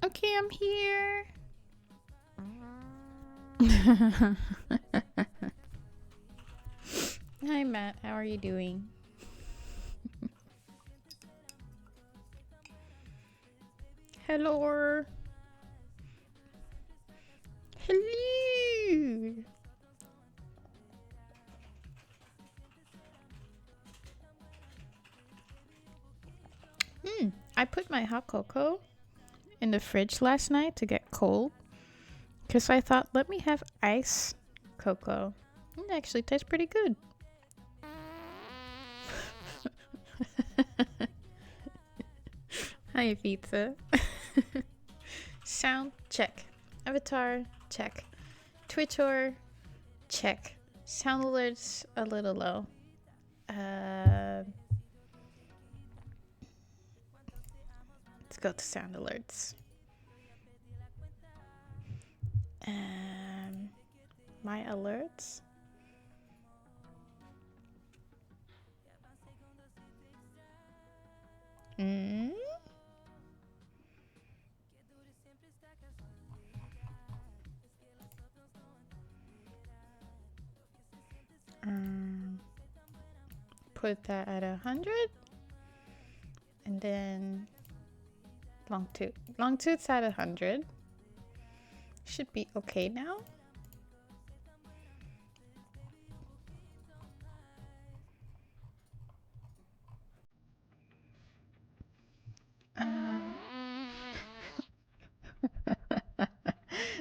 Okay, I'm here. Hi, Matt. How are you doing? Hello. Hello. I put my hot cocoa in the fridge last night to get cold because I thought, let me have ice cocoa. It actually tastes pretty good. Hi, pizza. Sound check. Avatar check. Twitter check. Sound alerts a little low. Let's go to sound alerts. My alerts. Put that at 100. And then long tooth. Long tooth's at 100. Should be okay now.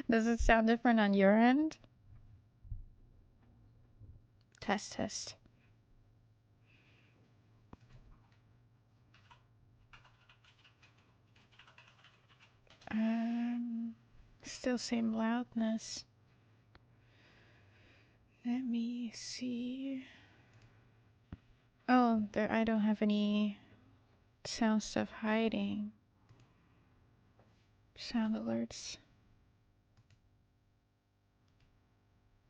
Does it sound different on your end? Test, test. Still same loudness. Let me see. Oh, there, I don't have any sound stuff hiding. Sound alerts.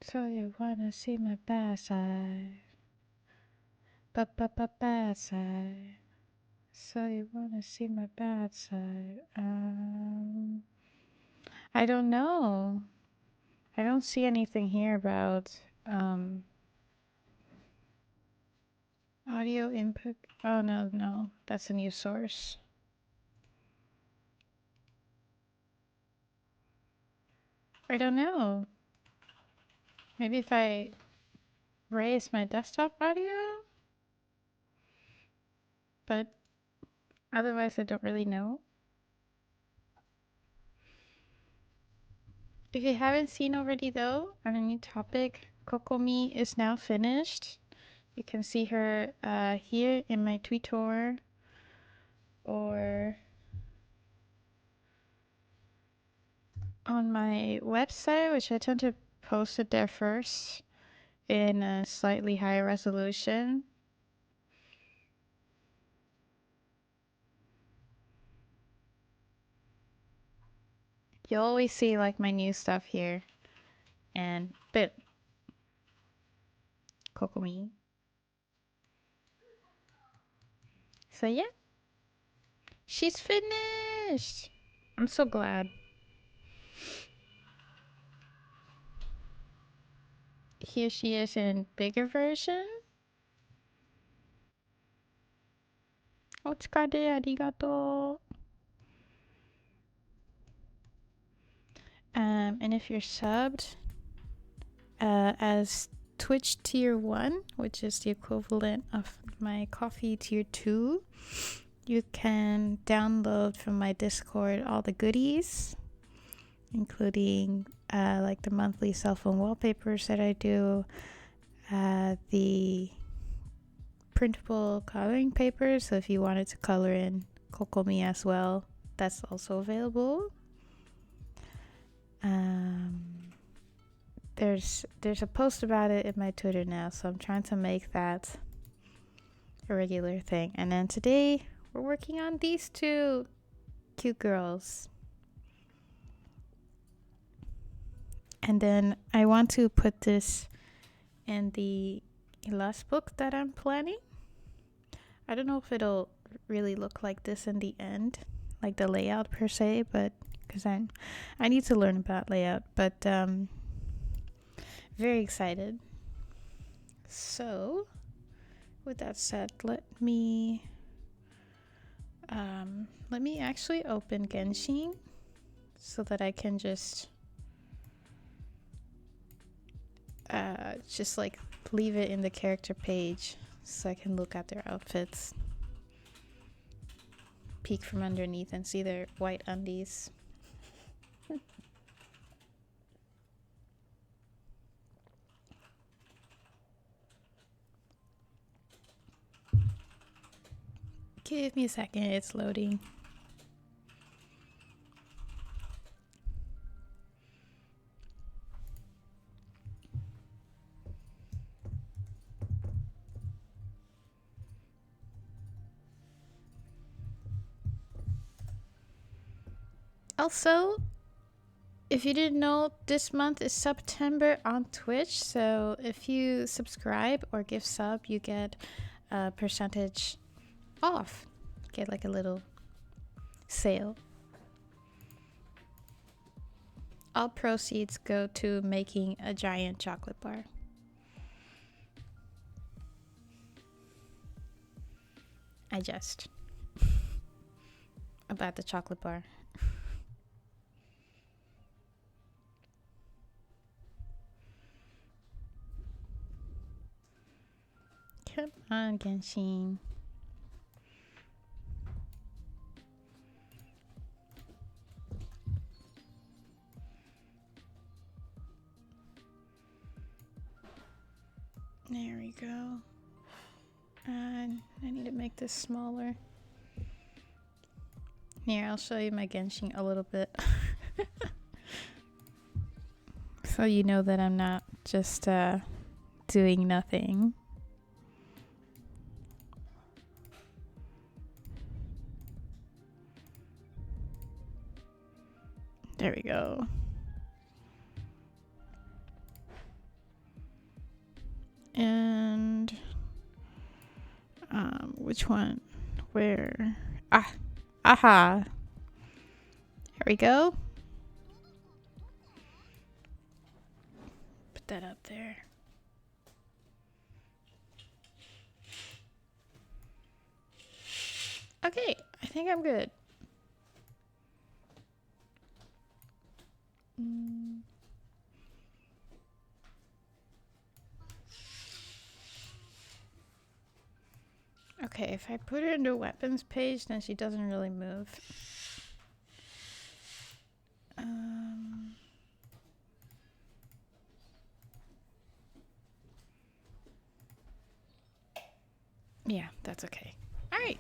So you wanna see my bad side? Bad side. So you wanna see my bad side? I don't know. I don't see anything here about audio input. Oh no, that's a new source. I don't know. Maybe if I raise my desktop audio? But otherwise I don't really know. If you haven't seen already though, on a new topic, Kokomi is now finished. You can see her here in my Twitter or on my website, which I tend to post it there first in a slightly higher resolution. You'll always see like my new stuff here. And boom. Kokomi. So yeah. She's finished. I'm so glad. Here she is in bigger version. お疲れ、ありがとう。And if you're subbed as Twitch tier 1, which is the equivalent of my coffee tier 2, you can download from my Discord all the goodies, including like the monthly cell phone wallpapers that I do, the printable coloring paper, so if you wanted to color in Kokomi as well, that's also available. There's a post about it in my Twitter now, so I'm trying to make that a regular thing. And then today we're working on these two cute girls. And then I want to put this in the Illust book that I'm planning. I don't know if it'll really look like this in the end, like the layout per se, but because I need to learn about layout, but very excited. So with that said, let me actually open Genshin so that I can just like leave it in the character page so I can look at their outfits, peek from underneath and see their white undies. Give me a second, it's loading. Also, if you didn't know, this month is September on Twitch, so if you subscribe or give sub, you get a percentage off. Get like a little sale. All proceeds go to making a giant chocolate bar. I jest about the chocolate bar. Come on, Genshin. There we go. And I need to make this smaller. Here, I'll show you my Genshin a little bit. So you know that I'm not just doing nothing. There we go. And which one? Where? Aha. There we go. Put that up there. Okay, I think I'm good. Okay, if I put her into a weapons page, then she doesn't really move. Yeah, that's okay. All right.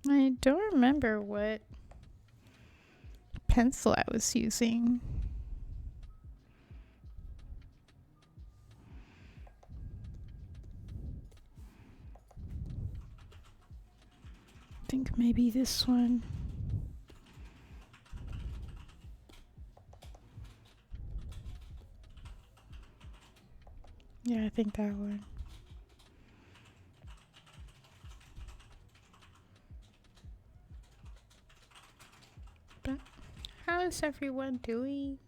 I don't remember what pencil I was using. think maybe this one. Yeah, I think that one. But how is everyone doing?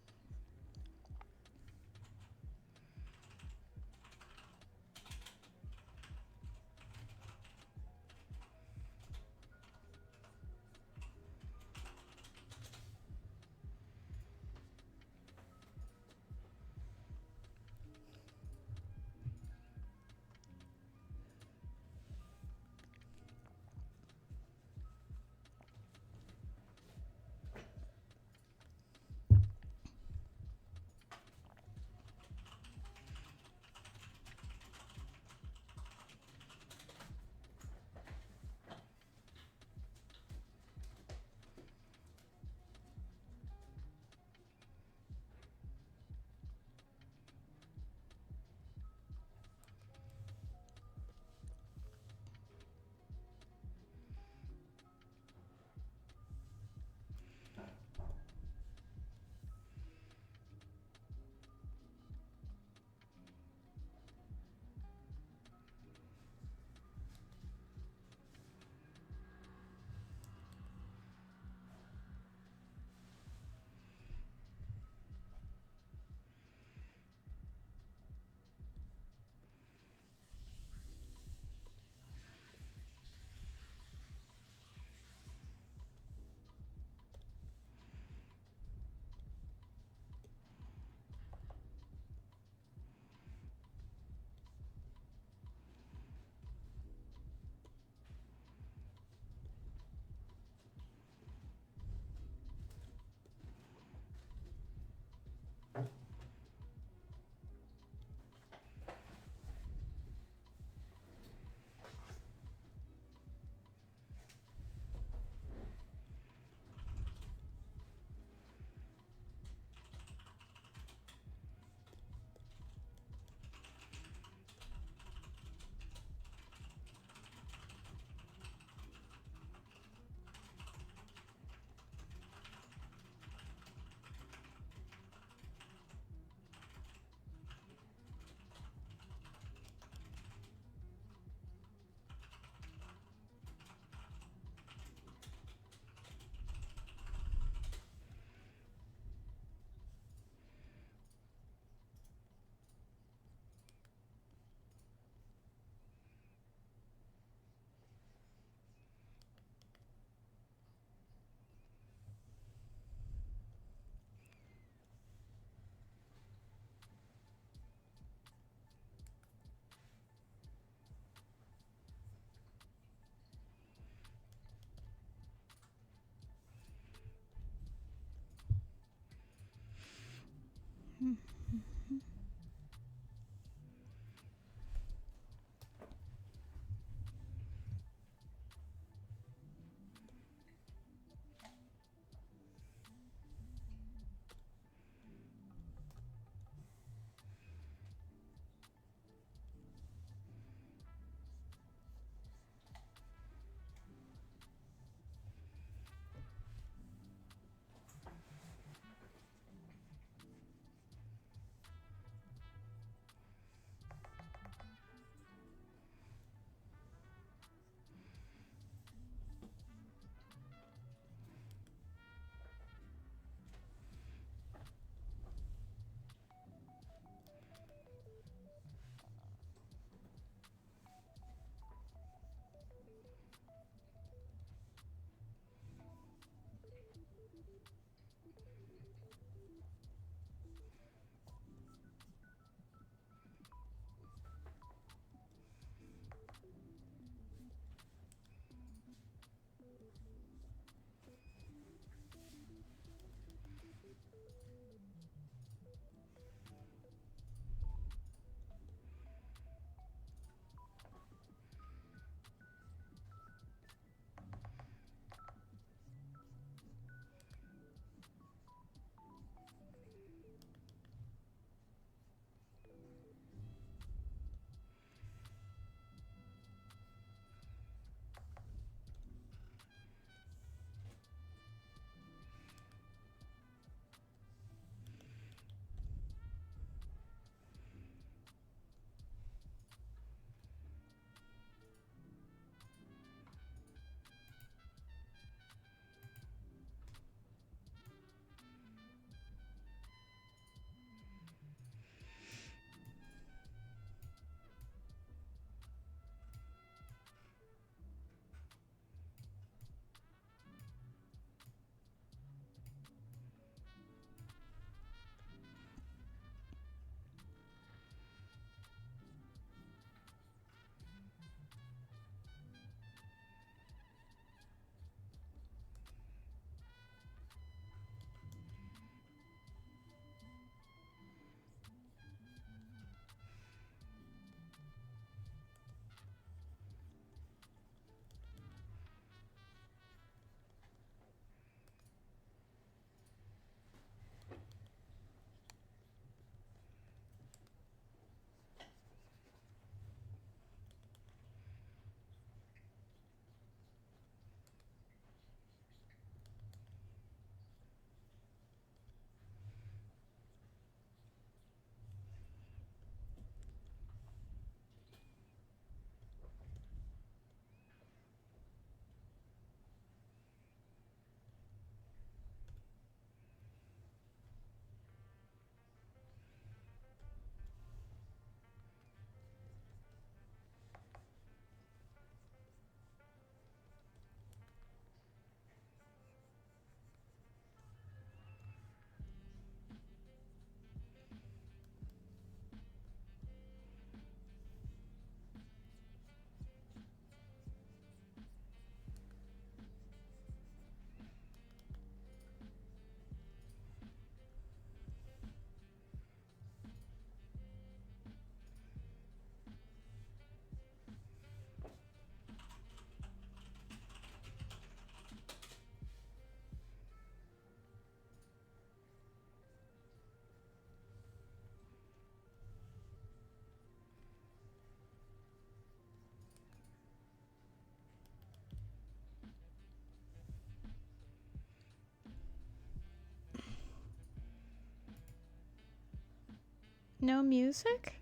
No music?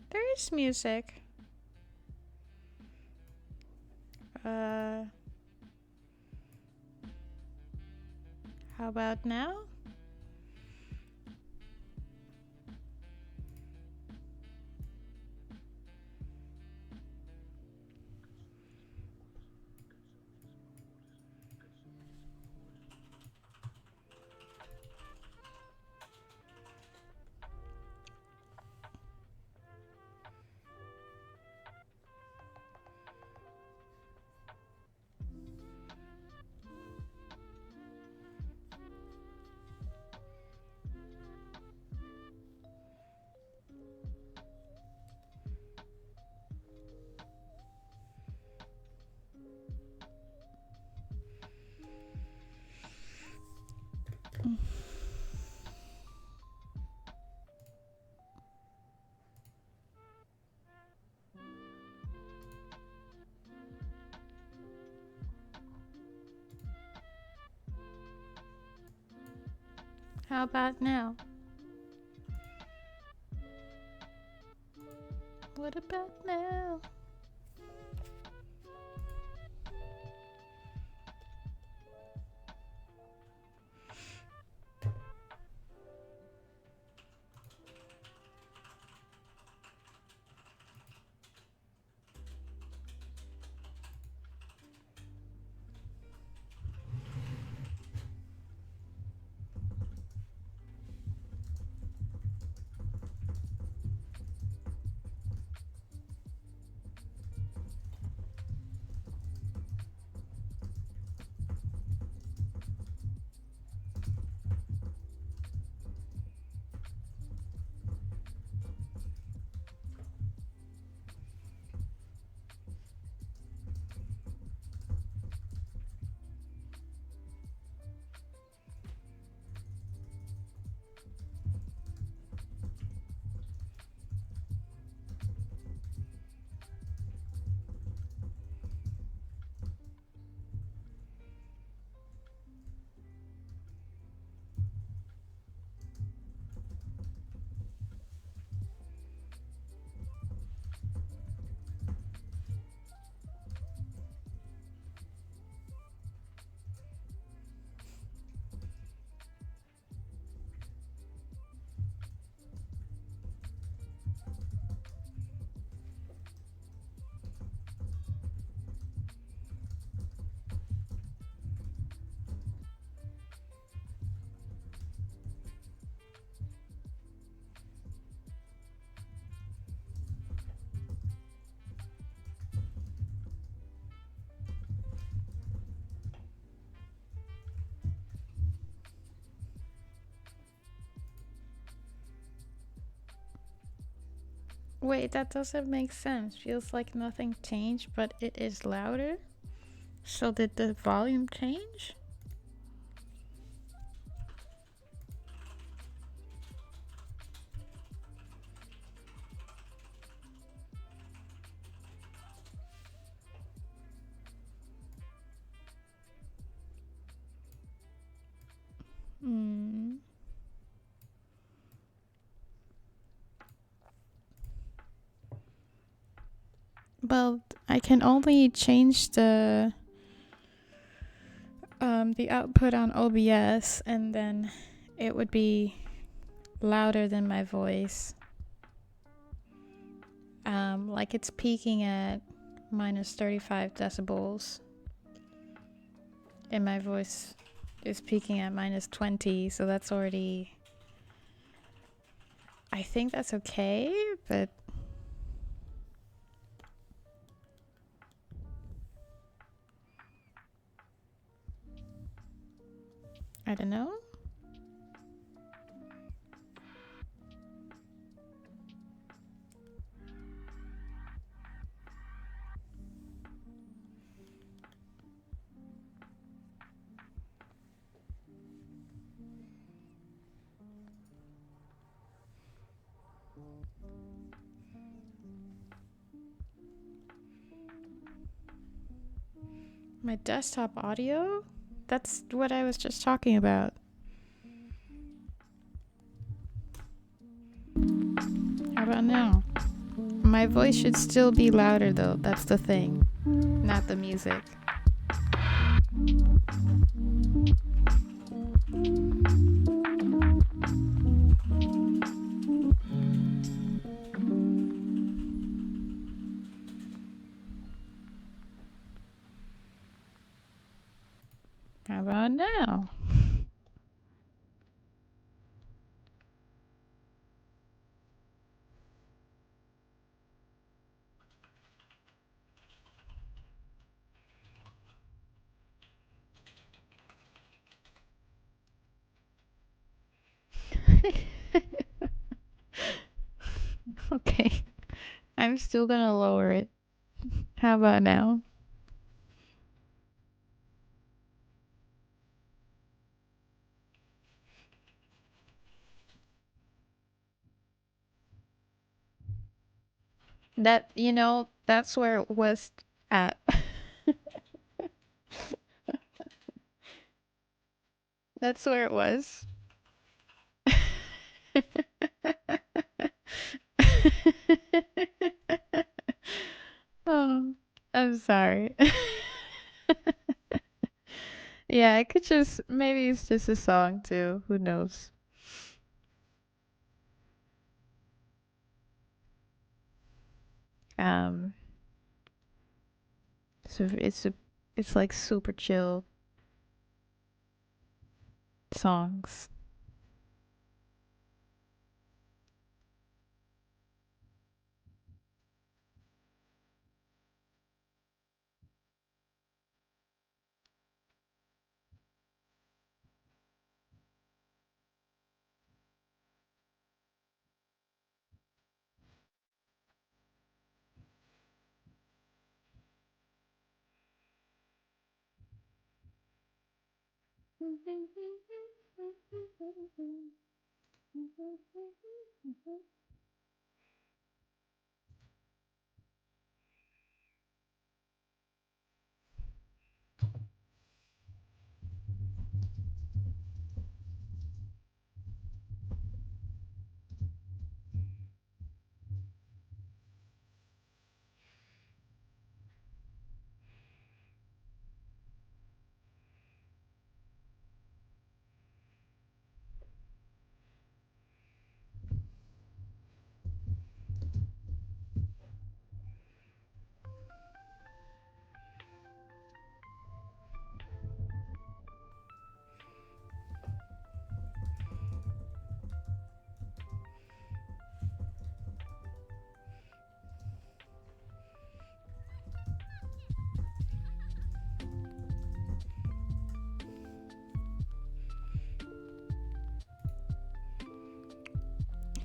There is music. How about now? How about now? What about now? Wait, that doesn't make sense. Feels like nothing changed, but it is louder. So did the volume change? Hmm. Well, I can only change the output on OBS, and then it would be louder than my voice. Like it's peaking at minus 35 decibels, and my voice is peaking at minus 20, so that's already, I think that's okay, but I don't know. My desktop audio? That's what I was just talking about. My voice should still be louder though, that's the thing, not the music. How about now? Okay, I'm still gonna lower it. How about now? That, that's where it was at. That's where it was. Oh, I'm sorry. Yeah, I could just, maybe it's just a song too. Who knows? Um, so it's like super chill songs.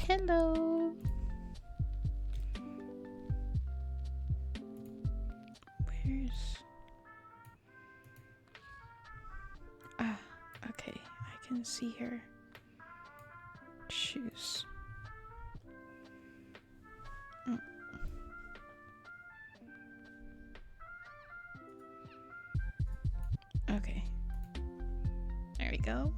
Hello. Where's... Ah, okay. I can see her shoes. Okay. There we go.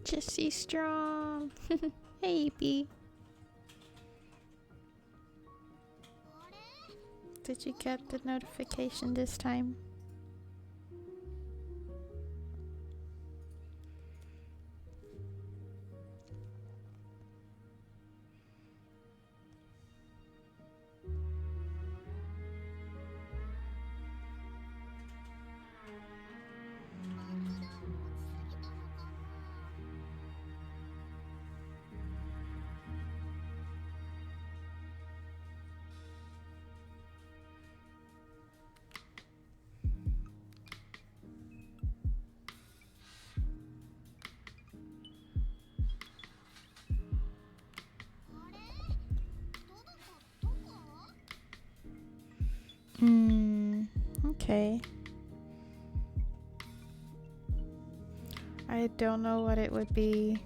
Jessie Strong. Hey, B. Did you get the notification this time? Okay. I don't know what it would be.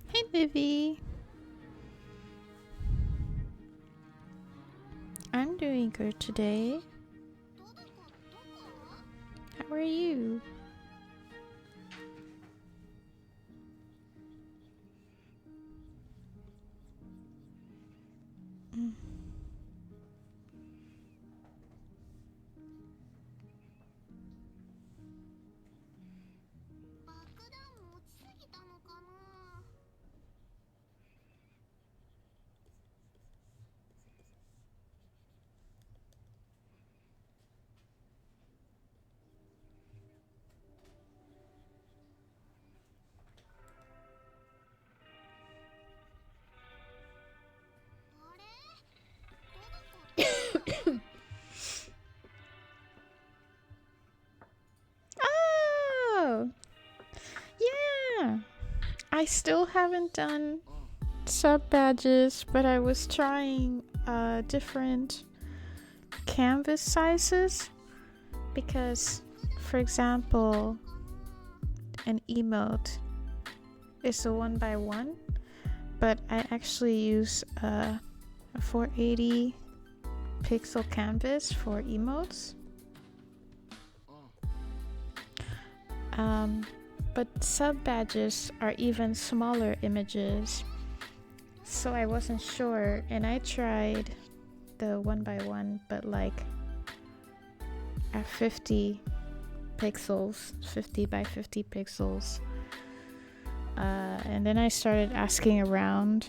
Hey, Vivi. I'm doing good today. How are you? Oh, yeah. I still haven't done sub badges, but I was trying different canvas sizes because, for example, an emote is a 1x1, but I actually use a 480 pixel canvas for emotes. But sub badges are even smaller images, so I wasn't sure, and I tried the 1x1 but like at 50 pixels, 50 by 50 pixels, and then I started asking around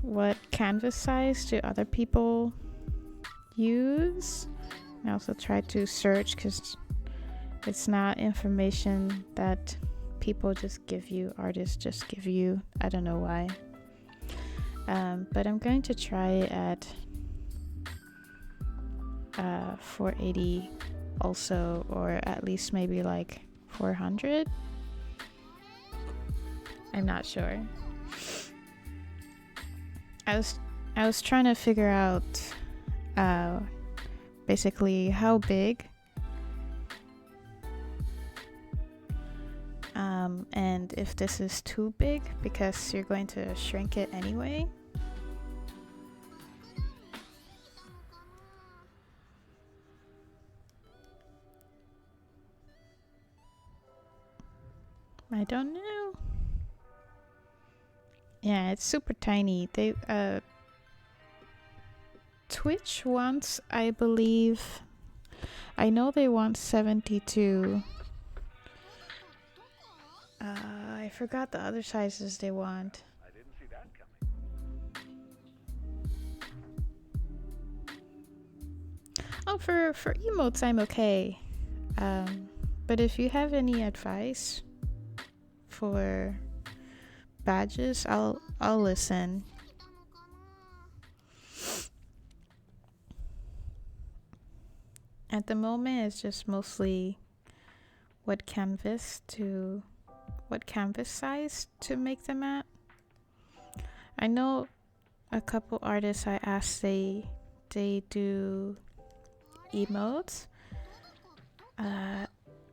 what canvas size do other people use. I also tried to search because it's not information that people just give you, artists just give you. I don't know why. But I'm going to try it at 480 also, or at least maybe like 400. I'm not sure. I was trying to figure out basically how big and if this is too big because you're going to shrink it anyway. I don't know. Yeah, it's super tiny. They Twitch wants, I believe, I know they want 72. I forgot the other sizes they want. I didn't see that coming. Oh, for emotes I'm okay. But if you have any advice for badges, I'll listen. At the moment it's just mostly what canvas size to make them at. I know a couple artists I asked, they do emotes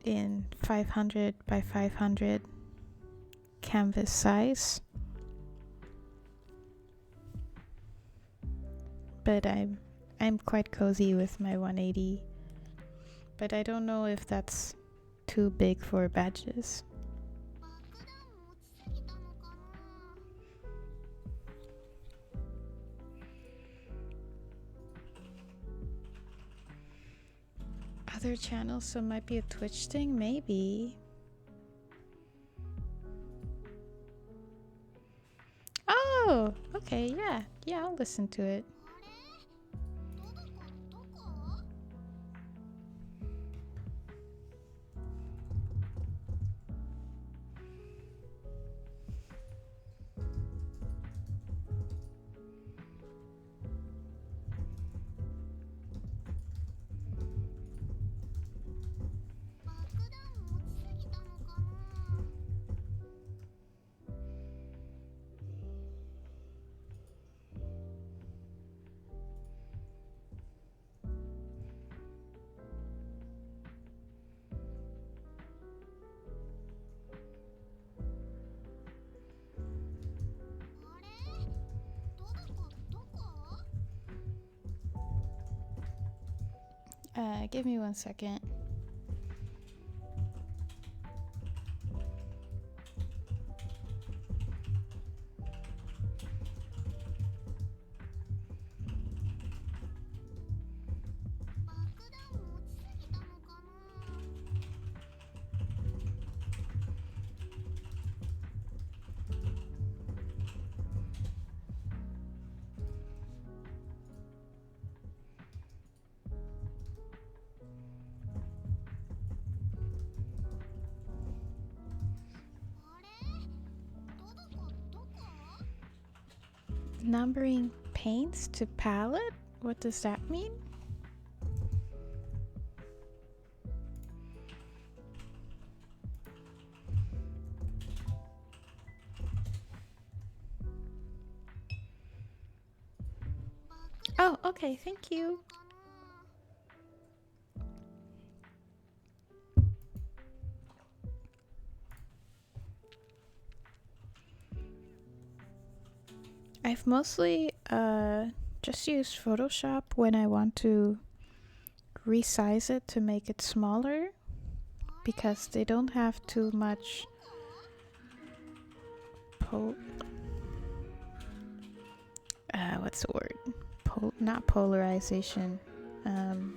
in 500 by 500 canvas size, but I'm quite cozy with my 180, but I don't know if that's too big for badges. Other channels, so it might be a Twitch thing, maybe. Oh, okay, yeah, I'll listen to it. Give me 1 second. Numbering paints to palette? What does that mean? Oh, okay, thank you. I've mostly just used Photoshop when I want to resize it to make it smaller, because they don't have too much what's the word? Not polarization. I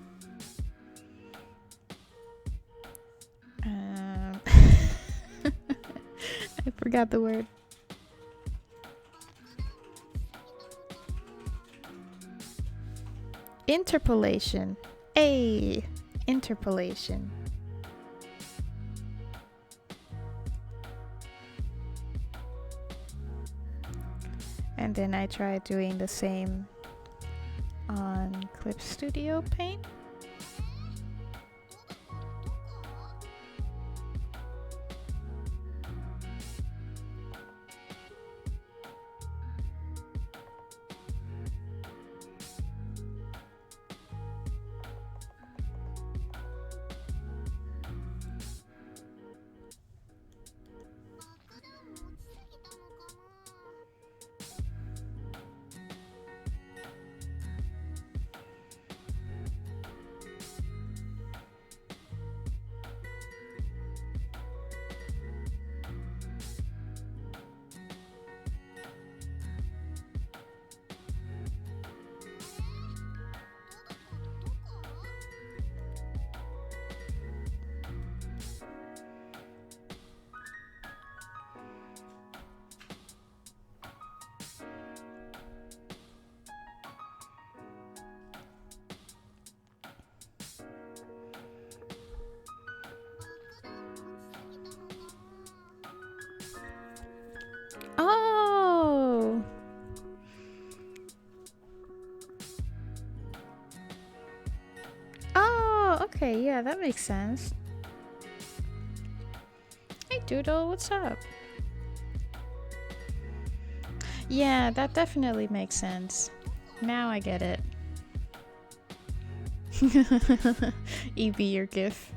forgot the word. Interpolation. Interpolation. And then I tried doing the same on Clip Studio Paint. Oh! Oh, okay, yeah, that makes sense. Hey, Doodle, what's up? Yeah, that definitely makes sense. Now I get it. EB, your gif.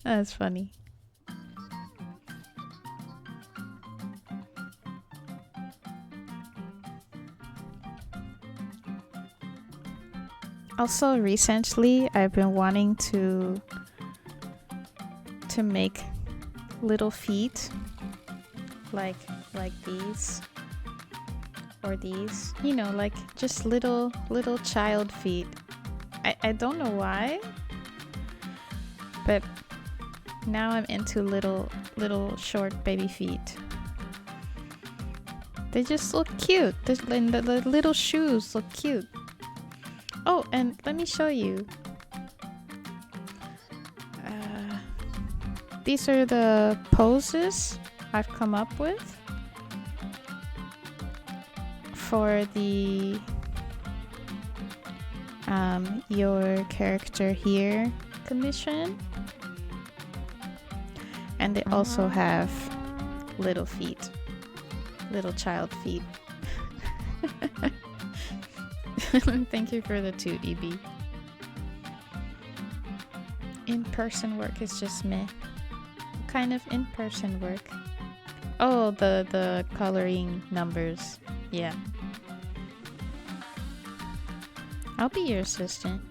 That's funny. Also, recently I've been wanting to make little feet like these or these, you know, like just little child feet. I don't know why, but now I'm into little short baby feet. They just look cute. The little shoes look cute. Oh, and let me show you. These are the poses I've come up with for the your character here commission. And they also have little feet, little child feet. Thank you for the toot, EB. In-person work is just meh. kind of in-person work? Oh, the coloring numbers. Yeah. I'll be your assistant.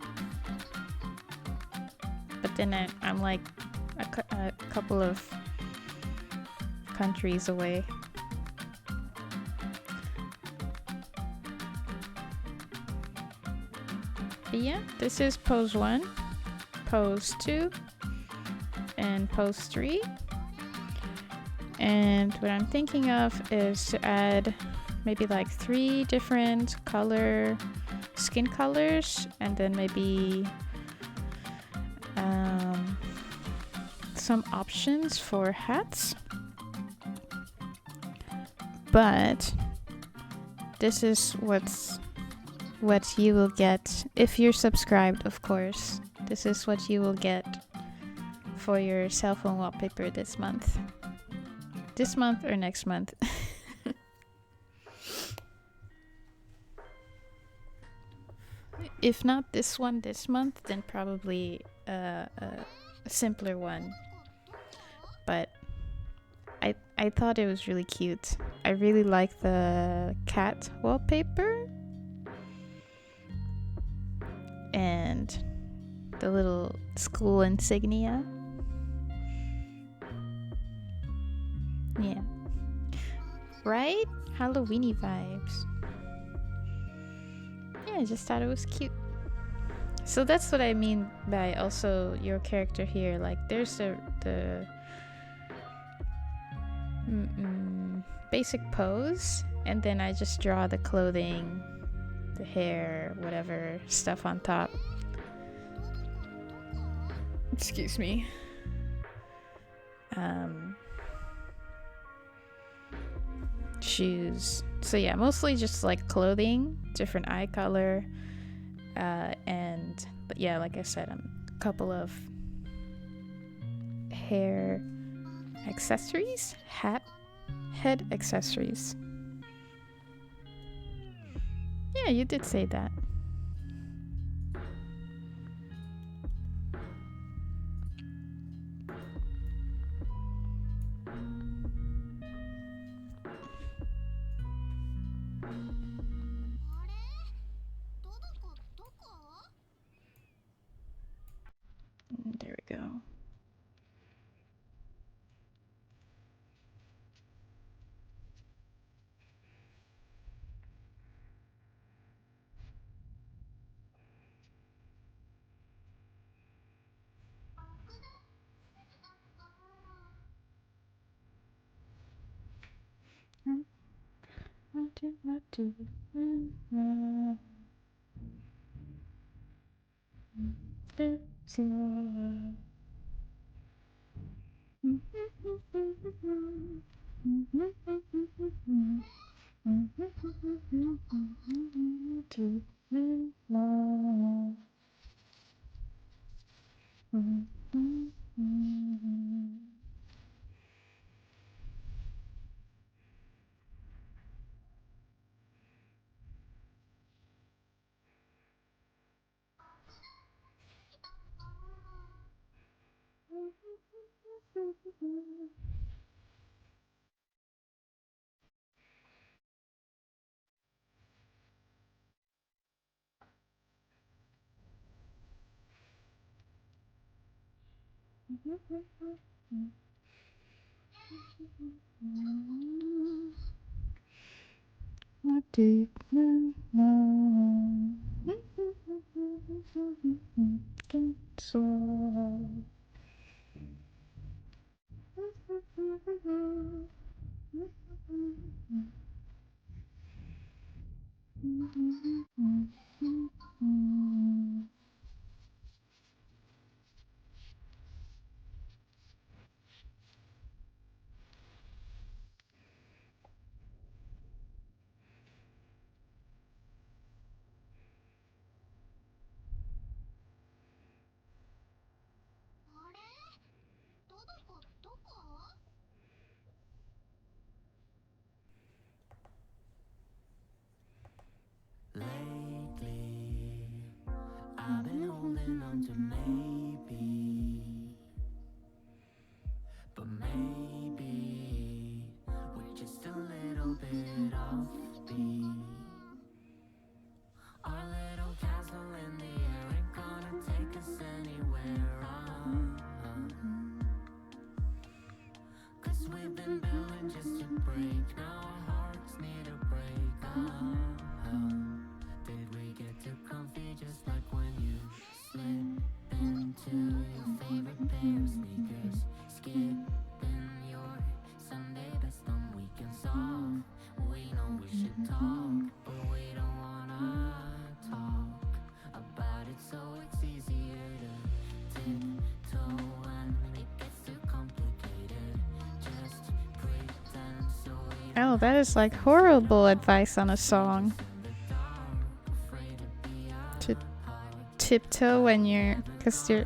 But then I'm like a couple of countries away. But yeah, this is pose 1, pose 2, and pose 3. And what I'm thinking of is to add maybe like 3 different skin colors, and then maybe some options for hats. But this is what you will get if you're subscribed, of course. This is what you will get for your cell phone wallpaper this month. This month or next month. If not this one this month, then probably a simpler one. But I thought it was really cute. I really like the cat wallpaper. And the little school insignia. Yeah. Right? Halloweeny vibes. Yeah, I just thought it was cute. So that's what I mean by also your character here. Like there's the basic pose, and then I just draw the clothing, the hair, whatever stuff on top. Excuse me. Shoes. So yeah, mostly just like clothing, different eye color, but yeah, like I said, a couple of hair accessories, head accessories. Yeah, you did say that. There we go. Oh, that is like horrible advice on a song. To tiptoe when because you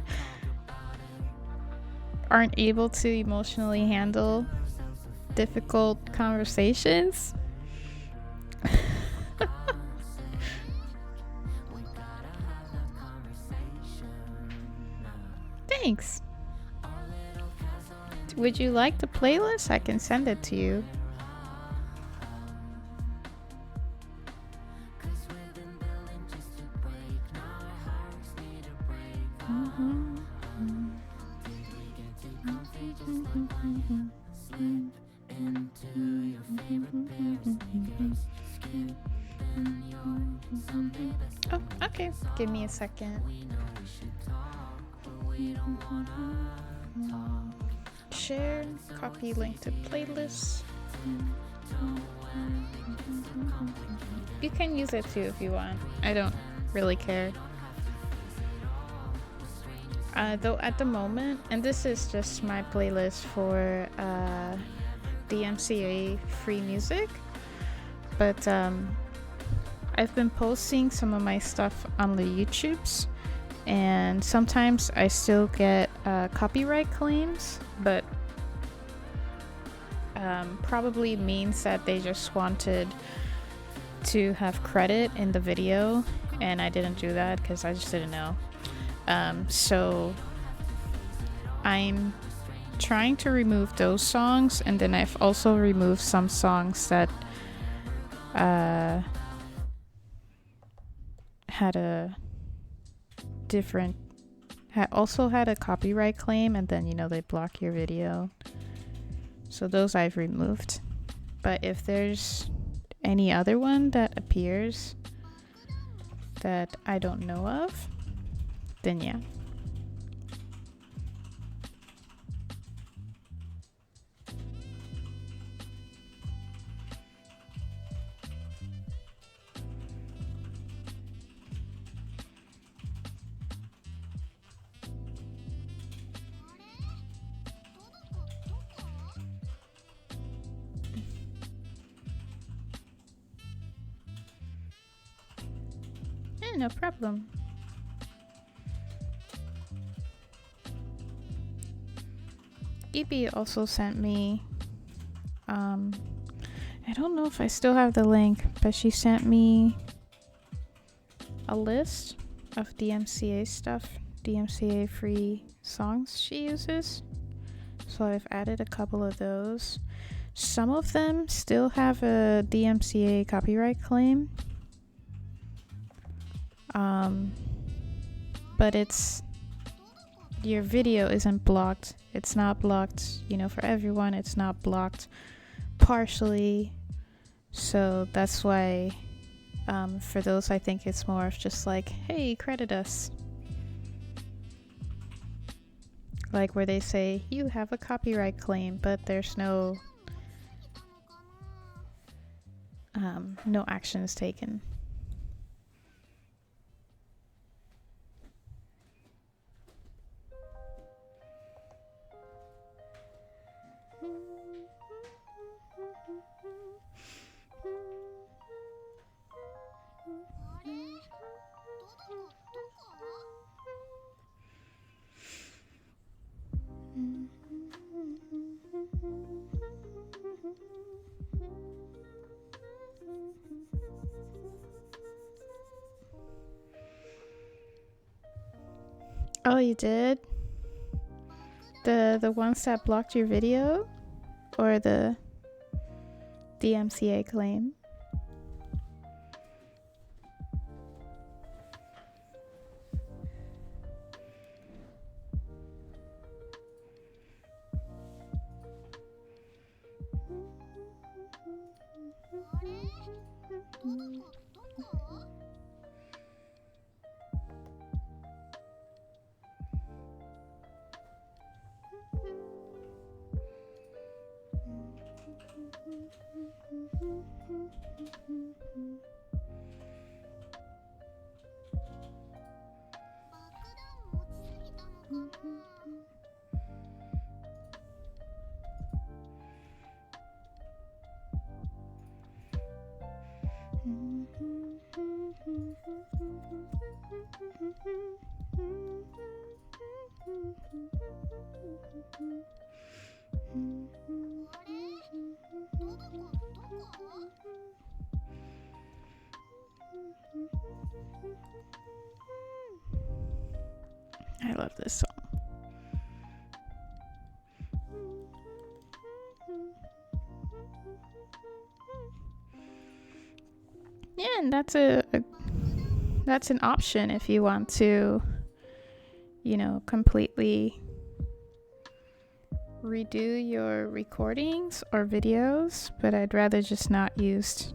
aren't able to emotionally handle difficult conversations. Thanks. Would you like the playlist? I can send it to you. Oh, okay. Give me a second. Share, copy link to playlist. You can use it too if you want. I don't really care. Though at the moment, and this is just my playlist for DMCA free music, but I've been posting some of my stuff on the YouTubes, and sometimes I still get copyright claims, but probably means that they just wanted to have credit in the video, and I didn't do that because I just didn't know. So I'm trying to remove those songs, and then I've also removed some songs that also had a copyright claim, and then they block your video. So those I've removed. But if there's any other one that appears that I don't know of, then yeah. No problem. EB also sent me I don't know if I still have the link, but she sent me a list of DMCA stuff, DMCA free songs she uses. So I've added a couple of those. Some of them still have a DMCA copyright claim. But your video isn't blocked. It's not blocked, for everyone. It's not blocked partially. So that's why, for those, I think it's more of just like, hey, credit us. Like where they say, you have a copyright claim, but there's no actions taken. Oh, you did? The ones that blocked your video? Or the DMCA claim? I love this song. Yeah, and that's that's an option if you want to, you know, completely redo your recordings or videos, but I'd rather just not use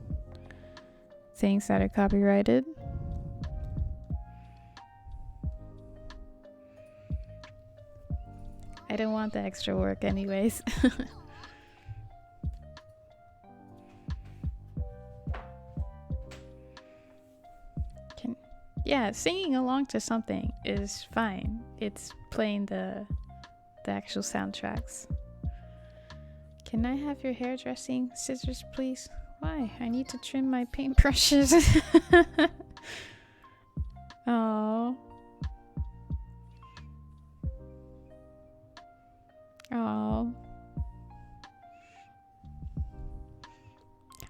things that are copyrighted. I don't want the extra work anyways. Yeah, singing along to something is fine. It's playing the actual soundtracks. Can I have your hairdressing scissors, please? Why? I need to trim my paintbrushes. Oh. Oh.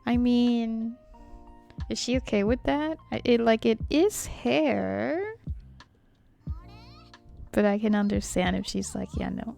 I mean, is she okay with that? It is hair. But I can understand if she's like, yeah, no.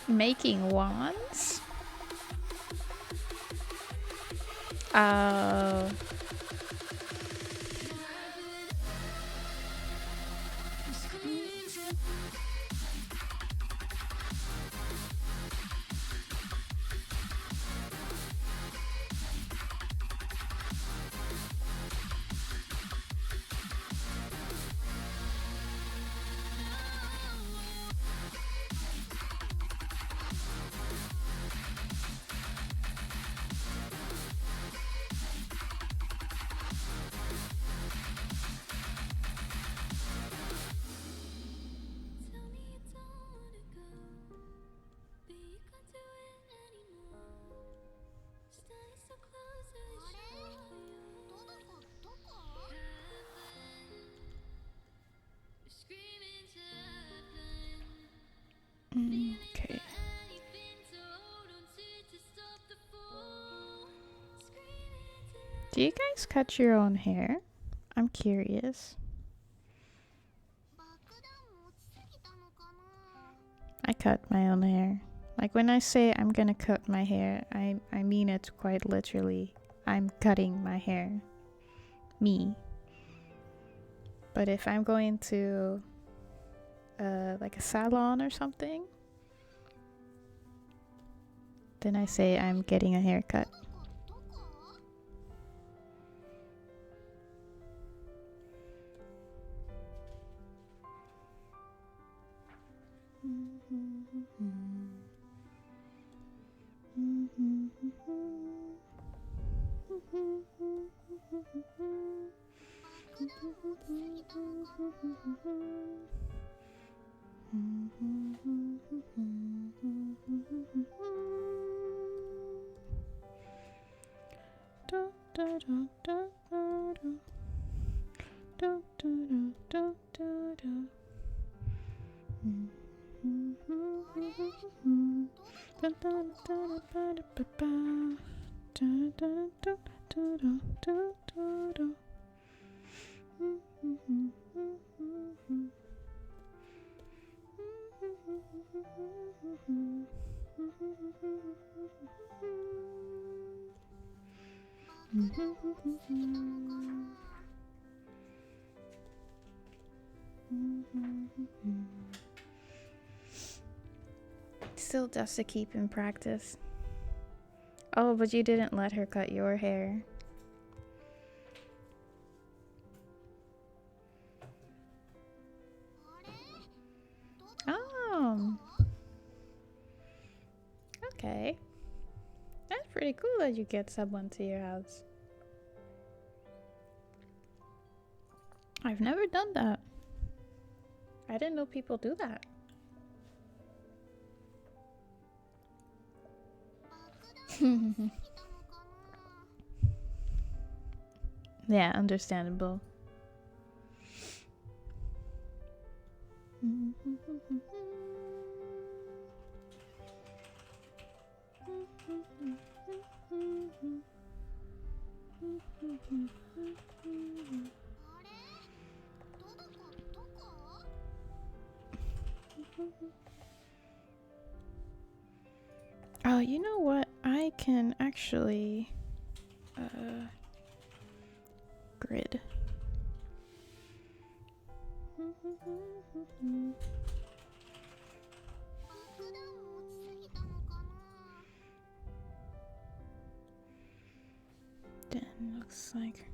Making wands? Okay. Do you guys cut your own hair? I'm curious. I cut my own hair. Like when I say I'm gonna cut my hair, I mean it quite literally. I'm cutting my hair. Me. But if I'm going to like a salon or something, then I say I'm getting a haircut. Still just to keep in practice. Oh, but you didn't let her cut your hair. Oh. Okay. That's pretty cool that you get someone to your house. I've never done that. I didn't know people do that. Yeah, understandable. Oh, you know what? I can actually grid. Then looks like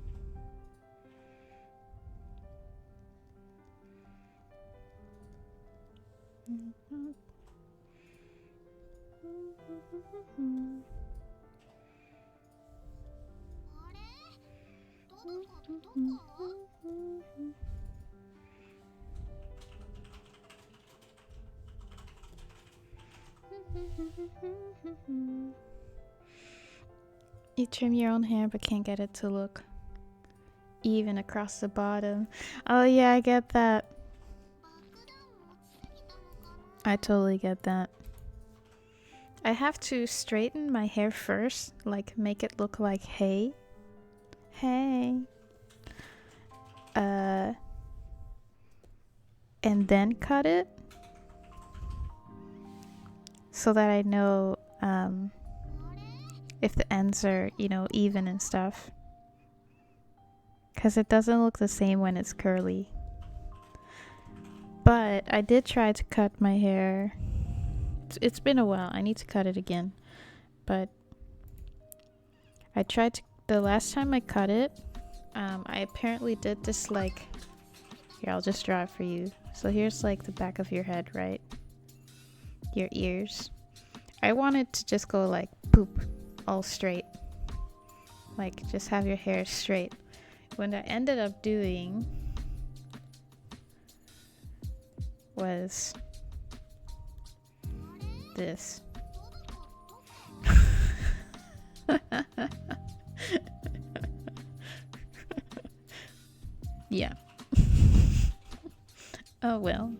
you trim your own hair but can't get it to look even across the bottom. Oh yeah, I get that. I totally get that. I have to straighten my hair first, like make it look like hay. Hey. And then cut it so that I know if the ends are, you know, even and stuff. Because it doesn't look the same when it's curly. But I did try to cut my hair. It's been a while. I need to cut it again. But I tried to, the last time I cut it, I apparently did this like, here, I'll just draw it for you. So here's like the back of your head, right? Your ears. I wanted to just go like poop, all straight. Like just have your hair straight. What I ended up doing was this. Yeah. Oh well.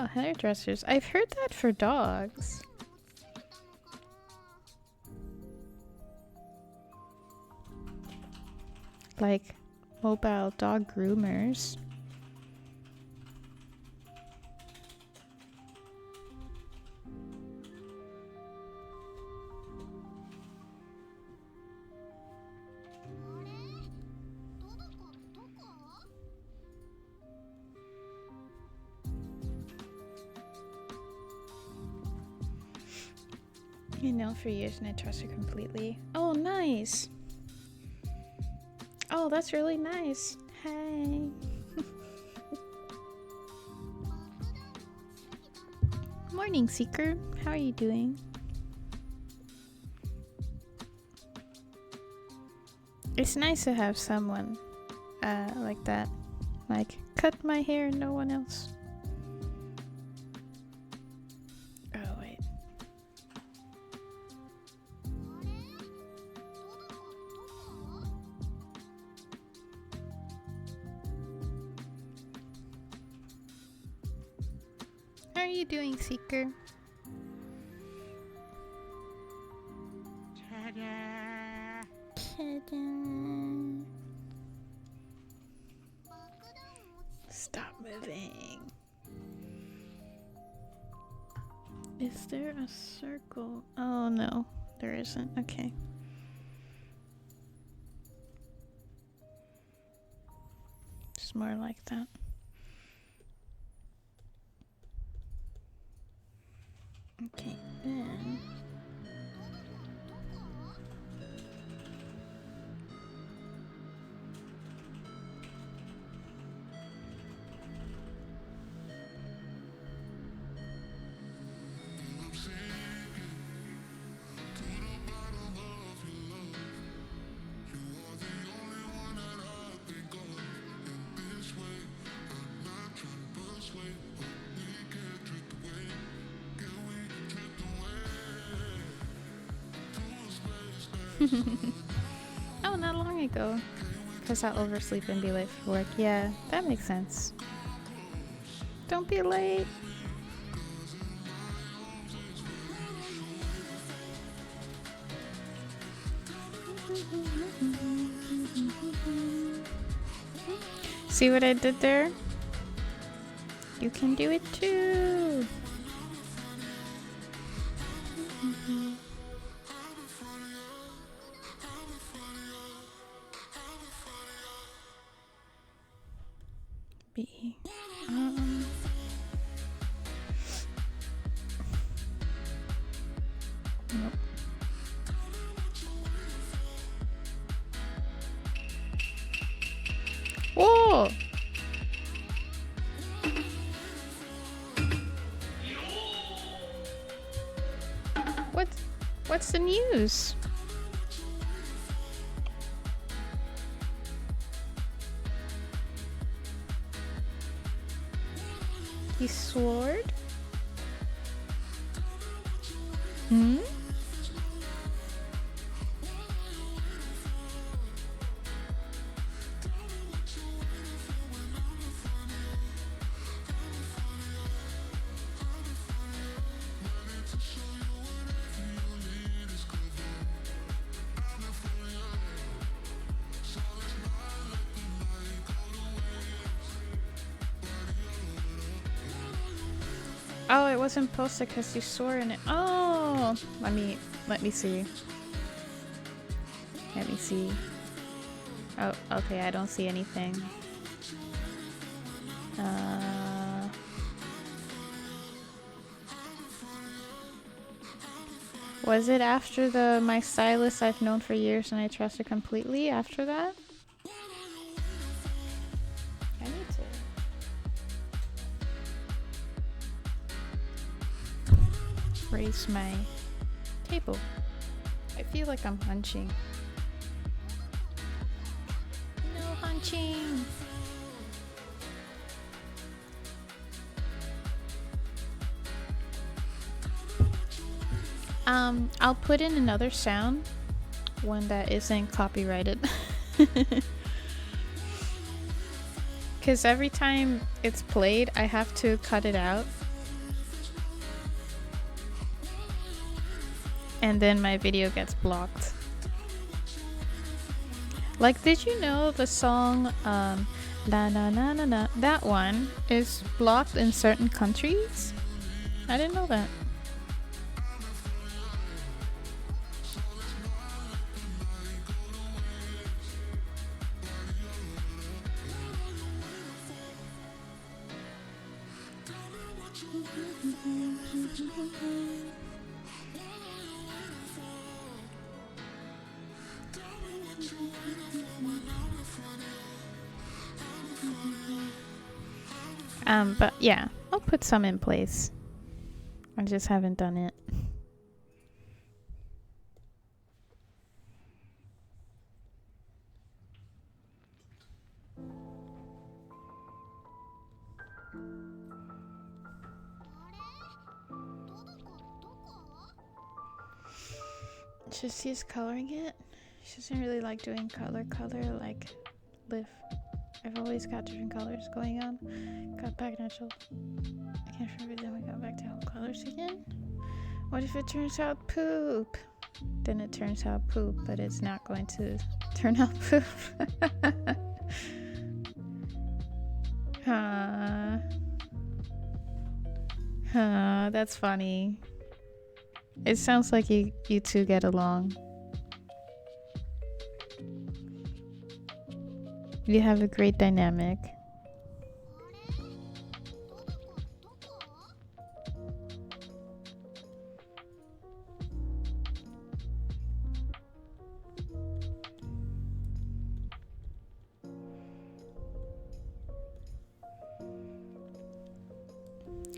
Oh, hairdressers. I've heard that for dogs. Like mobile dog groomers. You know, for years and I trust her completely. Oh, nice. Oh, that's really nice. Hey. Morning, Seeker. How are you doing? It's nice to have someone like that. Like, cut my hair, no one else. Oh, wait. How are you doing, Seeker? Ta-da! Ta-da! Stop moving. Is there a circle? Oh no, there isn't. Okay. It's more like that. Okay, then. Oh, not long ago. Because I'll oversleep and be late for work. Yeah, that makes sense. Don't be late. See what I did there? You can do it too. B. Nope. Whoa! What's the news? He sword? Hmm? Oh, it wasn't posted because you swore in it. Oh, let me see. Let me see. Oh, okay, I don't see anything. Was it after my stylist I've known for years and I trust her completely after that? I need to raise my table. I feel like I'm hunching. No hunching! I'll put in another sound, one that isn't copyrighted. Because every time it's played, I have to cut it out and then my video gets blocked. Like, did you know the song La Na Na Na Na, that one is blocked in certain countries? I didn't know that. But yeah, I'll put some in place. I just haven't done it. She's coloring it. She doesn't really like doing color like Liv. I've always got different colors going on. Got back natural. I can't remember, then we got back to all colors again. What if it turns out poop? Then it turns out poop, but it's not going to turn out poop. That's funny. It sounds like you two get along. You have a great dynamic.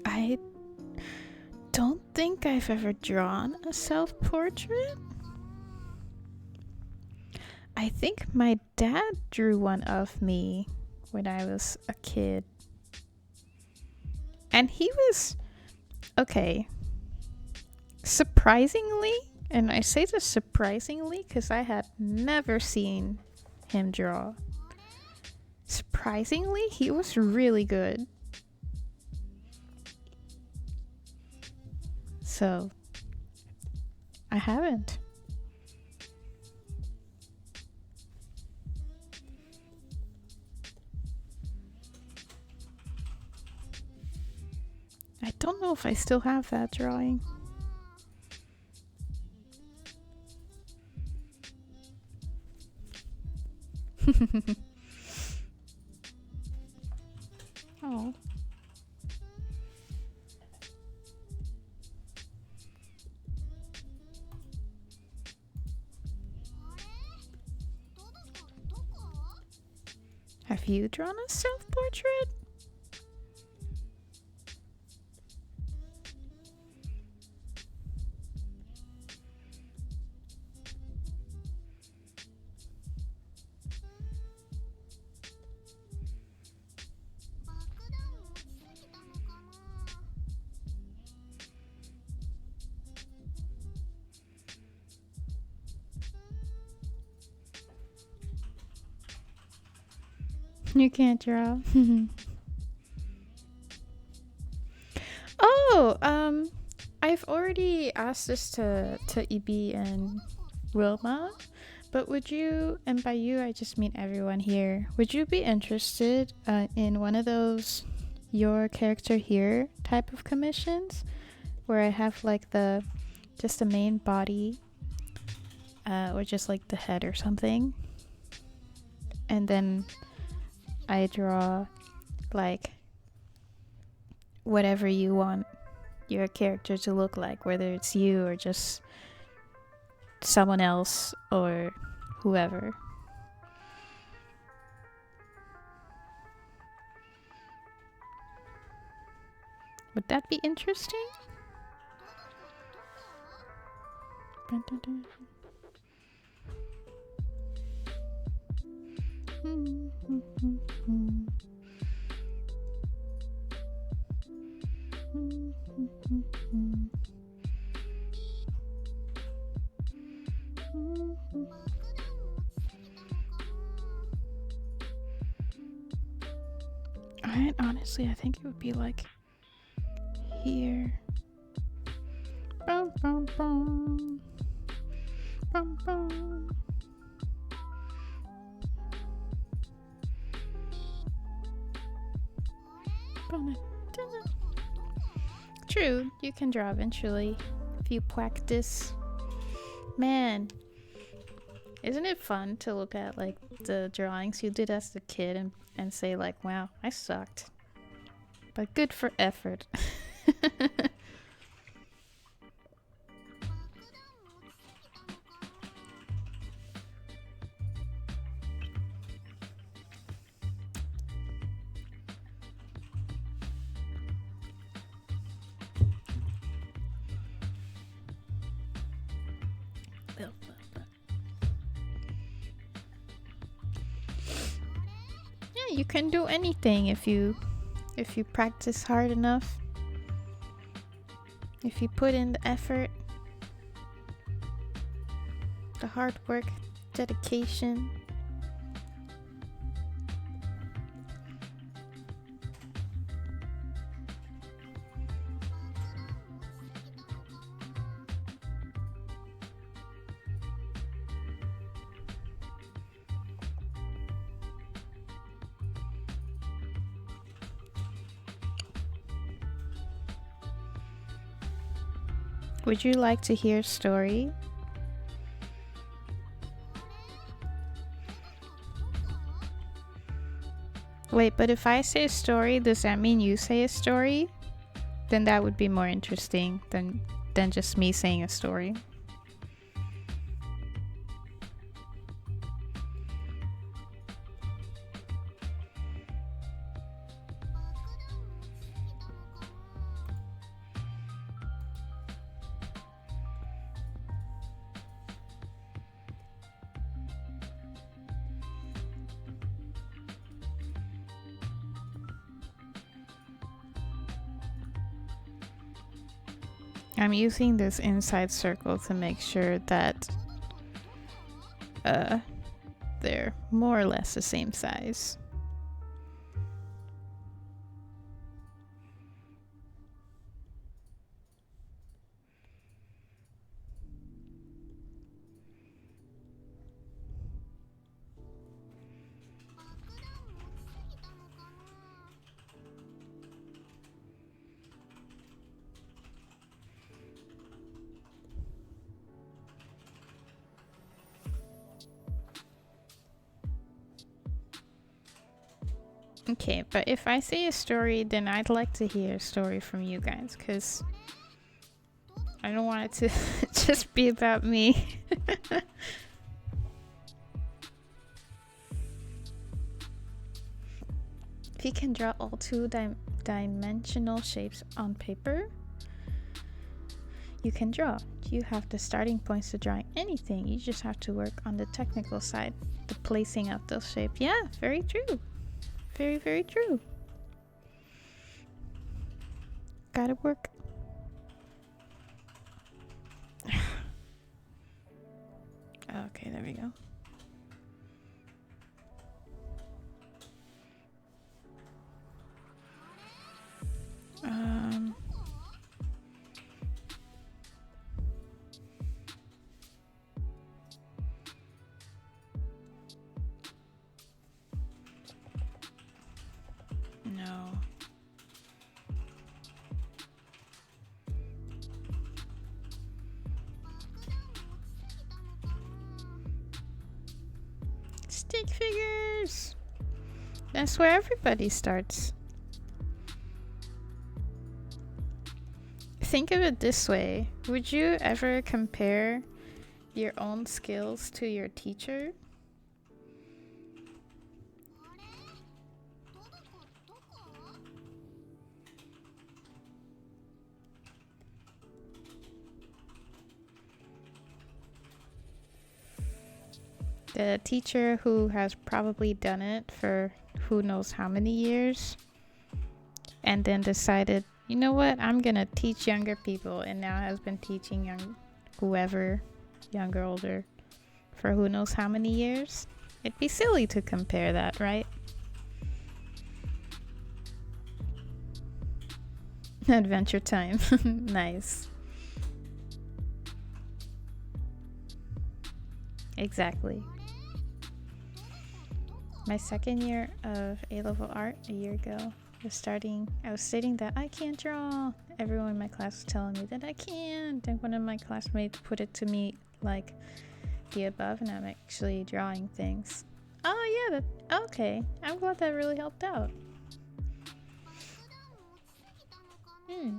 I don't think I've ever drawn a self-portrait. I think my dad drew one of me when I was a kid. And he was, okay, surprisingly, and I say this surprisingly because I had never seen him draw. Surprisingly, he was really good. So, I haven't. I don't know if I still have that drawing. Oh. Have you drawn a self-portrait? You can't draw. Oh, I've already asked this to EB and Wilma, but would you, and by you I just mean everyone here, would you be interested in one of those your character here type of commissions where I have like just the main body or just like the head or something, and then I draw like whatever you want your character to look like, whether it's you or just someone else or whoever. Would that be interesting? Honestly, I think it would be like here. Bum, bum, bum. Bum, bum. True, you can draw eventually if you practice. Man, isn't it fun to look at like the drawings you did as a kid and say like, wow, I sucked. But good for effort. Yeah, you can do anything if you practice hard enough. If you put in the effort, the hard work, dedication. Would you like to hear a story? Wait, but if I say a story, does that mean you say a story? Then that would be more interesting than just me saying a story. I'm using this inside circle to make sure that they're more or less the same size. Okay, but if I say a story, then I'd like to hear a story from you guys, because I don't want it to just be about me. If you can draw all two-dimensional shapes on paper, you can draw. You have the starting points to drawing anything. You just have to work on the technical side, the placing of those shapes. Yeah, very true. Very, very true. Gotta work. Okay, there we go. No. Stick figures. That's where everybody starts. Think of it this way. Would you ever compare your own skills to your teacher? The teacher who has probably done it for who knows how many years and then decided, you know what, I'm gonna teach younger people, and now has been teaching whoever, younger, older, for who knows how many years. It'd be silly to compare that, right? Adventure time. Nice. Exactly. My second year of A-level art a year ago I was stating that I can't draw. Everyone in my class was telling me that I can't. And one of my classmates put it to me like the above, and I'm actually drawing things. Oh yeah, okay. I'm glad that really helped out. Hmm.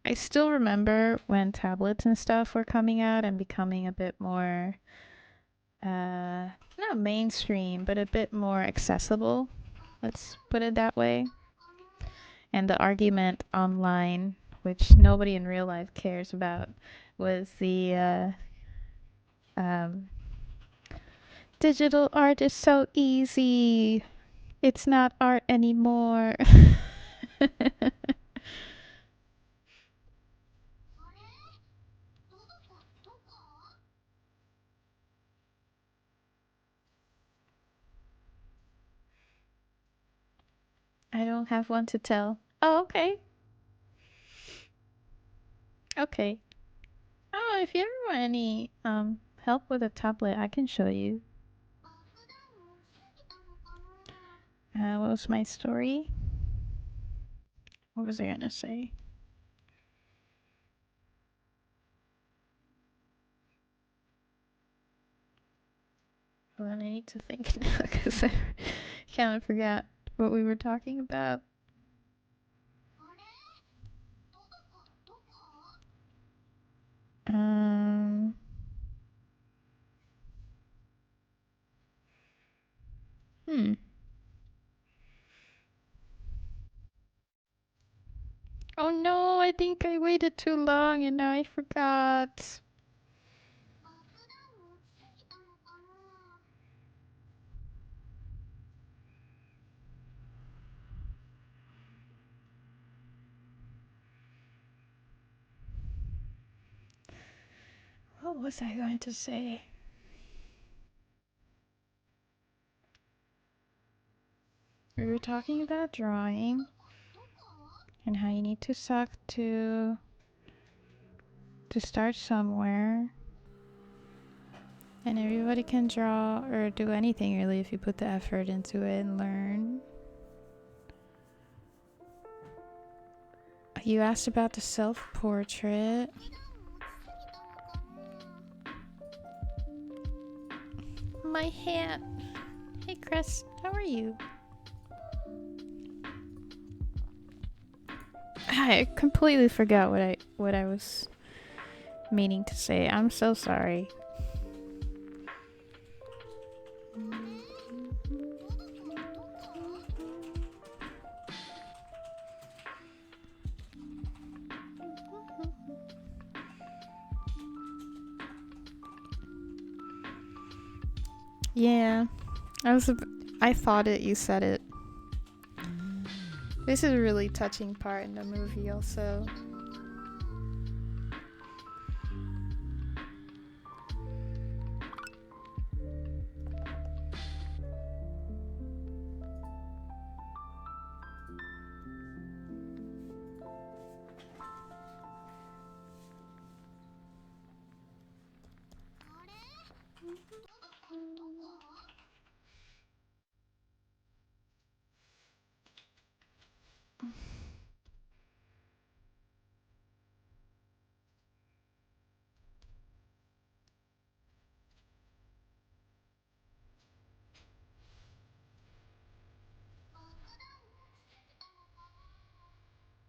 I still remember when tablets and stuff were coming out and becoming a bit more, not mainstream, but a bit more accessible. Let's put it that way. And the argument online, which nobody in real life cares about, was the um, digital art is so easy. It's not art anymore. I don't have one to tell. Oh, okay. Okay. Oh, if you ever want any help with a tablet, I can show you. What was my story? What was I gonna say? Well, I need to think now because I kind of forgot what we were talking about. Um. Hmm. Oh no, I think I waited too long and now I forgot. What was I going to say? We were talking about drawing and how you need to suck to start somewhere. And everybody can draw or do anything really if you put the effort into it and learn. You asked about the self-portrait. My hat. Hey Chris, how are you? I completely forgot what I was meaning to say. I'm so sorry. Yeah, I thought it. You said it. This is a really touching part in the movie, also.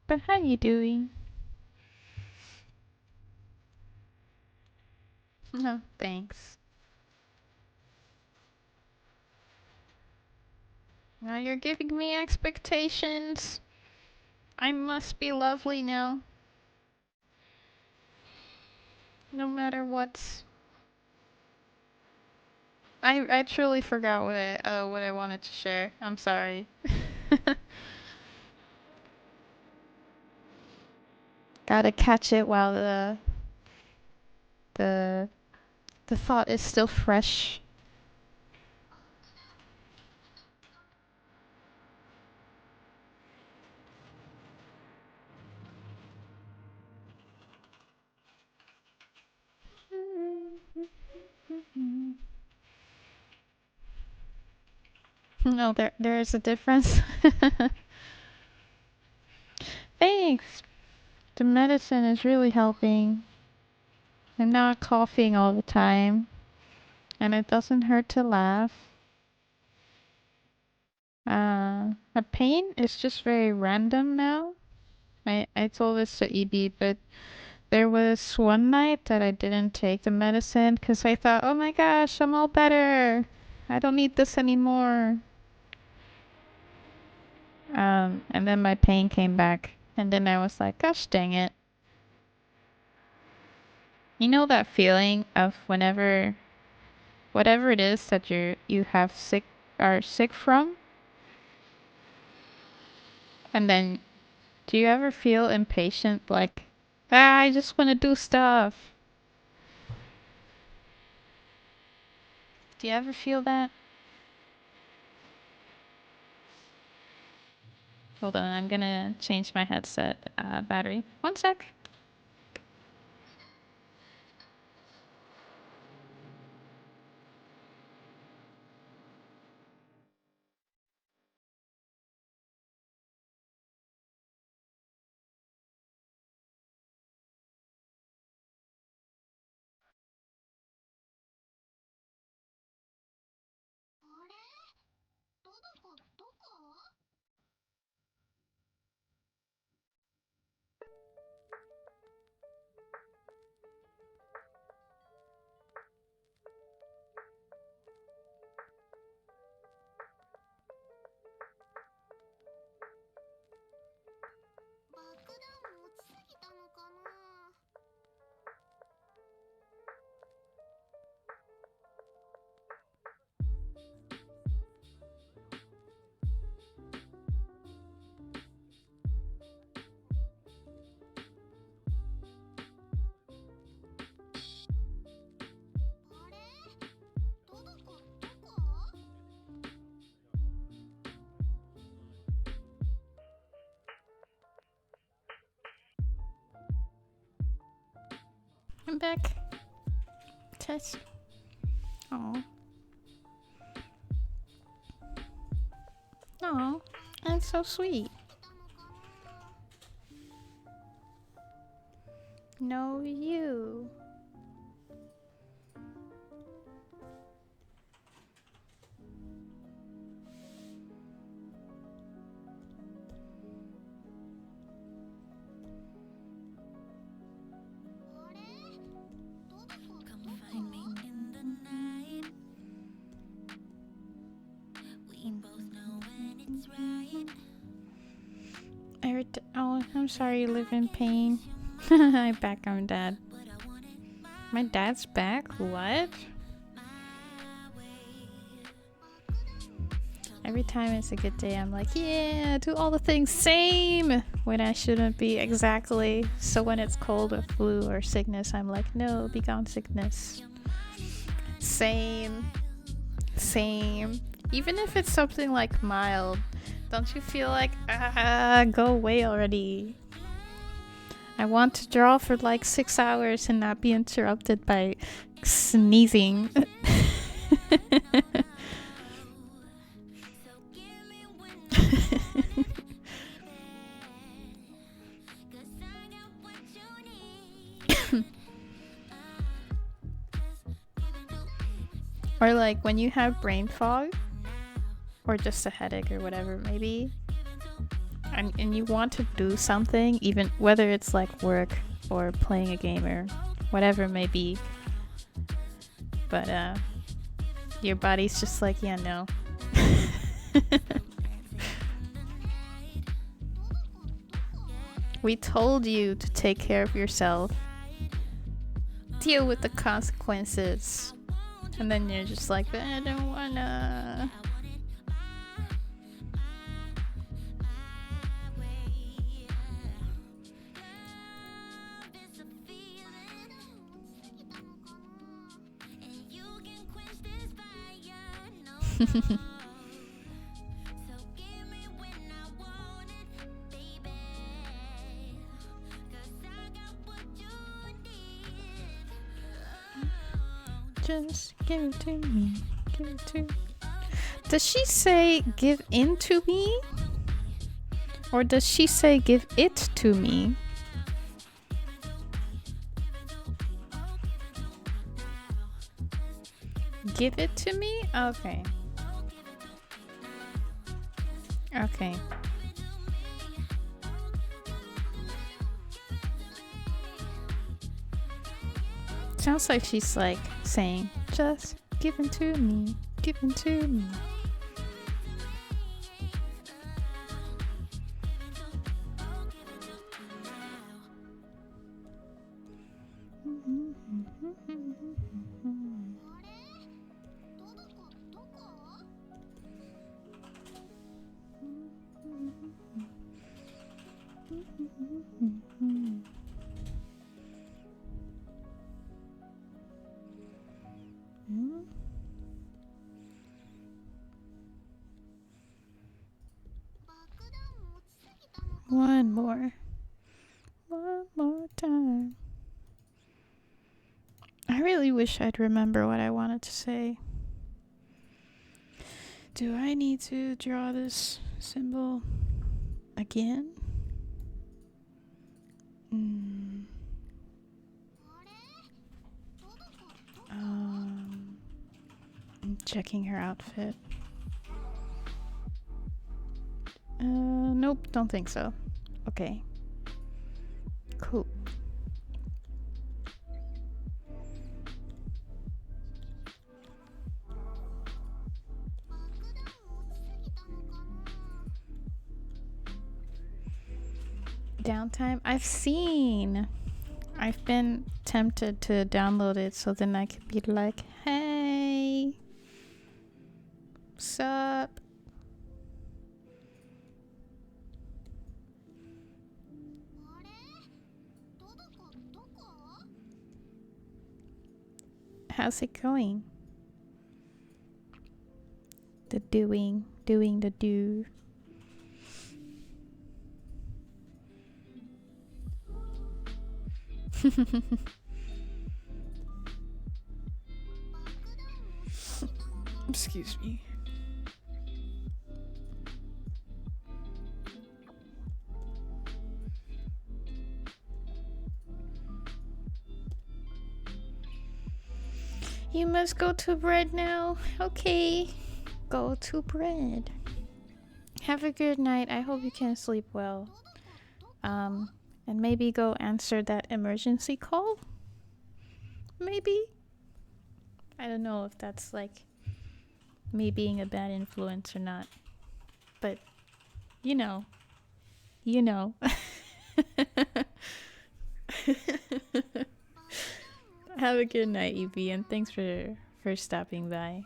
But how you doing? No, thanks. Now you're giving me expectations. I must be lovely now. No matter what's I truly forgot what I wanted to share. I'm sorry. Gotta catch it while the the thought is still fresh. No, there is a difference. Thanks. The medicine is really helping. I'm not coughing all the time, and it doesn't hurt to laugh. The pain is just very random now. I told this to EB, but there was one night that I didn't take the medicine because I thought, oh my gosh, I'm all better. I don't need this anymore. And then my pain came back, and then I was like, gosh dang it. You know that feeling of whenever, whatever it is that you have are sick from, and then do you ever feel impatient, like, I just want to do stuff? Do you ever feel that? Hold on, I'm gonna change my headset battery. One sec. I'm back. Test. Oh. Oh, that's so sweet. No, you. Oh, I'm sorry you live in pain. I'm back, I'm dad. My dad's back? What? Every time it's a good day, I'm like, yeah, do all the things same, when I shouldn't be exactly. So when it's cold or flu or sickness, I'm like, no, be gone sickness. Same. Even if it's something like mild, don't you feel like, go away already? I want to draw for like 6 hours and not be interrupted by sneezing. Or like when you have brain fog or just a headache or whatever maybe, and you want to do something, even whether it's like work or playing a game or whatever it may be, but your body's just like, yeah, no. We told you to take care of yourself. Deal with the consequences. And then you're just like, but I don't wanna. Just give it to me. Give it to me. Does she say give in to me? Or does she say give it to me? Give it to me? Okay. Okay. Sounds like she's like saying, just give it to me. Give it to me. One more time. I really wish I'd remember what I wanted to say. Do I need to draw this symbol again? I'm checking her outfit. Nope, don't think so. Okay. Cool. Downtime? I've been tempted to download it so then I could be like, hey, sup? How's it going? The doing the do. Excuse me. You must go to bed now. Okay. Go to bed. Have a good night. I hope you can sleep well. And maybe go answer that emergency call? Maybe? I don't know if that's like me being a bad influence or not. But, you know. Have a good night, Evie, and thanks for stopping by.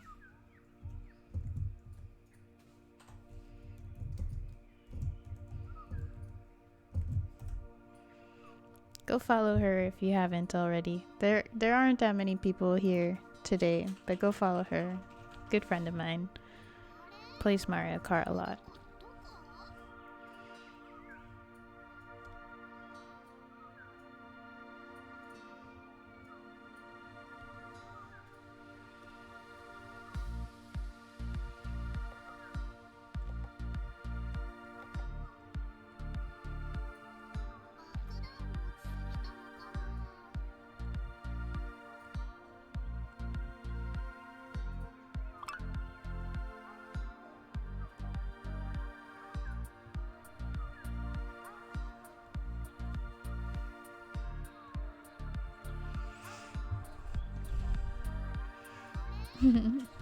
Go follow her if you haven't already. There aren't that many people here today, but go follow her. Good friend of mine. Plays Mario Kart a lot.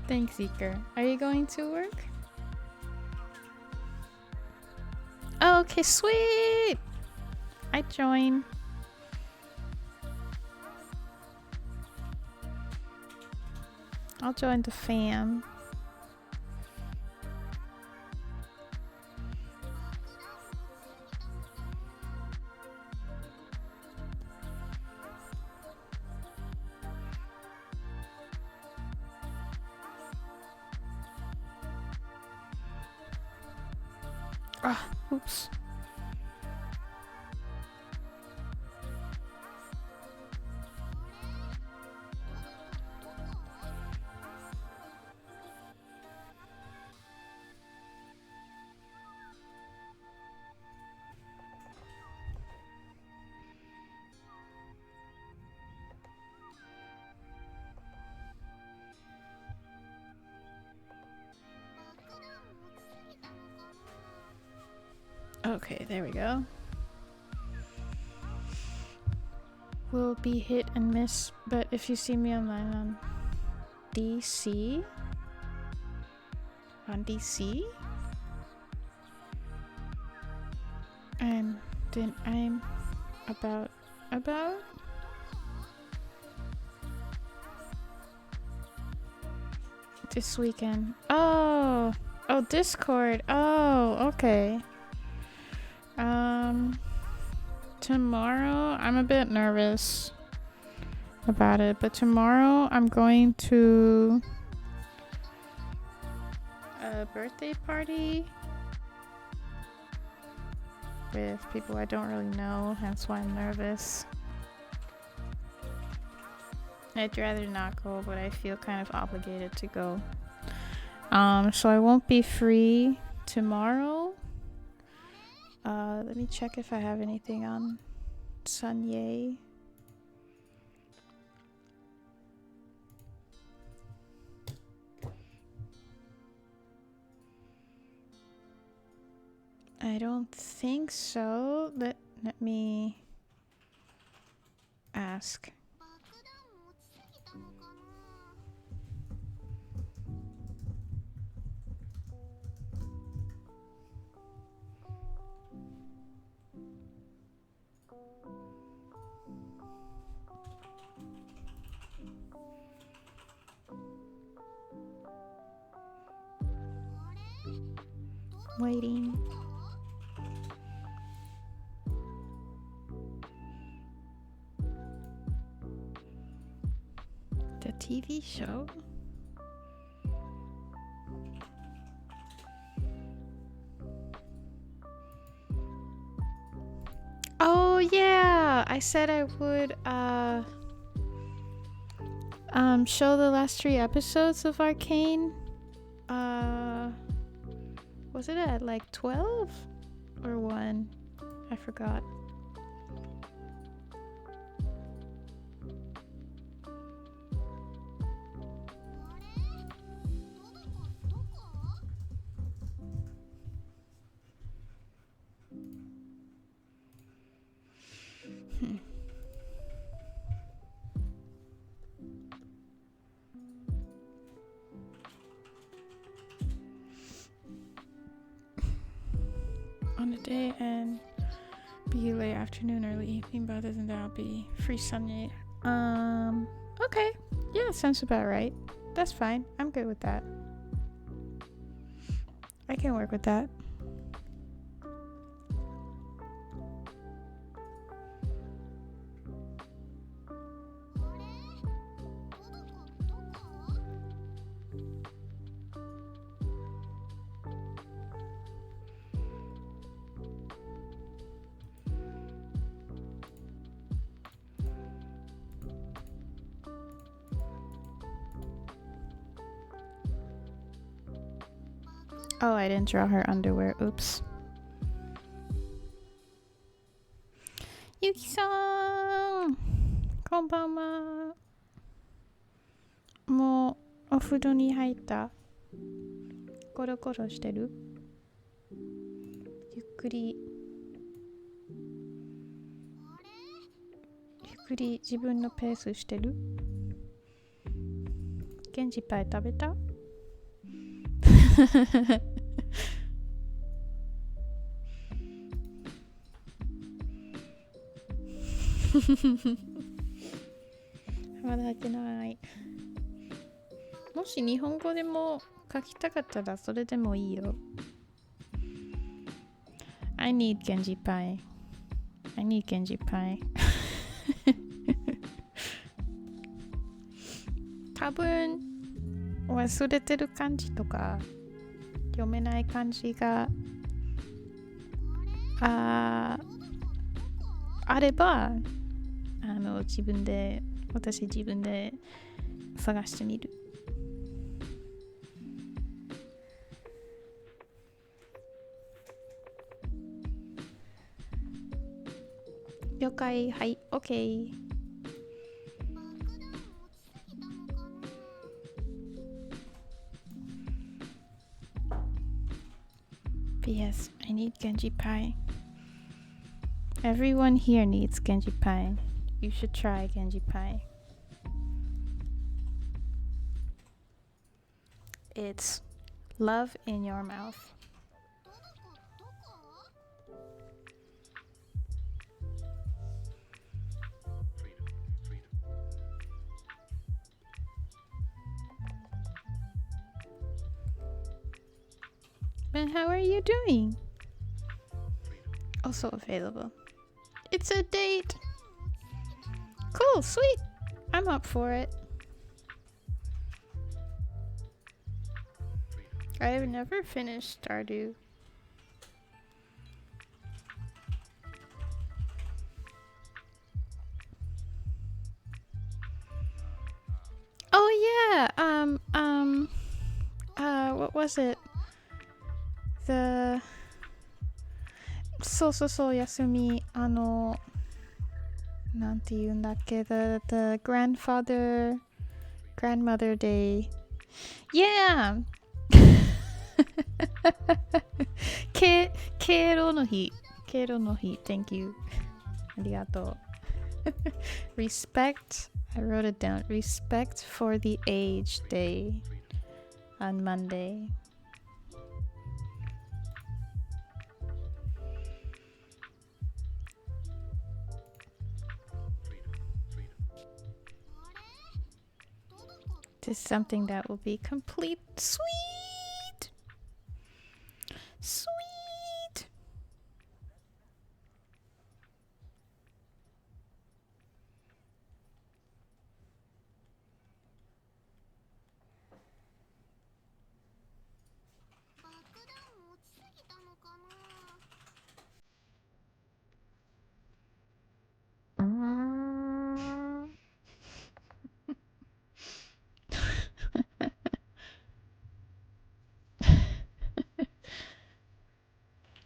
Thanks, Seeker. Are you going to work? Oh, okay, sweet! I join. I'll join the fam. Ah, oops. Okay, there we go. Will be hit and miss, but if you see me online on DC, and then I'm about this weekend. Oh, Discord. Oh, okay. Tomorrow, I'm a bit nervous about it, but tomorrow I'm going to a birthday party with people I don't really know, hence why I'm nervous. I'd rather not go, but I feel kind of obligated to go. So I won't be free tomorrow. Let me check if I have anything on Sunday. I don't think so. Let me ask. Waiting. The TV show? Oh yeah, I said I would show the last 3 episodes of Arcane. Was it at like 12 or 1? I forgot. On the day and be late afternoon, early evening, but other than that I'll be free Sunday. Okay. Yeah, sounds about right. That's fine. I'm good with that. I can work with that. Oh, I didn't draw her underwear. Oops. Yuki-san! こんばんは。もうお風呂に入った。ゴロゴロしてる？ゆっくり自分のペースしてる？ケンジパイ食べた？まだ開けない。もし日本語でも書きたかったらそれでもいいよ。I need Genji pie. I need Genji pie. 多分忘れてる漢字とか読めない漢字があれば自分で探してみる。了解。はい OK。 Yes, I need Genji pie. Everyone here needs Genji pie. You should try Genji pie. It's love in your mouth. Ben, how are you doing? Also available. It's a date. Cool, sweet. I'm up for it. I've never finished Stardew. Oh yeah. What was it? So Yasumi. なんて言うんだっけ? The grandmother day. Yeah. 敬老の日。Thank you. ありがとう。Respect. I wrote it down. Respect for the age day on Monday. This is something that will be complete. Sweet.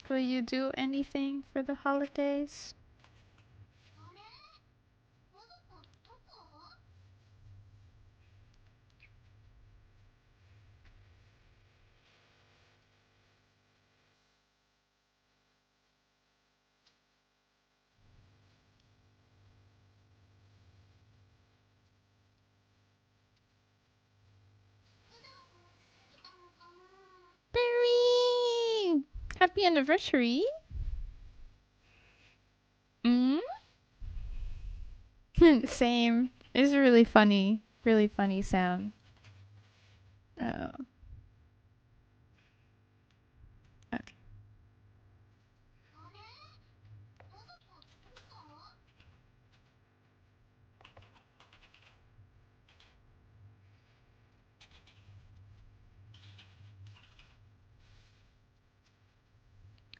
Will you do anything for the holidays? Barry! Happy anniversary! Same. It's a really funny sound. Oh. Okay.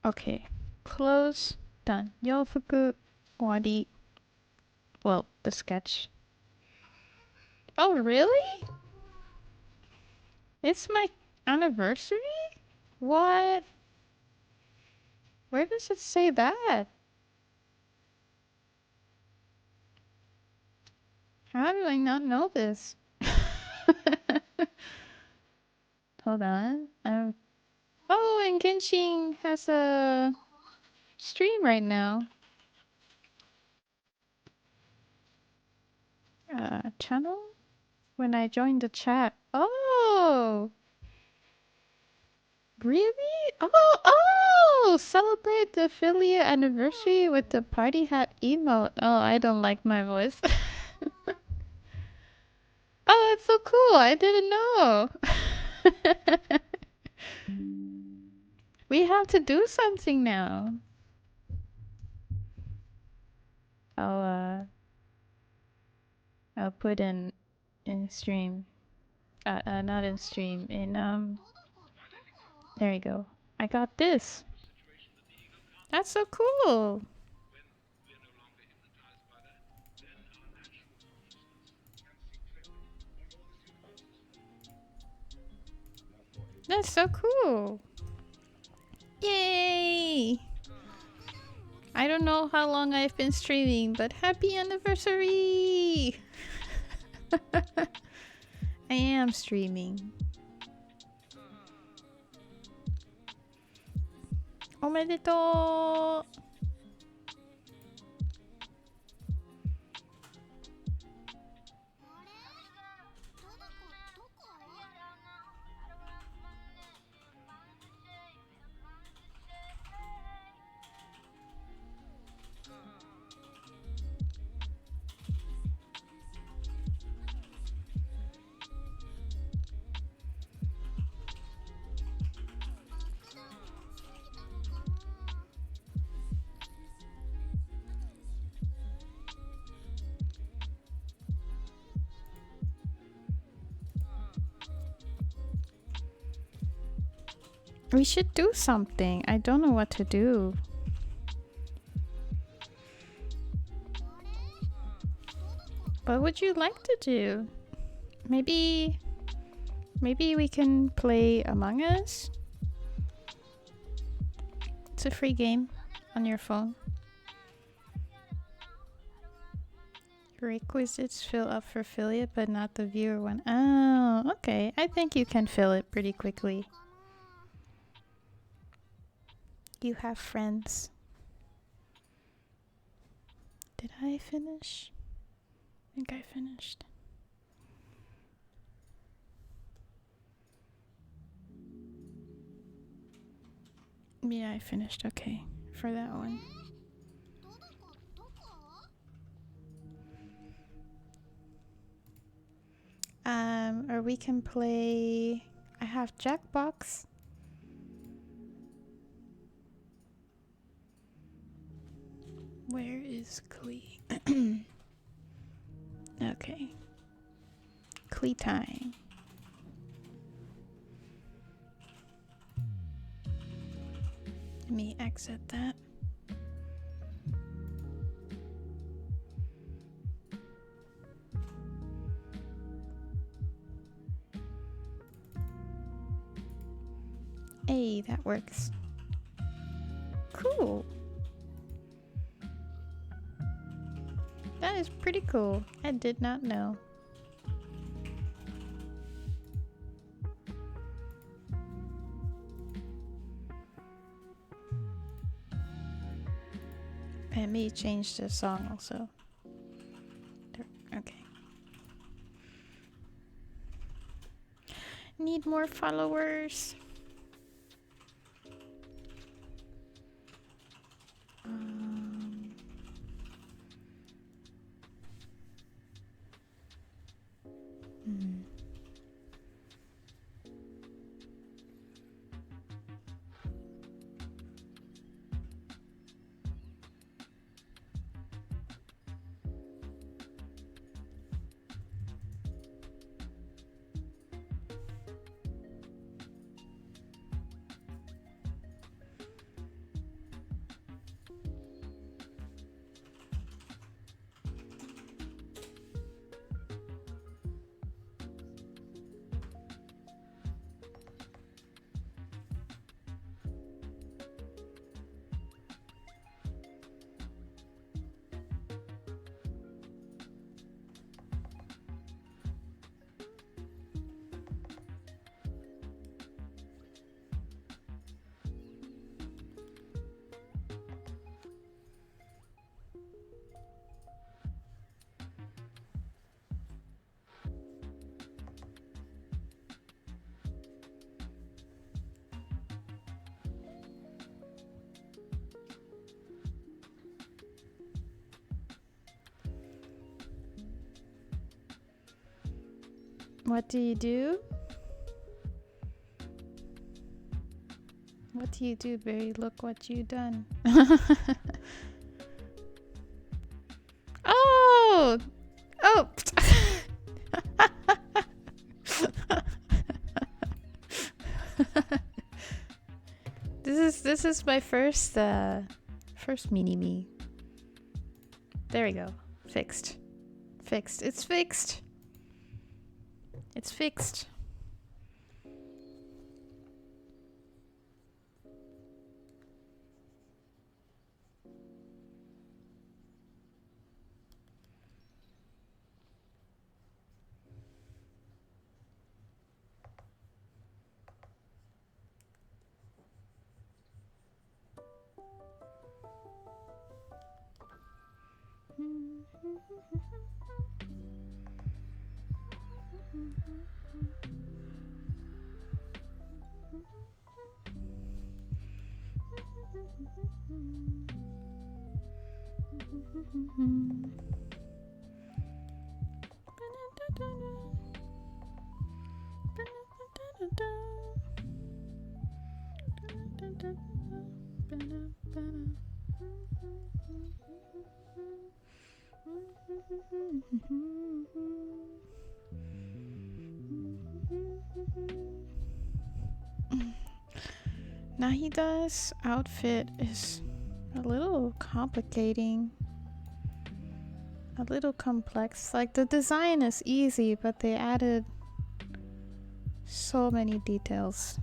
Okay. Close. Done. Yofuku. Wadi. Well, the sketch. Oh, really? It's my anniversary? What? Where does it say that? How do I not know this? Hold on. Oh, and Genshin has a stream right now. Channel? When I joined the chat. Oh! Really? Oh! Celebrate the affiliate anniversary with the party hat emote. Oh, I don't like my voice. Oh, that's so cool. I didn't know. We have to do something now. I'll I'll put in stream. Not in stream. There you go. I got this. That's so cool. That's so cool. Yay! I don't know how long I've been streaming, but happy anniversary! I am streaming. Omedetou! We should do something. I don't know what to do. What would you like to do? Maybe we can play Among Us? It's a free game on your phone. Requisites fill up for affiliate, but not the viewer one. Oh, okay. I think you can fill it pretty quickly. You have friends. Did I finish? I think I finished. Yeah, I finished. Okay, for that one. Or we can play. I have Jackbox. Where is Klee? Okay. Klee time. Let me exit that. Hey, that works. Cool. That is pretty cool. I did not know. Let me change the song also. Okay. Need more followers. What do you do? What do you do, Barry? Look what you done. Oh! Oh! This is my first mini me. There we go. Fixed. Fixed. It's fixed. It's fixed. Nahida's outfit is a little complicating, a little complex. Like, the design is easy, but they added so many details.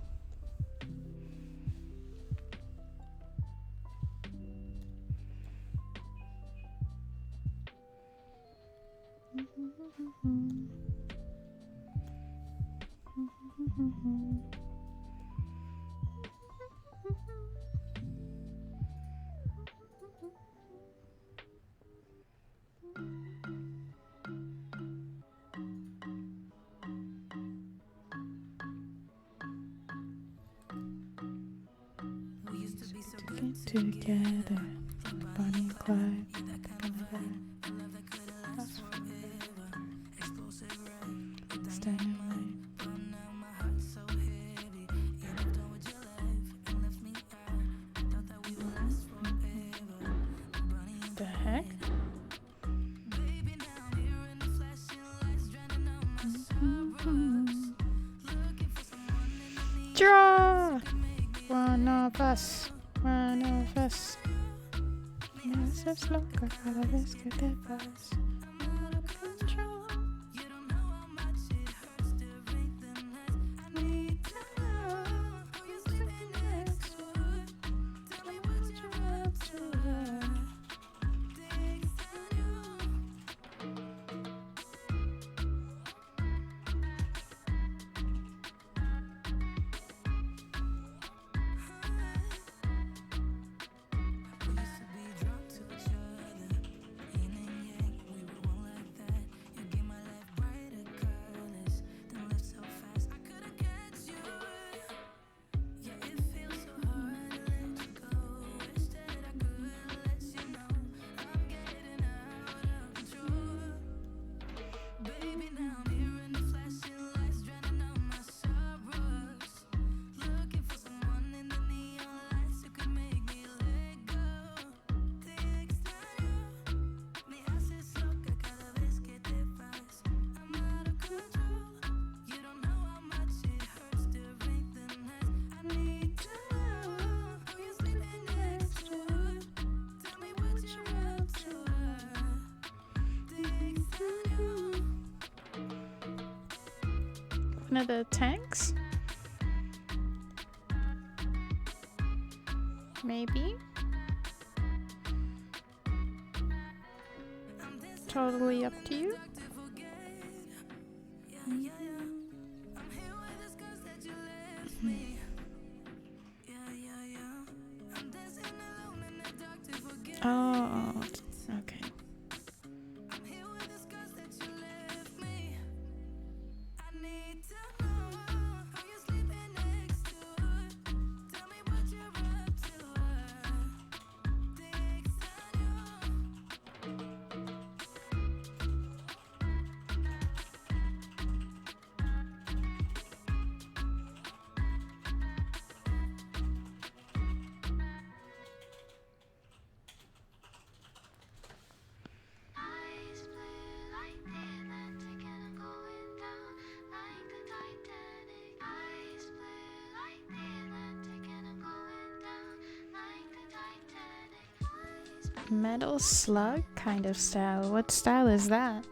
Together, Bonnie and Clyde. The heck? Draw! One of us. One of us. Nos es loca cada vez que te vas. Out of control. You don't know how much it hurts to breathe the night. I need to know who you're sleeping next to. Tell me what you're up to. Takes one of the tanks? Maybe? Totally up to you. Oh, okay. Metal slug kind of style. What style is that?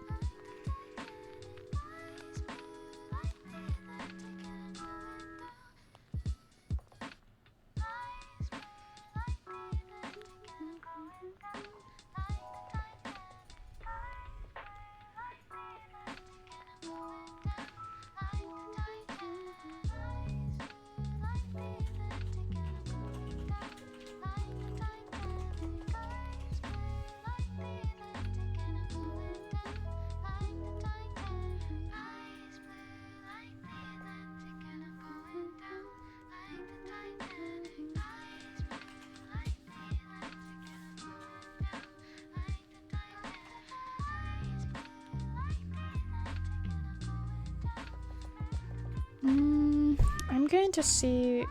I'm going to see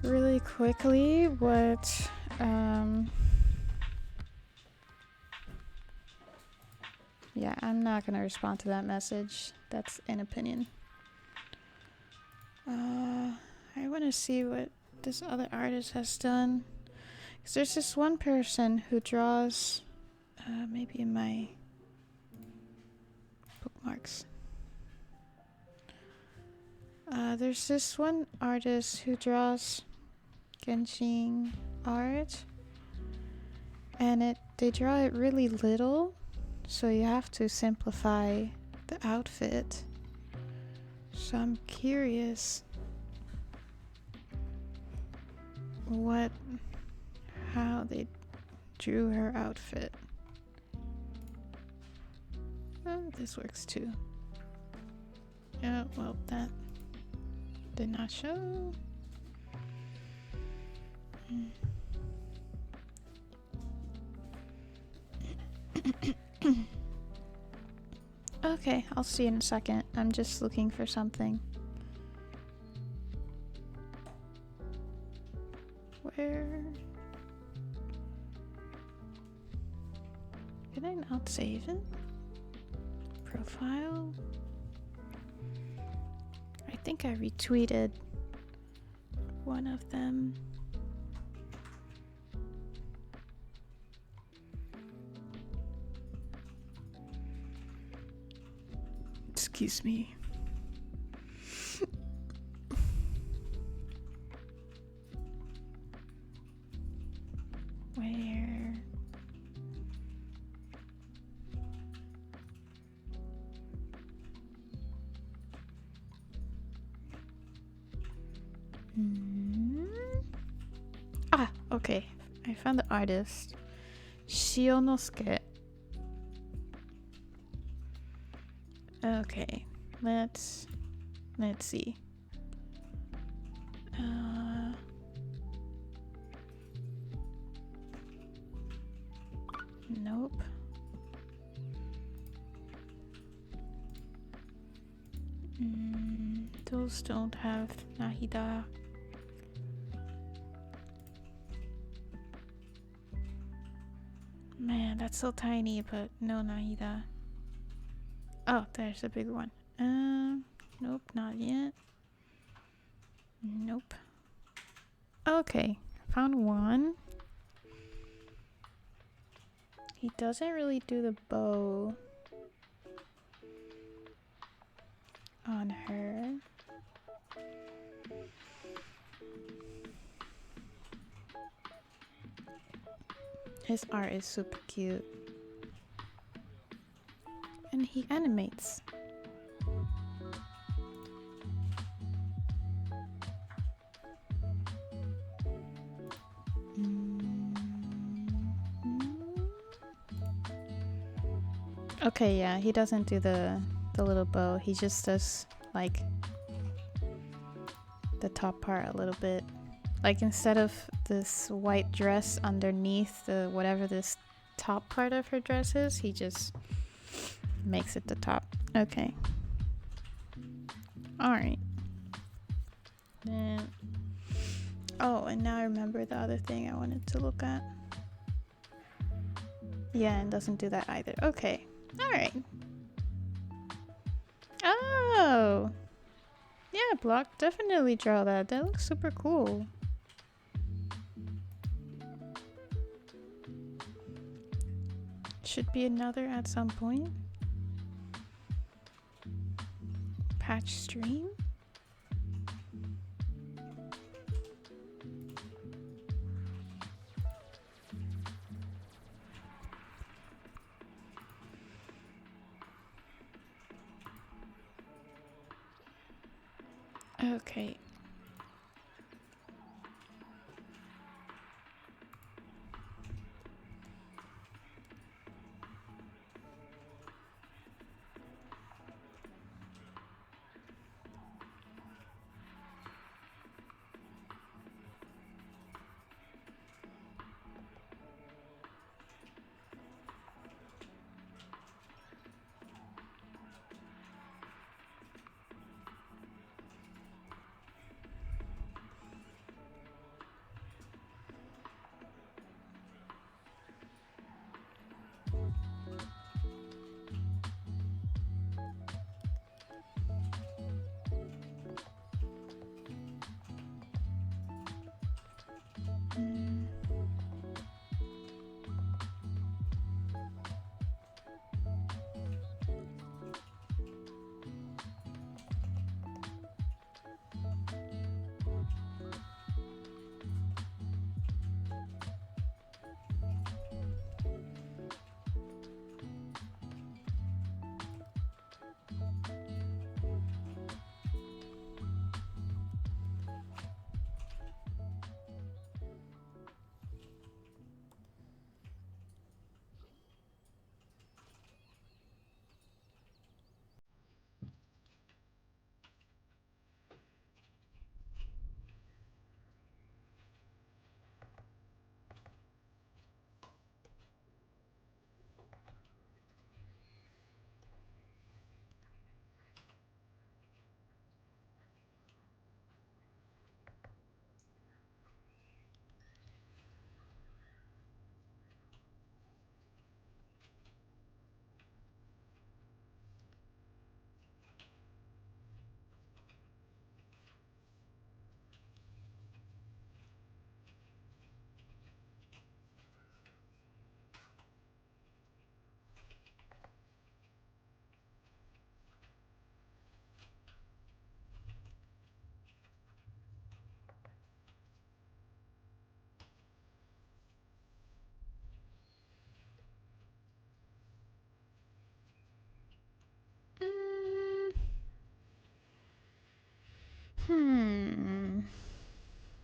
really quickly what yeah, I'm not gonna respond to that message. That's an opinion. I want to see what this other artist has done, because there's this one person who draws maybe in my bookmarks. There's this one artist who draws Genshin art, and they draw it really little, so you have to simplify the outfit. So I'm curious how they drew her outfit. Oh, this works too. Yeah, well, that did not show. Okay, I'll see you in a second. I'm just looking for something. Where? Can I not save it? Profile? I think I retweeted one of them. Excuse me. Where? Ah, okay. I found the artist. Shionosuke. Okay, let's see. Nope. Those don't have Nahida. Man, that's so tiny, but no Nahida. Oh, there's a big one. Nope, not yet. Nope. Okay, found one. He doesn't really do the bow on her. His art is super cute. And he animates. Okay, yeah, he doesn't do the little bow. He just does like the top part a little bit. Like instead of this white dress underneath the whatever this top part of her dress is, he just makes it the top. Okay. Alright. Then oh, and now I remember the other thing I wanted to look at. Yeah, and doesn't do that either. Okay. Alright. Oh! Yeah, Block, definitely draw that. That looks super cool. Should be another at some point. Patch stream. Okay.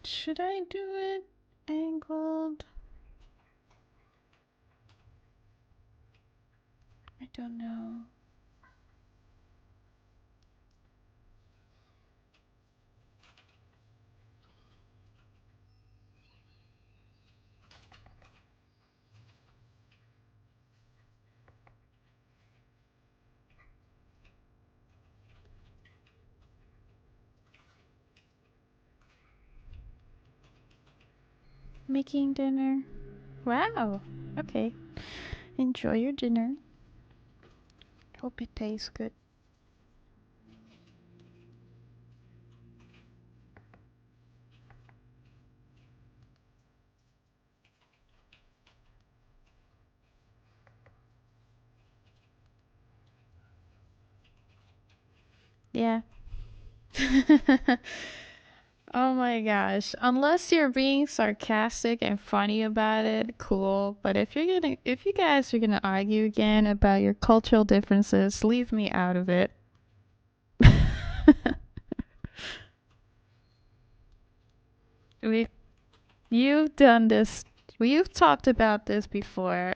Should I do it angled? I don't know. Making dinner. Wow. Okay. Enjoy your dinner. Hope it tastes good. Yeah. Oh my gosh. Unless you're being sarcastic and funny about it, cool. But if you guys are gonna argue again about your cultural differences, leave me out of it. we You've done this. We've talked about this before.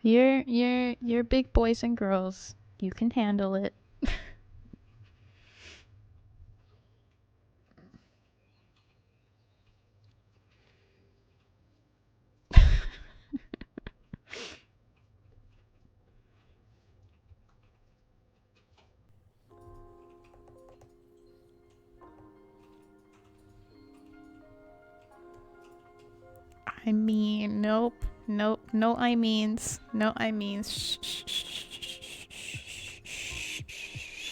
You're big boys and girls. You can handle it. I mean, nope, nope, no I means, no I means. Shh, shh, shh, shh, shh, shh, shh.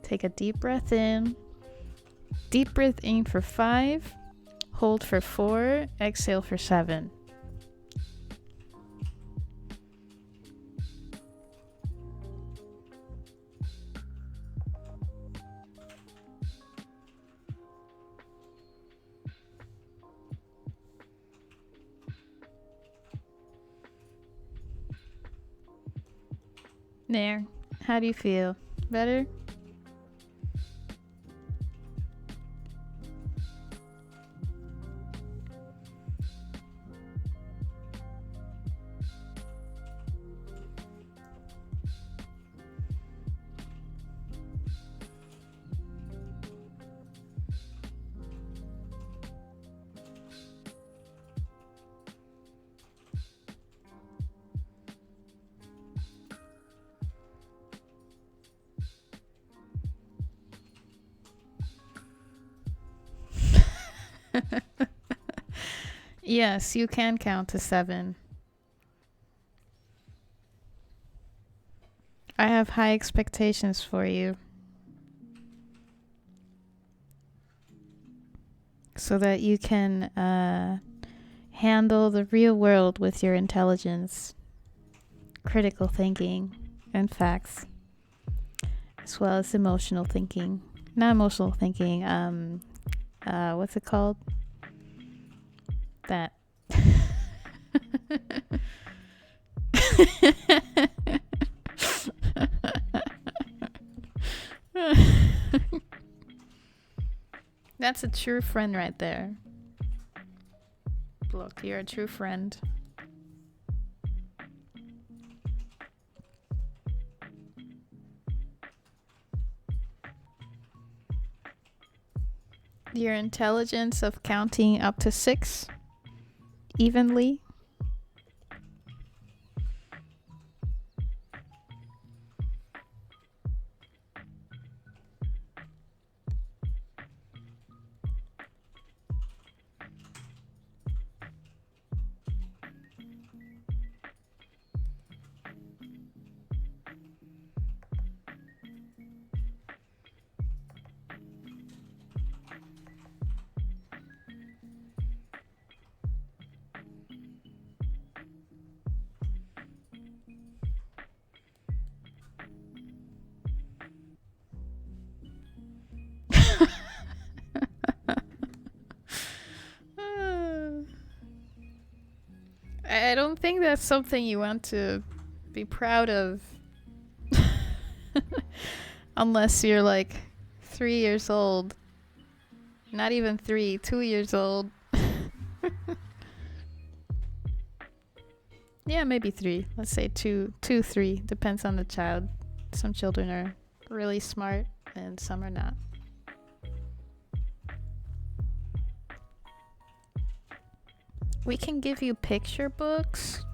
Take a deep breath in. Deep breath in for 5. Hold for 4. Exhale for 7. There. How do you feel? Better? Yes, you can count to 7. I have high expectations for you. So that you can handle the real world with your intelligence, critical thinking, and facts, as well as emotional thinking. Not emotional thinking, what's it called? That. That's a true friend right there. Look, you're a true friend. Your intelligence of counting up to 6 evenly. I don't think that's something you want to be proud of. Unless you're like 3 years old. Not even 3, 2 years old. Yeah, maybe 3. Let's say 2, 3. Depends on the child. Some children are really smart and some are not. We can give you picture books.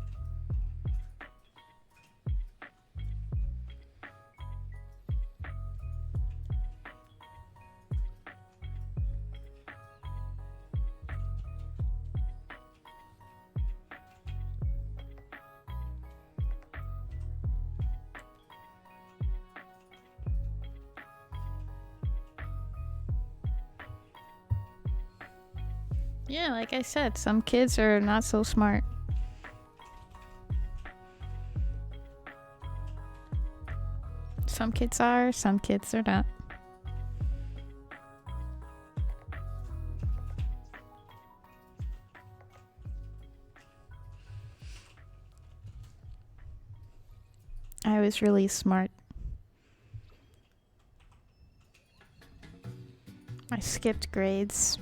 Yeah, like I said, some kids are not so smart. Some kids are, some kids are not. I was really smart. I skipped grades.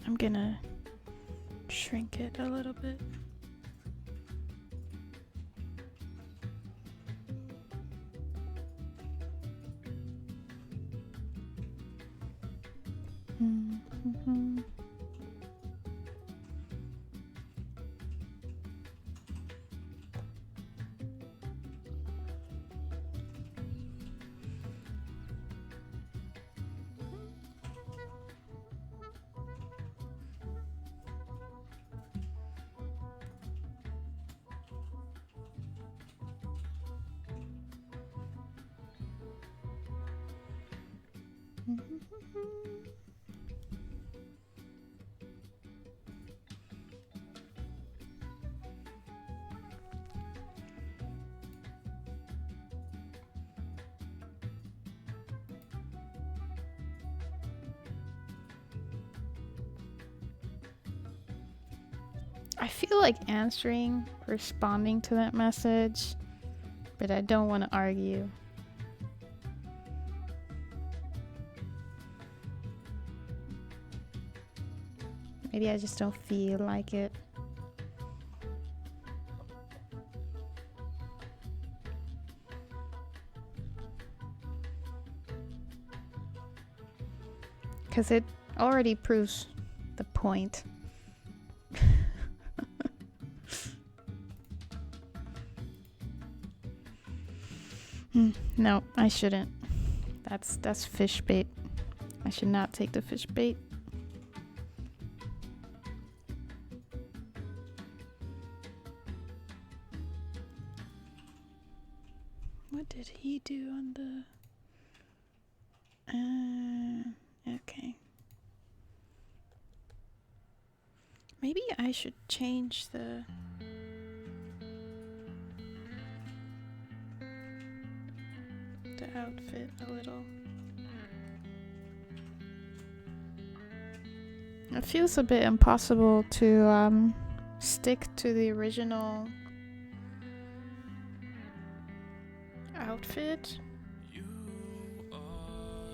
I'm gonna shrink it a little bit. Mm-hmm. I feel like responding to that message, but I don't want to argue. Maybe I just don't feel like it. Because it already proves the point. No, I shouldn't. That's fish bait. I should not take the fish bait. What did he do on the... okay. Maybe I should change the... outfit a little. It feels a bit impossible to stick to the original outfit. You are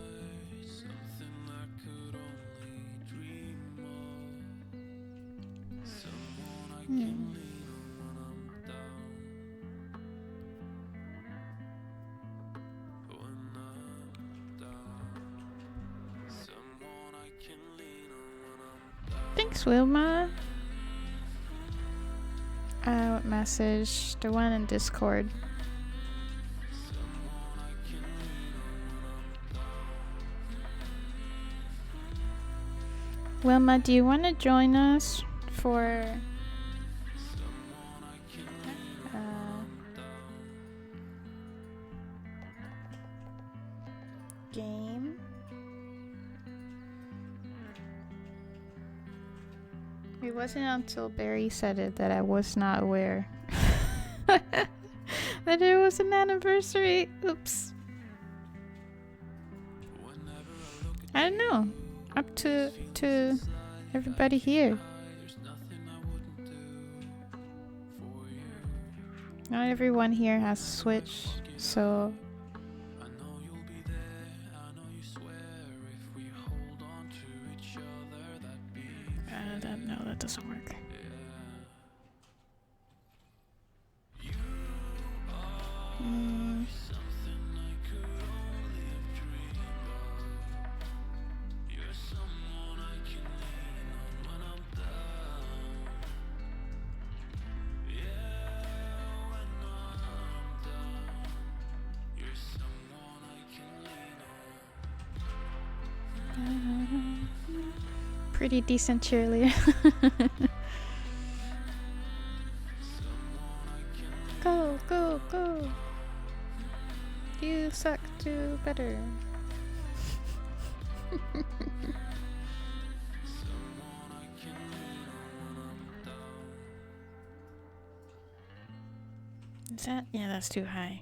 something I could only dream of. Someone I can lean on when I'm down. When I'm down. Someone I can lean on when I'm down. Thanks, Wilma. What message? The one in Discord. Wilma, do you want to join us for game? It wasn't until Barry said it that I was not aware that it was an anniversary. Oops. I don't know. Up to everybody here. Not everyone here has a Switch, so no, that doesn't work. Pretty decent cheerleader. Go, go, go. You suck, do better. Is that? Yeah, that's too high.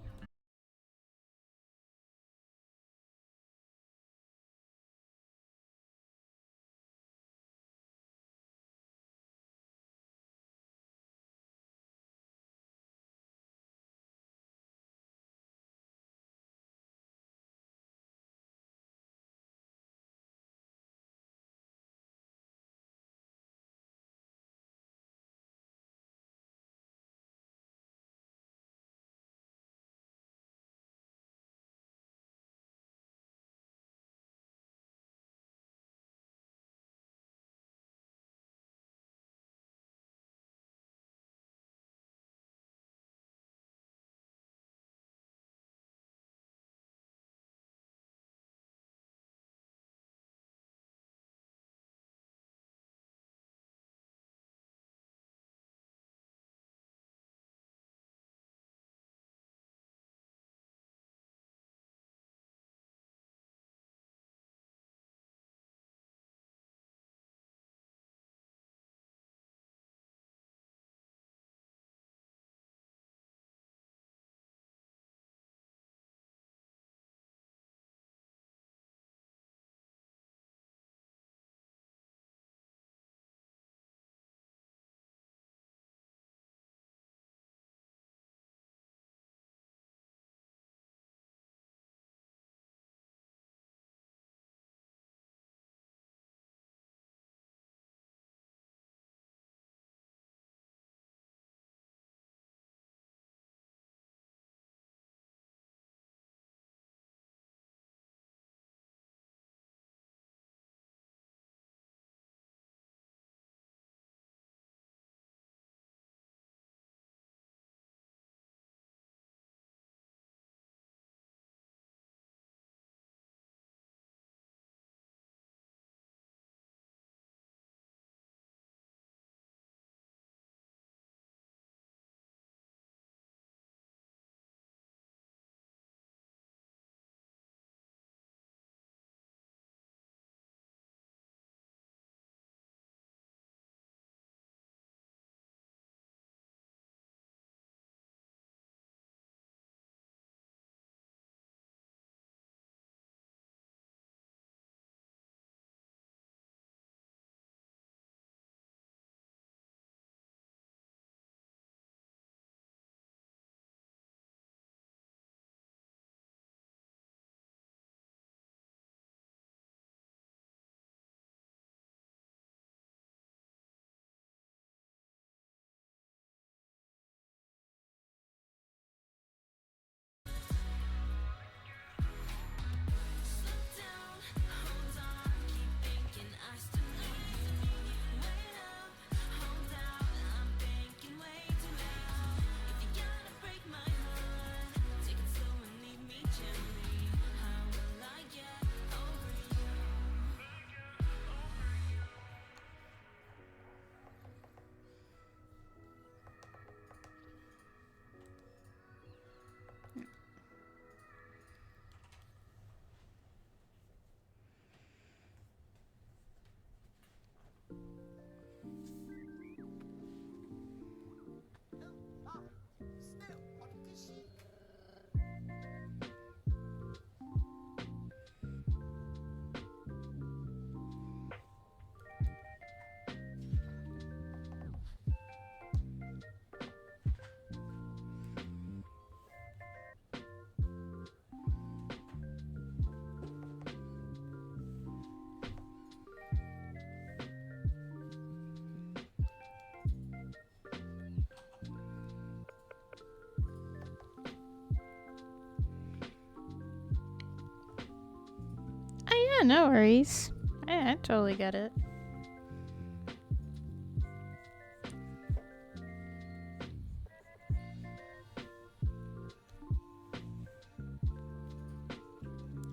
no worries. I totally get it.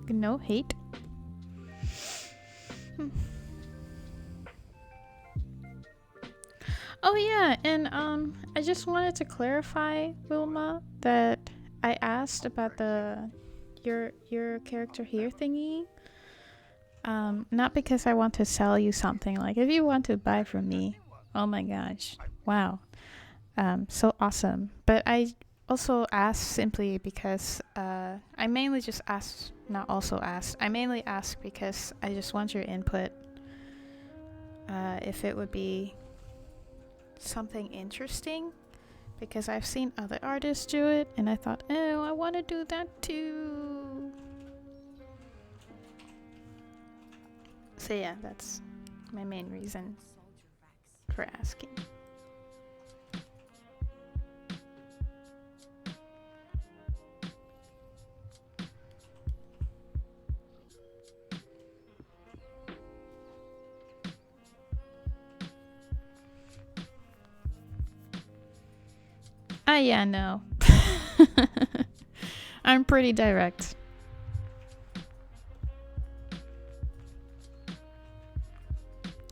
No hate. Oh yeah, and I just wanted to clarify, Wilma, that I asked about the your character here thingy. Not because I want to sell you something. Like, if you want to buy from me, oh my gosh, wow, so awesome. But I also asked simply because I mainly just asked, not also asked. I mainly asked because I just want your input. If it would be something interesting, because I've seen other artists do it, and I thought, oh, I want to do that too. So yeah, that's my main reason for asking. Yeah, no. I'm pretty direct.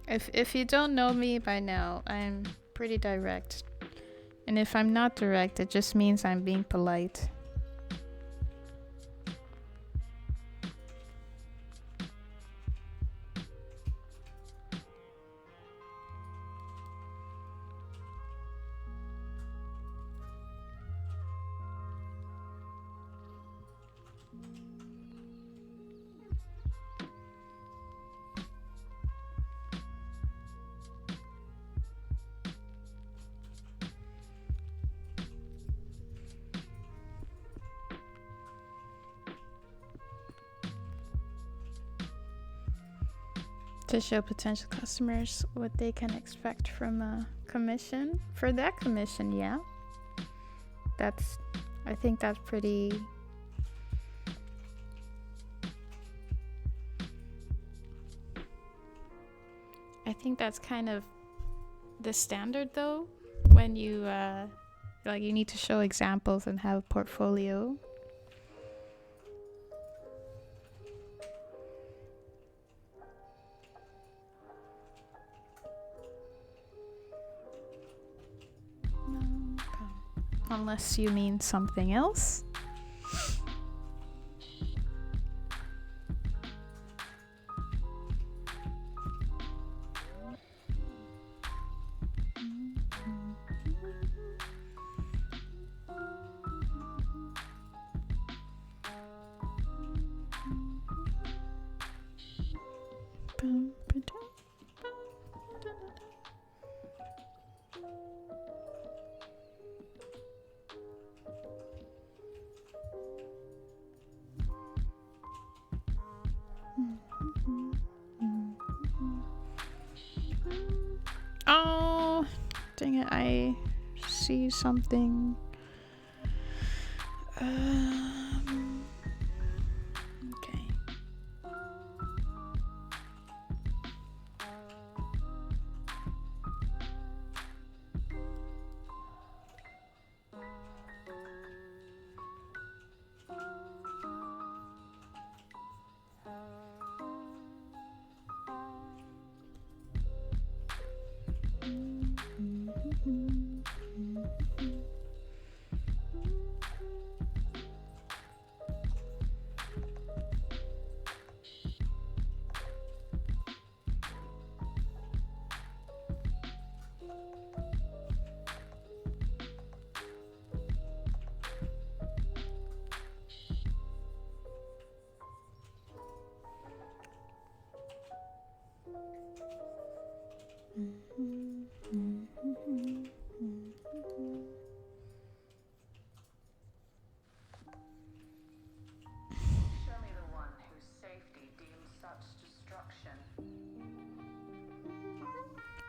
If you don't know me by now, I'm pretty direct. And if I'm not direct, it just means I'm being polite. To show potential customers what they can expect from a commission. For that commission, yeah. I think that's pretty... I think that's kind of the standard though, when you like, you need to show examples and have a portfolio. Unless you mean something else. Oh, dang it, I see something. Okay.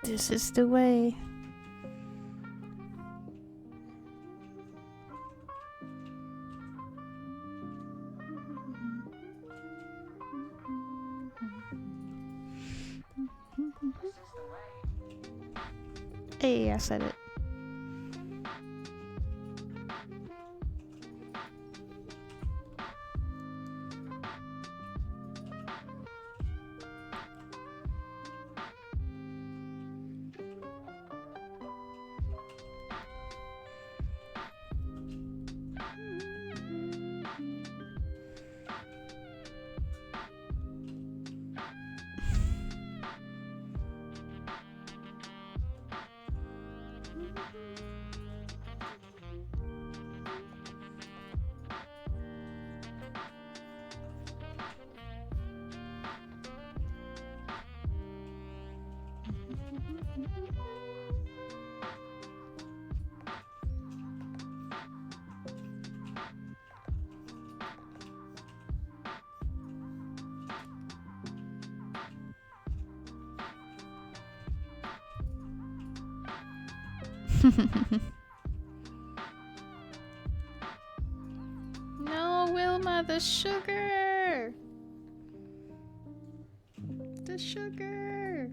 This is the way. Hey, I said it. No, Wilma, the sugar! The sugar!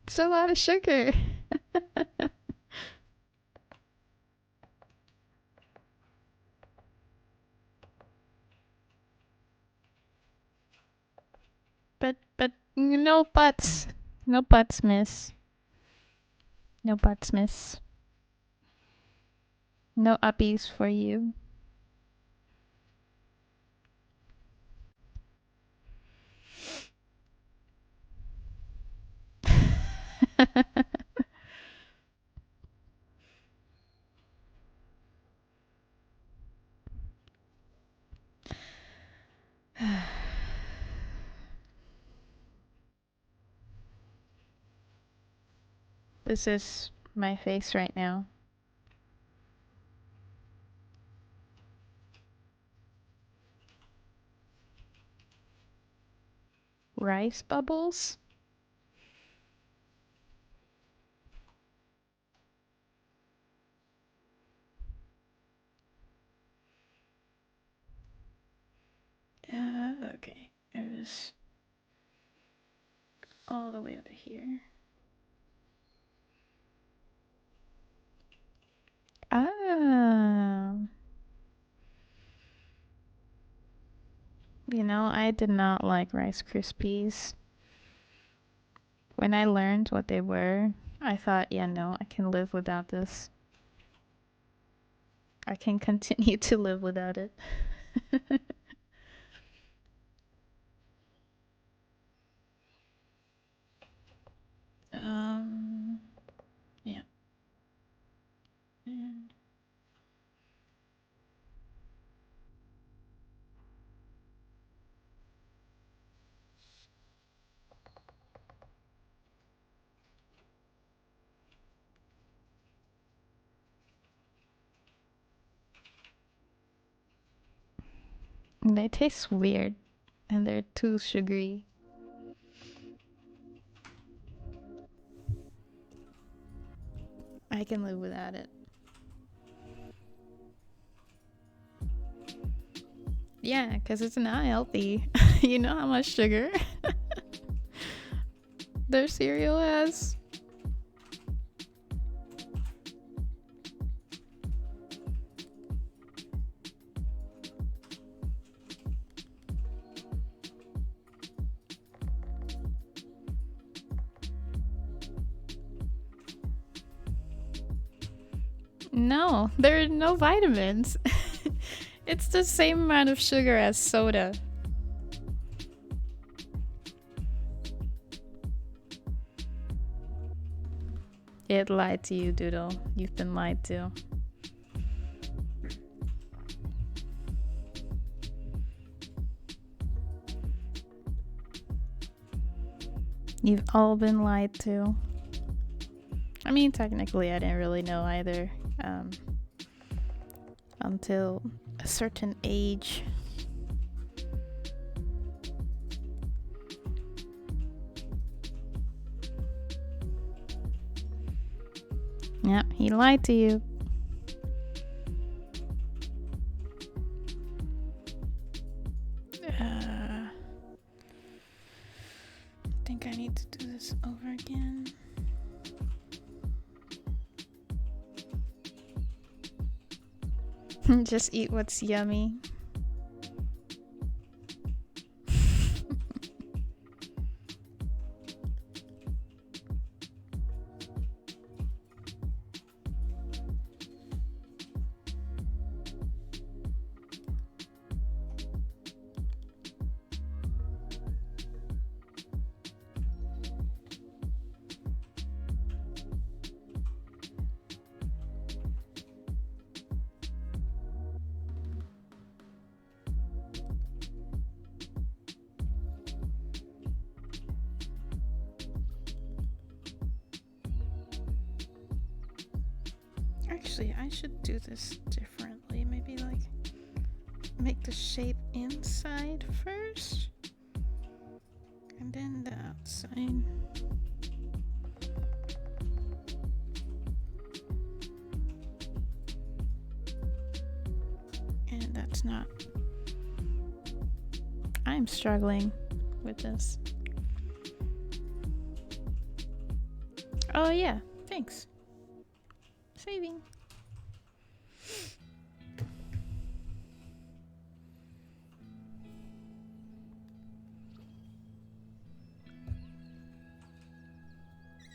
It's a lot of sugar. But no buts. No buts, miss. No buts, miss. No uppies for you. This is my face right now. Rice bubbles? Okay. It was all the way over here. Ah. You know, I did not like Rice Krispies. When I learned what they were, I thought, yeah, no, I can live without this. I can continue to live without it. Yeah. And they taste weird and they're too sugary. I can live without it. Yeah, because it's not healthy. You know how much sugar their cereal has? No, there are no vitamins. It's the same amount of sugar as soda. It lied to you, Doodle. You've been lied to. You've all been lied to. I mean, technically, I didn't really know either. Until a certain age. Yeah, he lied to you. I think I need to do this over again. Just eat what's yummy. Actually, I should do this differently. Maybe like make the shape inside first and then the outside. And that's not. I'm struggling with this. Oh yeah, thanks. Saving.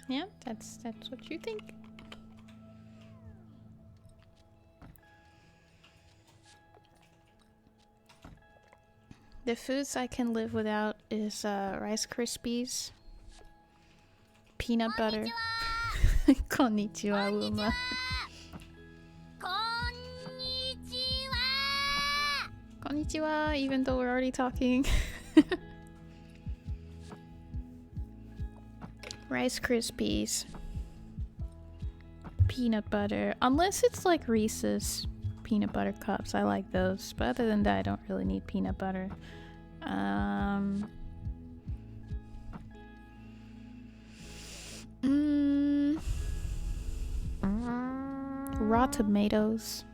Yeah, that's what you think. The foods I can live without is Rice Krispies, peanut butter. Konnichiwa, Uma. Konnichiwa, even though we're already talking. Rice Krispies, peanut butter, unless it's like Reese's peanut butter cups. I like those, but other than that I don't really need peanut butter. Raw tomatoes.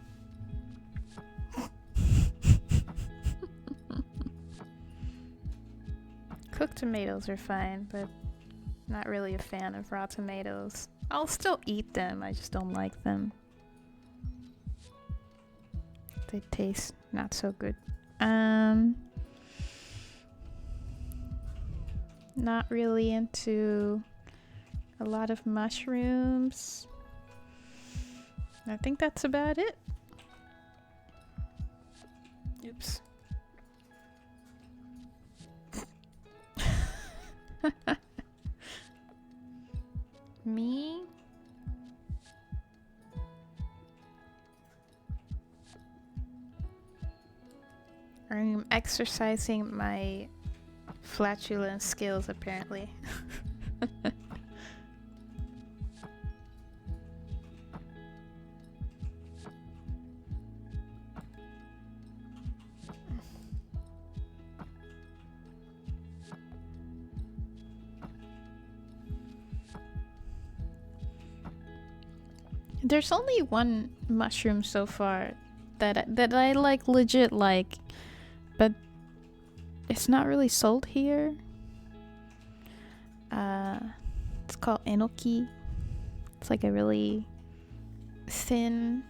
Cooked tomatoes are fine, but not really a fan of raw tomatoes. I'll still eat them, I just don't like them. They taste not so good. Not really into a lot of mushrooms. I think that's about it. Oops. Me? I'm exercising my flatulence skills apparently. There's only one mushroom so far that I like legit like, but it's not really sold here. It's called enoki. It's like a really thin,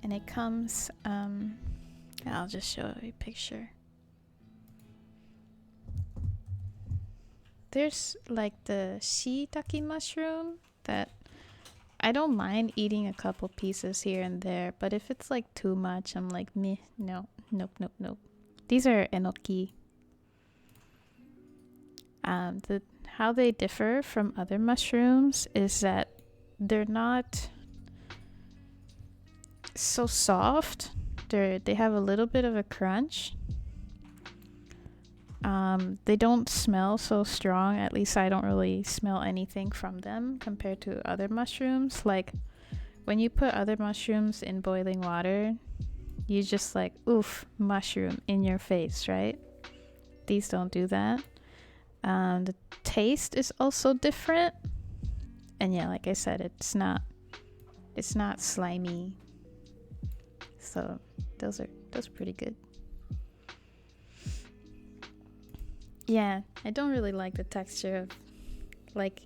and it comes I'll just show you a picture. There's like the shiitake mushroom that I don't mind eating a couple pieces here and there, but if it's like too much, I'm like, meh, no, nope. These are enoki. How they differ from other mushrooms is that they're not so soft. They have a little bit of a crunch. They don't smell so strong. At least I don't really smell anything from them compared to other mushrooms. Like when you put other mushrooms in boiling water, you just like, oof, mushroom in your face, right? These don't do that. The taste is also different. And yeah, like I said, it's not It's not slimy. So those are pretty good. Yeah, I don't really like the texture of like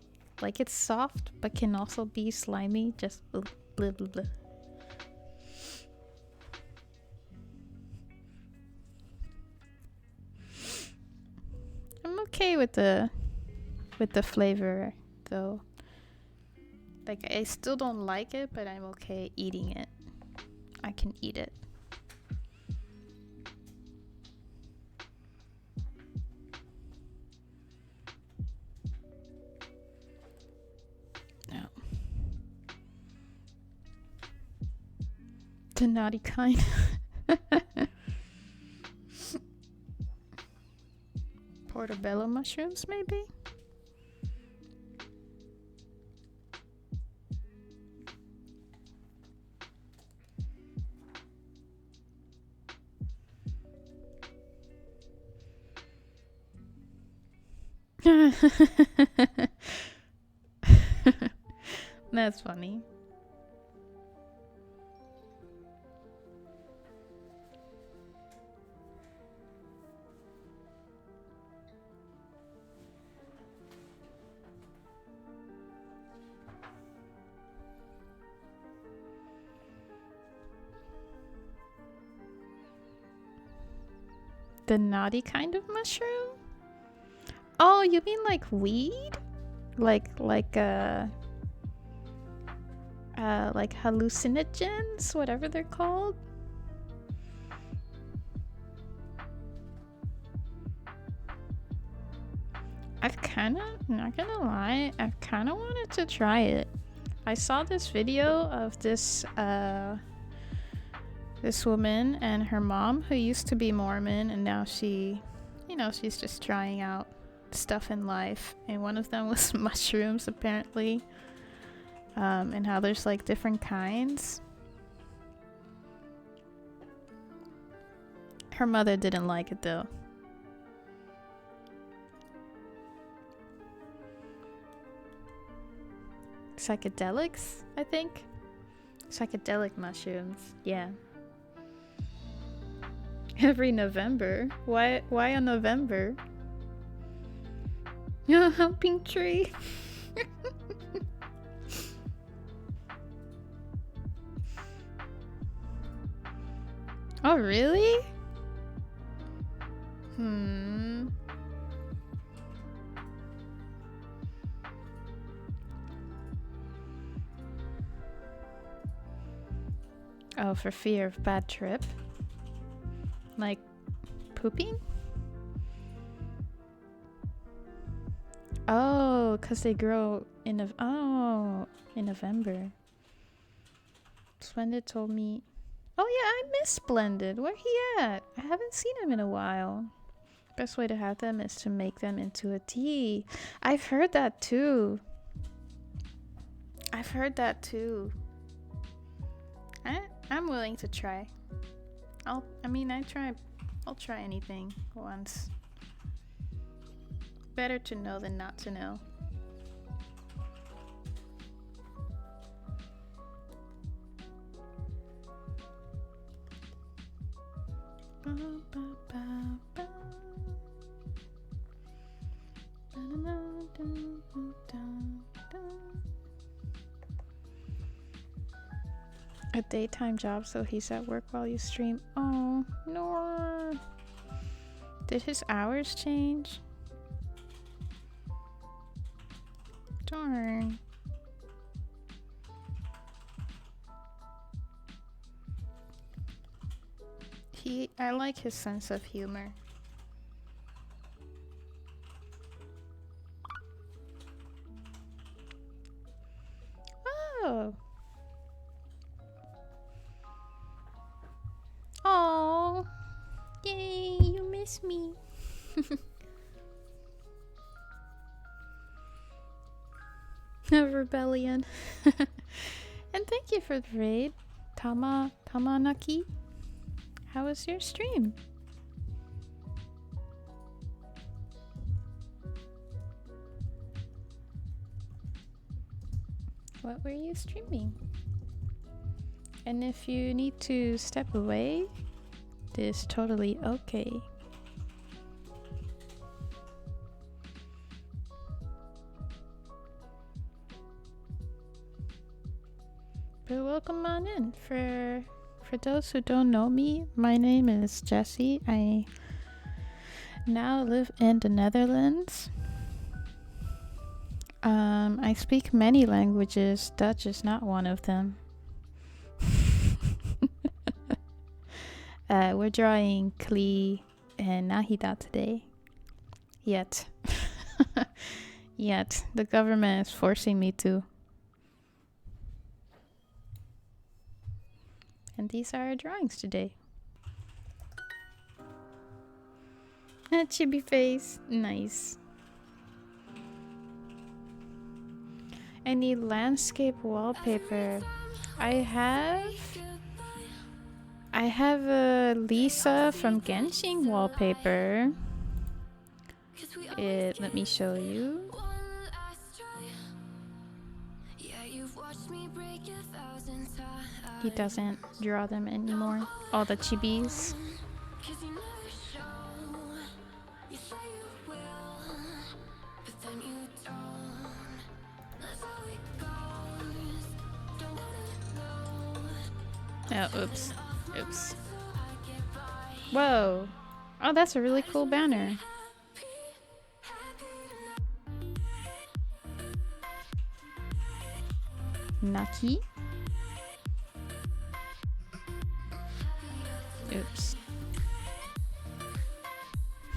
it's soft but can also be slimy. Just blah blah blah. I'm okay with the flavor though. Like I still don't like it, but I'm okay eating it. I can eat it. No. The naughty kind. Portobello mushrooms, maybe? That's funny. The naughty kind of mushroom? Oh, you mean like weed? Like hallucinogens, whatever they're called? Not gonna lie, I've kinda wanted to try it. I saw this video of this woman and her mom who used to be Mormon, and now she's just trying out stuff in life, and one of them was mushrooms apparently, and how there's like different kinds. Her mother didn't like it though. Psychedelics, I think. Psychedelic mushrooms, yeah. Every November? Why a November? Yeah, humping tree. Oh, really? Oh, for fear of bad trip? Like pooping? Oh, because they grow in November. Splendid told me. Oh yeah, I miss Splendid. Where he at? I haven't seen him in a while. Best way to have them is to make them into a tea. I've heard that too. I'm willing to try. I'll try anything once. Better to know than not to know. A daytime job, so he's at work while you stream. Oh, no. Did his hours change? Darn. I like his sense of humor. Oh. Oh. Yay, you miss me. A rebellion. And thank you for the raid, Tamanaki. How was your stream? What were you streaming? And if you need to step away, this is totally okay. But welcome on in. For those who don't know me, my name is Jessie. I now live in the Netherlands. I speak many languages. Dutch is not one of them. We're drawing Klee and Nahida today. Yet. Yet. The government is forcing me to. And these are our drawings today. A chibi face. Nice. I need landscape wallpaper. I have a Lisa from Genshin wallpaper. Let me show you. He doesn't draw them anymore. All the chibis. Oh, oops. Oops. Whoa. Oh, that's a really cool banner. Naki. Oops.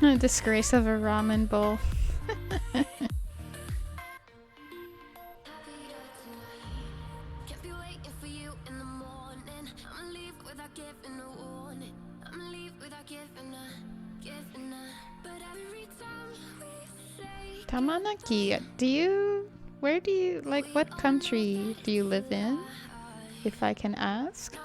A disgrace of a ramen bowl. Tamanaki, where do you, like, what country do you live in, if I can ask?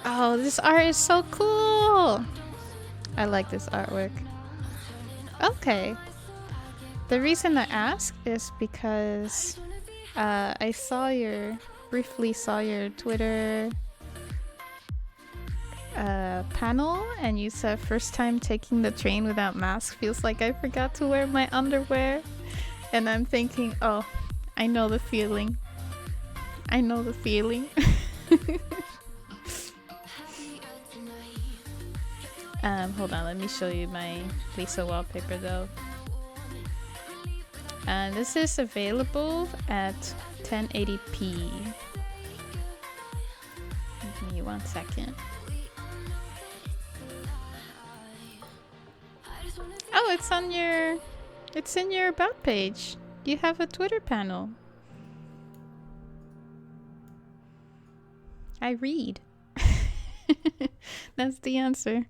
Oh, this art is so cool! I like this artwork. Okay. The reason I ask is because I briefly saw your Twitter panel, and you said first time taking the train without mask feels like I forgot to wear my underwear. And I'm thinking, oh, I know the feeling. I know the feeling. Hold on, let me show you my Lisa wallpaper though. This is available at 1080p. Give me 1 second. Oh, it's in your about page. You have a Twitter panel. I read. That's the answer.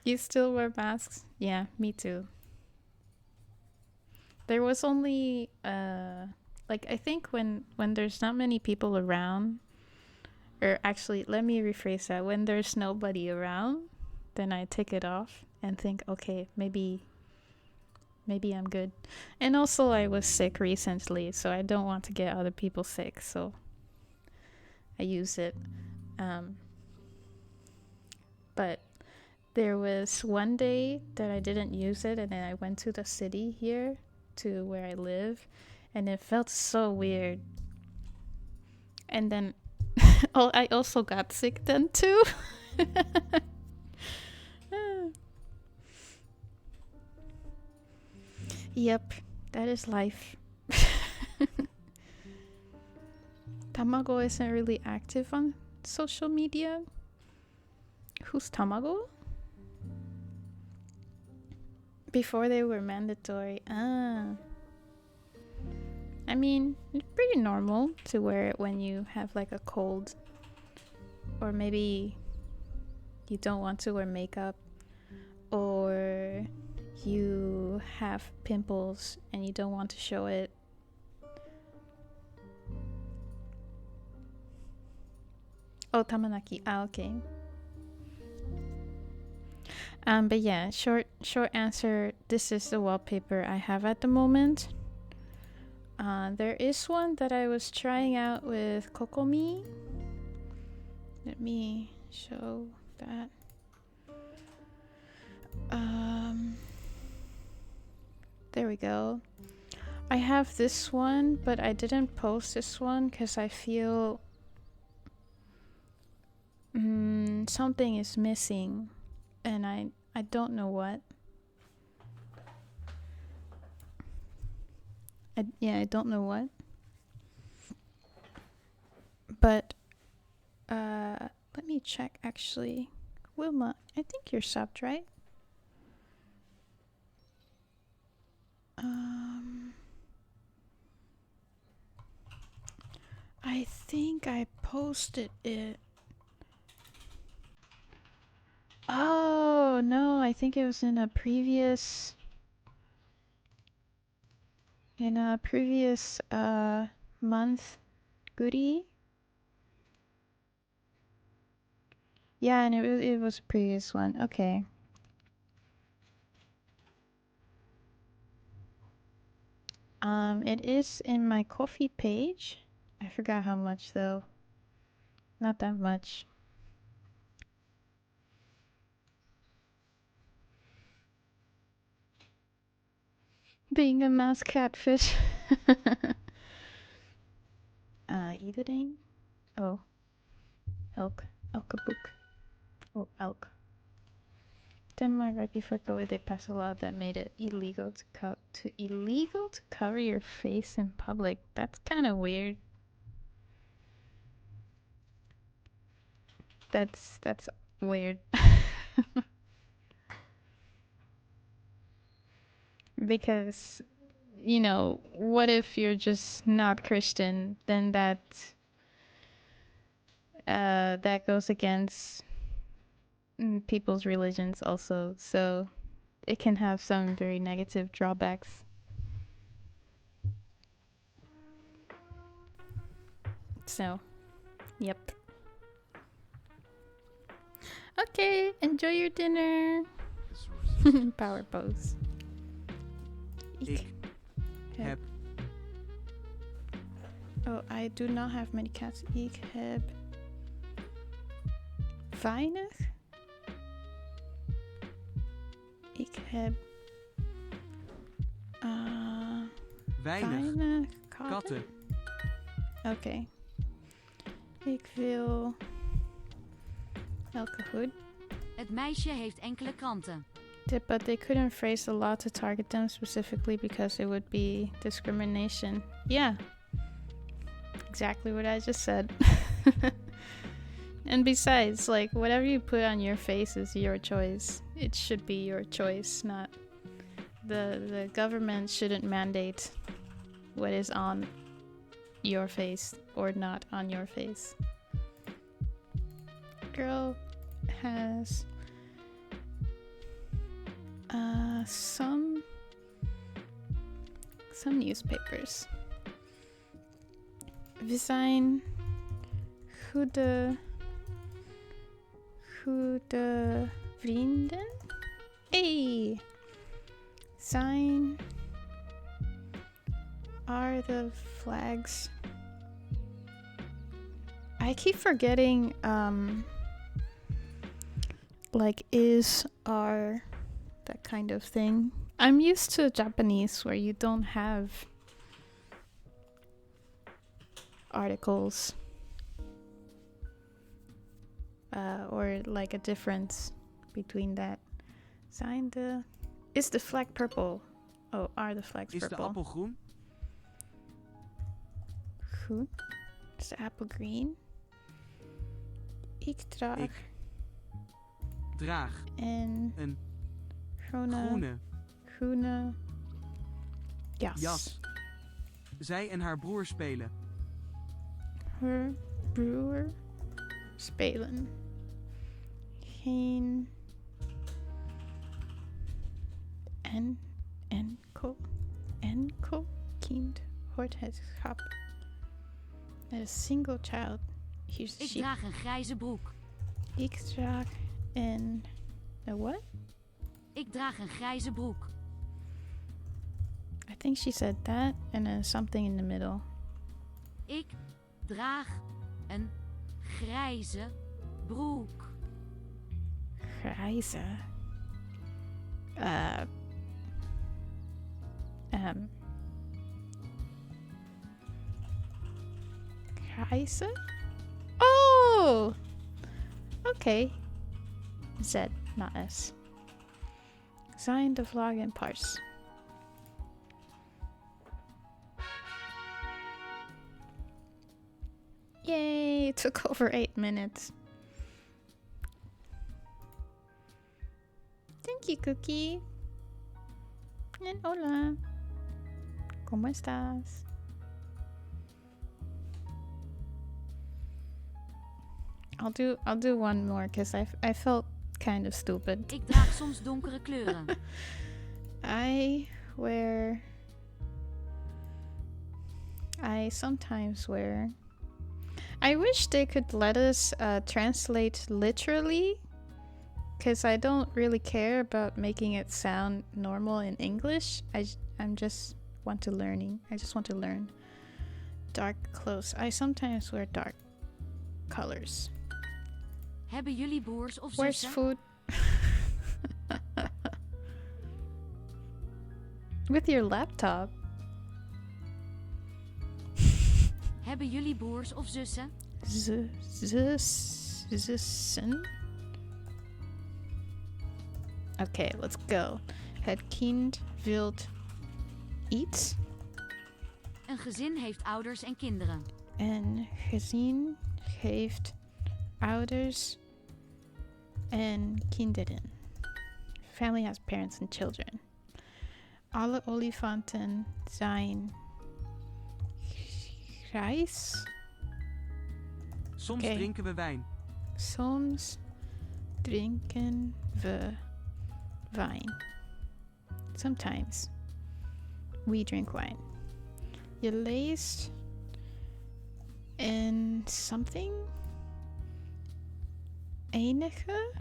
You still wear masks? Yeah, me too. There was only like, I think when there's not many people around, or actually let me rephrase that, when there's nobody around, then I take it off and think, okay, maybe I'm good. And also I was sick recently, so I don't want to get other people sick, so I use it. But there was one day that I didn't use it, and then I went to the city here to where I live, and it felt so weird. And then oh, I also got sick then too. Yep, that is life. Tamago isn't really active on social media. Who's Tamago? Before they were mandatory. I mean, it's pretty normal to wear it when you have like a cold, or maybe you don't want to wear makeup, or you have pimples and you don't want to show it. Oh, Tamanaki. Ah, okay. But yeah, short answer. This is the wallpaper I have at the moment. There is one that I was trying out with Kokomi. Let me show that. There we go. I have this one, but I didn't post this one because I feel something is missing, and I don't know what. I don't know what. But let me check actually. Wilma, I think you're subbed, right? I think I posted it. Oh no, I think it was in a previous month goodie. Yeah, and it was a previous one. Okay. It is in my coffee page. I forgot how much though. Not that much. Being a mouse catfish. Iedereen? Oh. Elke boek. Oh, elk. Denmark, right before COVID, they passed a law that made it illegal to cover your face in public. That's kind of weird. That's weird. Because, you know, what if you're just not Christian? Then that goes against people's religions also. So it can have some very negative drawbacks. So, yep. Okay, enjoy your dinner. Power pose. Ik heb. Oh, I do not have many cats. Ik heb weinig. Ik heb weinig katten. Oké. Ik wil elke hoed. Het meisje heeft enkele kranten. But they couldn't phrase the law to target them specifically because it would be discrimination. Yeah. Exactly what I just said. And besides, like, whatever you put on your face is your choice. It should be your choice, not the government shouldn't mandate what is on your face or not on your face. Girl has some newspapers. We zijn goede vrienden. Hey! Are the flags... I keep forgetting, like, is, are, that kind of thing. I'm used to Japanese where you don't have articles. Or like a difference between that. Is the flag purple? Oh, are the flags Is purple? de appel groen? Groen. Is de appel green? Ik draag een groene jas. Zij en haar broer spelen. Haar broer spelen. Geen enkel kind hoort het schap. A single child. Ik draag een grijze broek. Ik draag a what? Ik draag een grijze broek. I think she said that and then something in the middle. Ik draag een grijze broek. Grijze. Grijze? Oh! Okay. Z, not S. Sign the vlog and parse. Yay! It took over 8 minutes. Thank you, Cookie. And hola. ¿Cómo estás? I'll do one more because I felt kind of stupid. Ik draag soms donkere kleuren. I sometimes wear. I wish they could let us translate literally, because I don't really care about making it sound normal in English. I just want to learn. Dark clothes. I sometimes wear dark colors. Hebben jullie broers of Where's zussen? food? With your laptop. Hebben jullie broers of zussen? Zussen. Okay, let's go. Het kind wilt iets. Een gezin heeft ouders en kinderen. Een gezin heeft ouders en kinderen. Family has parents and children. Alle olifanten zijn grijs. Soms Oké. drinken we wijn. Soms drinken we wijn. Sometimes we drink wine. Je leest in something? Enige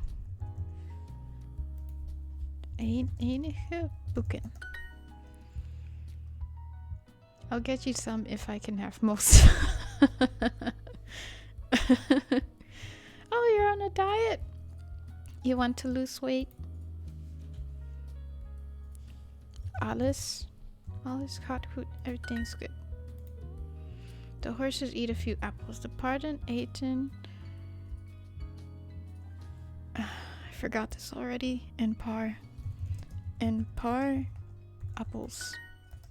boeken. I'll get you some if I can have most. Oh, you're on a diet? You want to lose weight? Alles gaat goed. Everything's good. The horses eat a few apples. The paarden eten... I forgot this already. Een paar appels.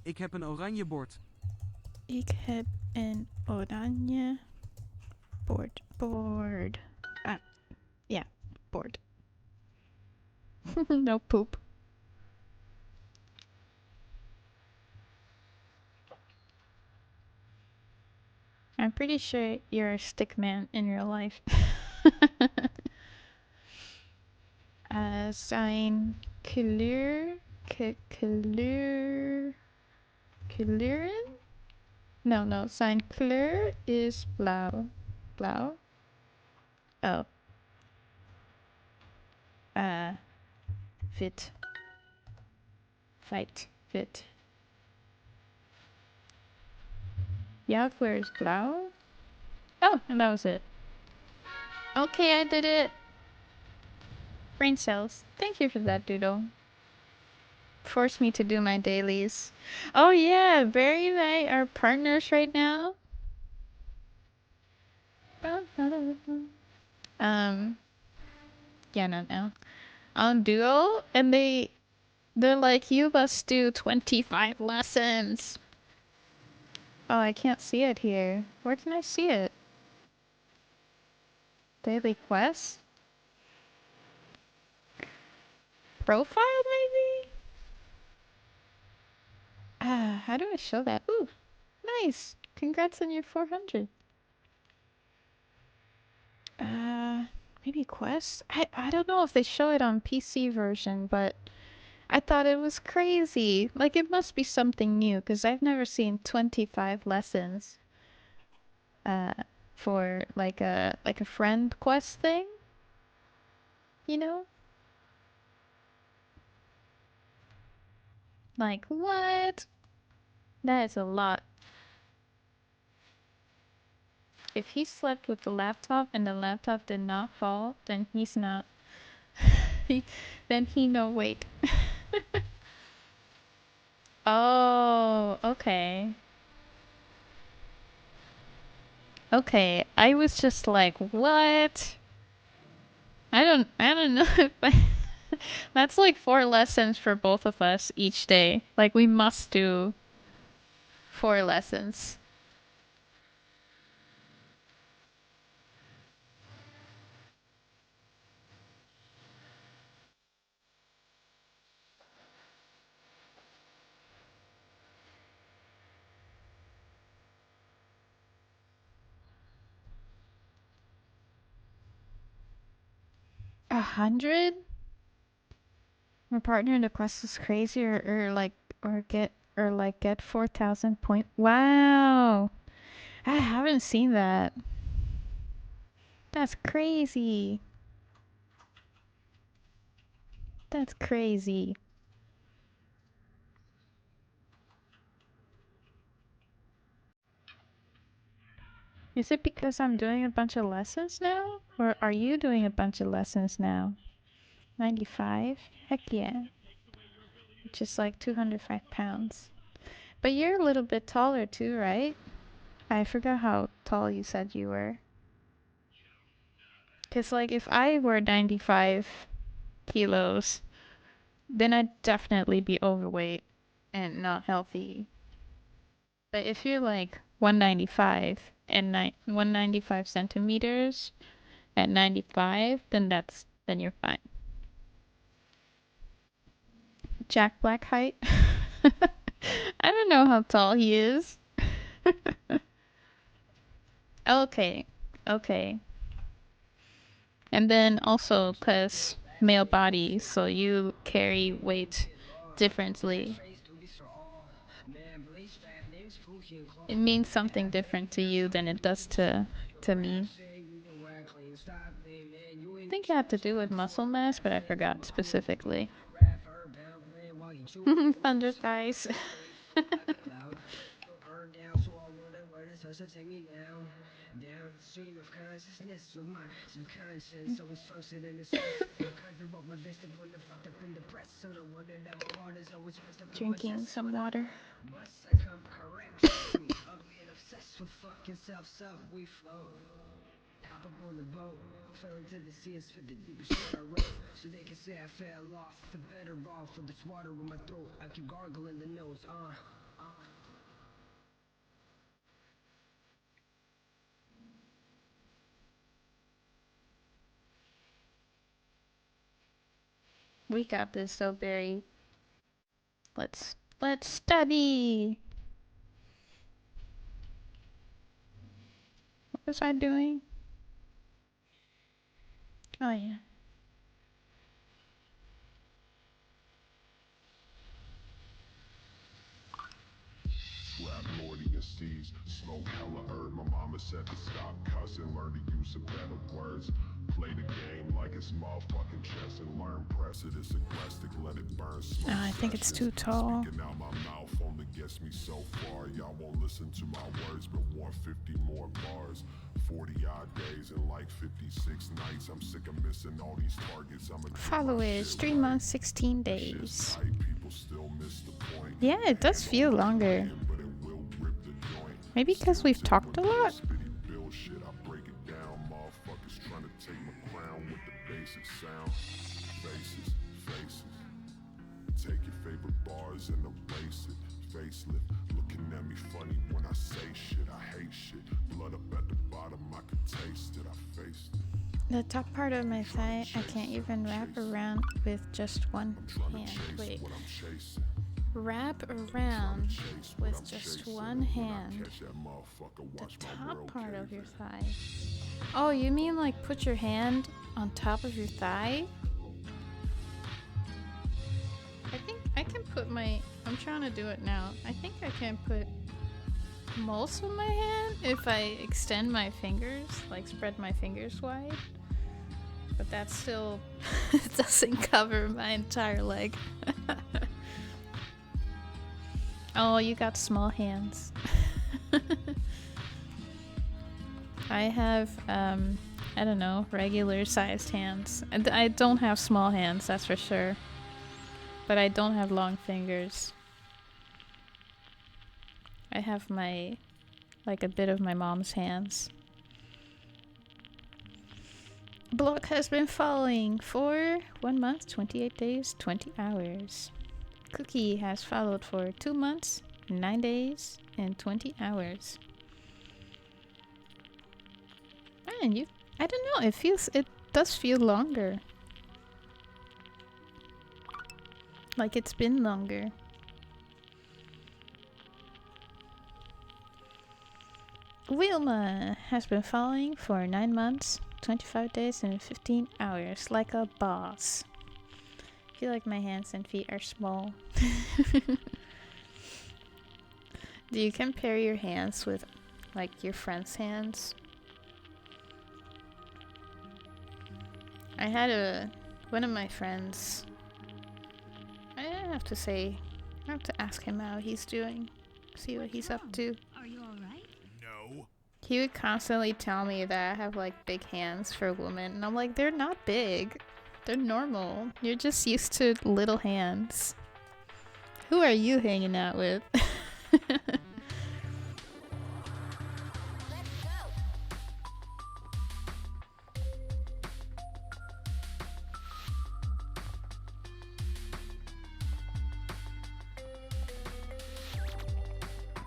Ik heb een oranje bord. Ik heb een oranje bord. Yeah, board. No poop. I'm pretty sure you're a stick man in real life. Zijn kleuren? No, zijn kleur is blauw. Blauw? Oh. Wit. Wit. Jouw kleur is blauw? Oh, and that was it. Okay, I did it. Brain cells. Thank you for that, Doodle. Forced me to do my dailies. Oh yeah, Barry and I are partners right now. Yeah, no. On Duo, and they're like, you must do 25 lessons. Oh, I can't see it here. Where can I see it? Daily quest? Profile, maybe? How do I show that? Ooh, nice. Congrats on your 400. Maybe quest? I don't know if they show it on PC version, but I thought it was crazy. Like, it must be something new, because I've never seen 25 lessons. For like a friend quest thing, you know? Like, what? That is a lot. If he slept with the laptop and the laptop did not fall, then he's not. Then he no wait. Oh, okay. Okay, I was just like, what? I don't know if I That's like 4 lessons for both of us each day. Like we must do 4 lessons. A 100? My partner in the quest is crazy or get 4,000 point. Wow. I haven't seen that. That's crazy. That's crazy. Is it because I'm doing a bunch of lessons now? Or are you doing a bunch of lessons now? 95? Heck yeah. Which is like 205 pounds. But you're a little bit taller too, right? I forgot how tall you said you were. Because, like, if I were 95 kilos, then I'd definitely be overweight and not healthy. But if you're like 195 and 195 centimeters at 95, then you're fine. Jack Black height? I don't know how tall he is. Okay, okay. And then also, because male body, so you carry weight differently. It means something different to you than it does to me. I think it had to do with muscle mass, but I forgot specifically. Thunder thighs. Drinking some water. We got this, so Barry. Let's study. What was I doing? Oh yeah. Rap lordy and seas, smoke hella herb. My mama said to stop cussing, learn to use some better words. Play the game like it's motherfucking chess and learn press it. It's aggressive, let it burn. I think it's too tall. Speaking out my mouth only gets me so far. Y'all won't listen to my words, but want 50 more bars. 40 odd days and like 56 nights. I'm sick of missing all these targets. Followers, 3 months, 16 days. People still miss the point. Yeah, it does feel longer. Maybe because we've talked a lot. Take your favorite bars and erase it. Facelift, looking at me funny when I say shit. I hate shit. Blood up at the bottom, I can taste it. I faced it. The top part of my thigh, I can't even wrap around with just one hand. Wait. Wrap around with just one hand. The top part of your thigh. Oh, you mean like put your hand on top of your thigh? I think I can put I'm trying to do it now. I think I can put most of my hand if I extend my fingers, like spread my fingers wide. But that still doesn't cover my entire leg. Oh, you got small hands. I have, I don't know, regular sized hands. I don't have small hands, that's for sure. But I don't have long fingers. I have my, like a bit of my mom's hands. Block has been following for 1 month, 28 days, 20 hours. Cookie has followed for 2 months, 9 days, and 20 hours. Man, I don't know, it does feel longer. Like it's been longer. Wilma has been following for 9 months, 25 days, and 15 hours, like a boss. I feel like my hands and feet are small. Do you compare your hands with like your friends' hands? I had one of my friends. I have to ask him how he's doing. See what he's up to. Are you alright? No. He would constantly tell me that I have like big hands for women, and I'm like, they're not big. They're normal. You're just used to little hands. Who are you hanging out with?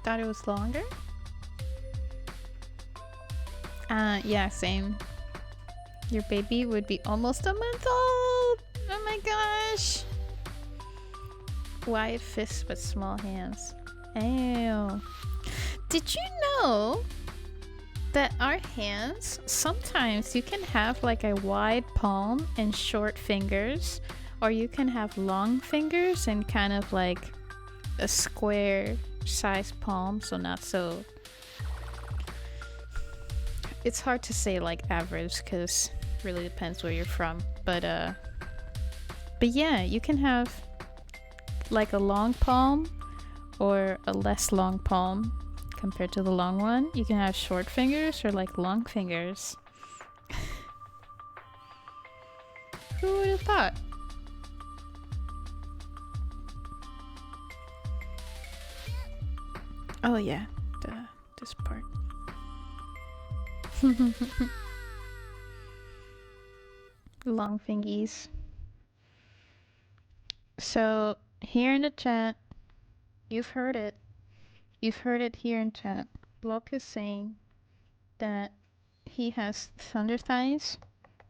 Thought it was longer? Yeah, same. Your baby would be almost a month old! Oh my gosh! Wide fists but small hands. Ew. Did you know that our hands, sometimes you can have like a wide palm and short fingers, or you can have long fingers and kind of like a square sized palm, so not so. It's hard to say like average because it really depends where you're from, but yeah, you can have like a long palm or a less long palm compared to the long one. You can have short fingers or like long fingers. Who would have thought? Oh yeah, this part. Long fingies. So here in the chat, you've heard it. You've heard it here in chat. Block is saying that he has thunder thighs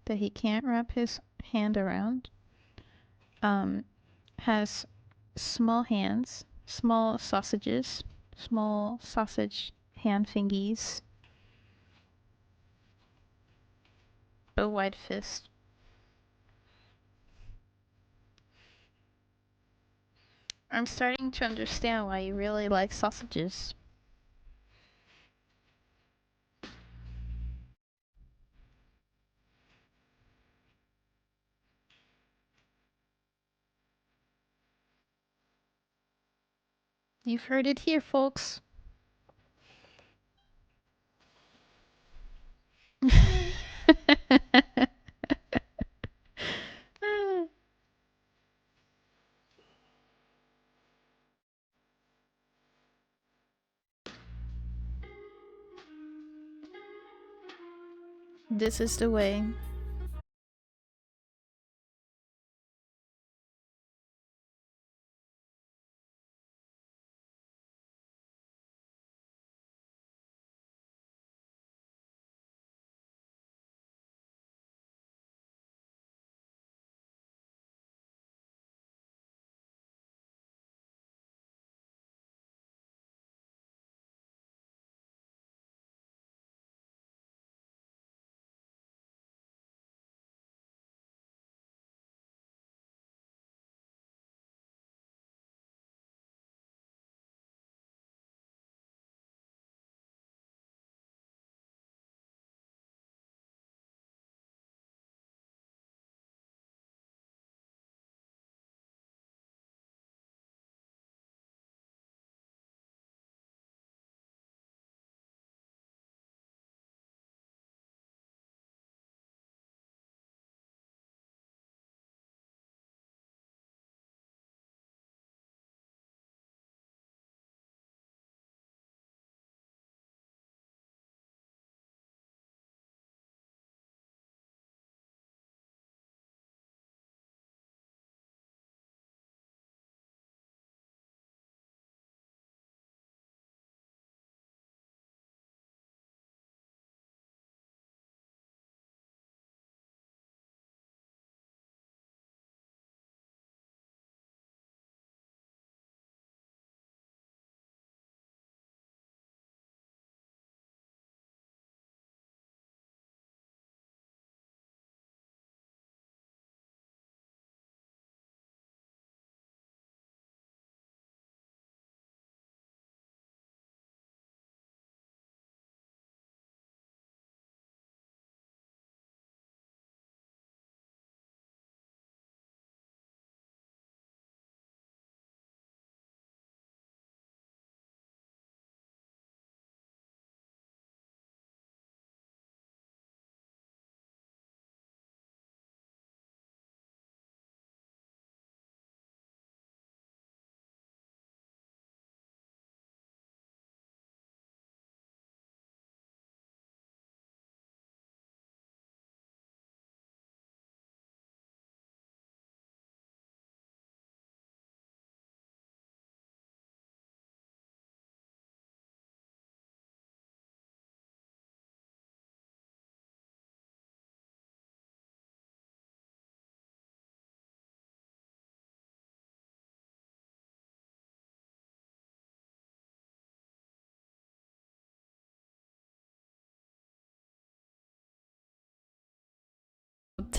that he can't wrap his hand around. Has small hands, small sausages, small sausage hand fingies, but wide fist. I'm starting to understand why you really like sausages. You've heard it here, folks. This is the way.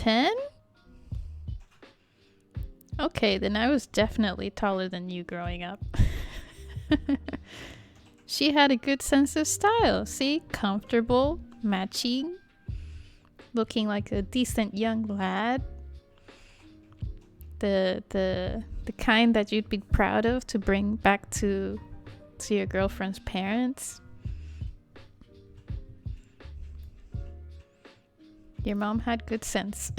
10? Okay, then I was definitely taller than you growing up. She had a good sense of style. See? Comfortable, matching, looking like a decent young lad. The kind that you'd be proud of to bring back to your girlfriend's parents. Your mom had good sense.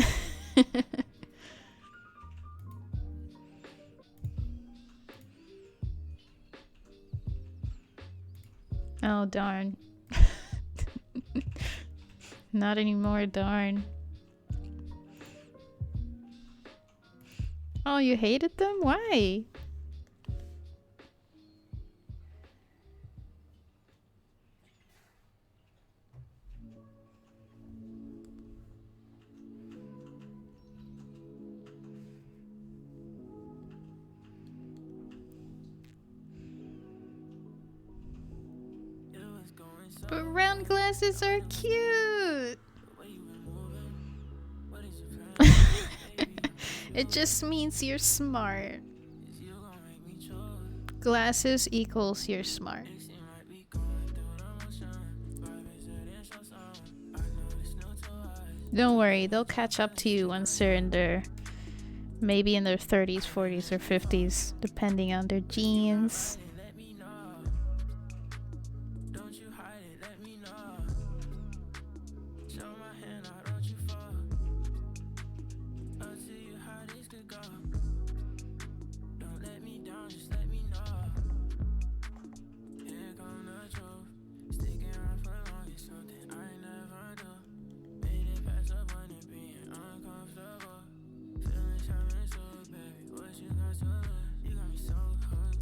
Oh, darn. Not anymore, darn. Oh, you hated them? Why? But round glasses are cute. It just means you're smart. Glasses equals you're smart. Don't worry, they'll catch up to you once they're in their, maybe in their 30s, 40s, or 50s, depending on their genes.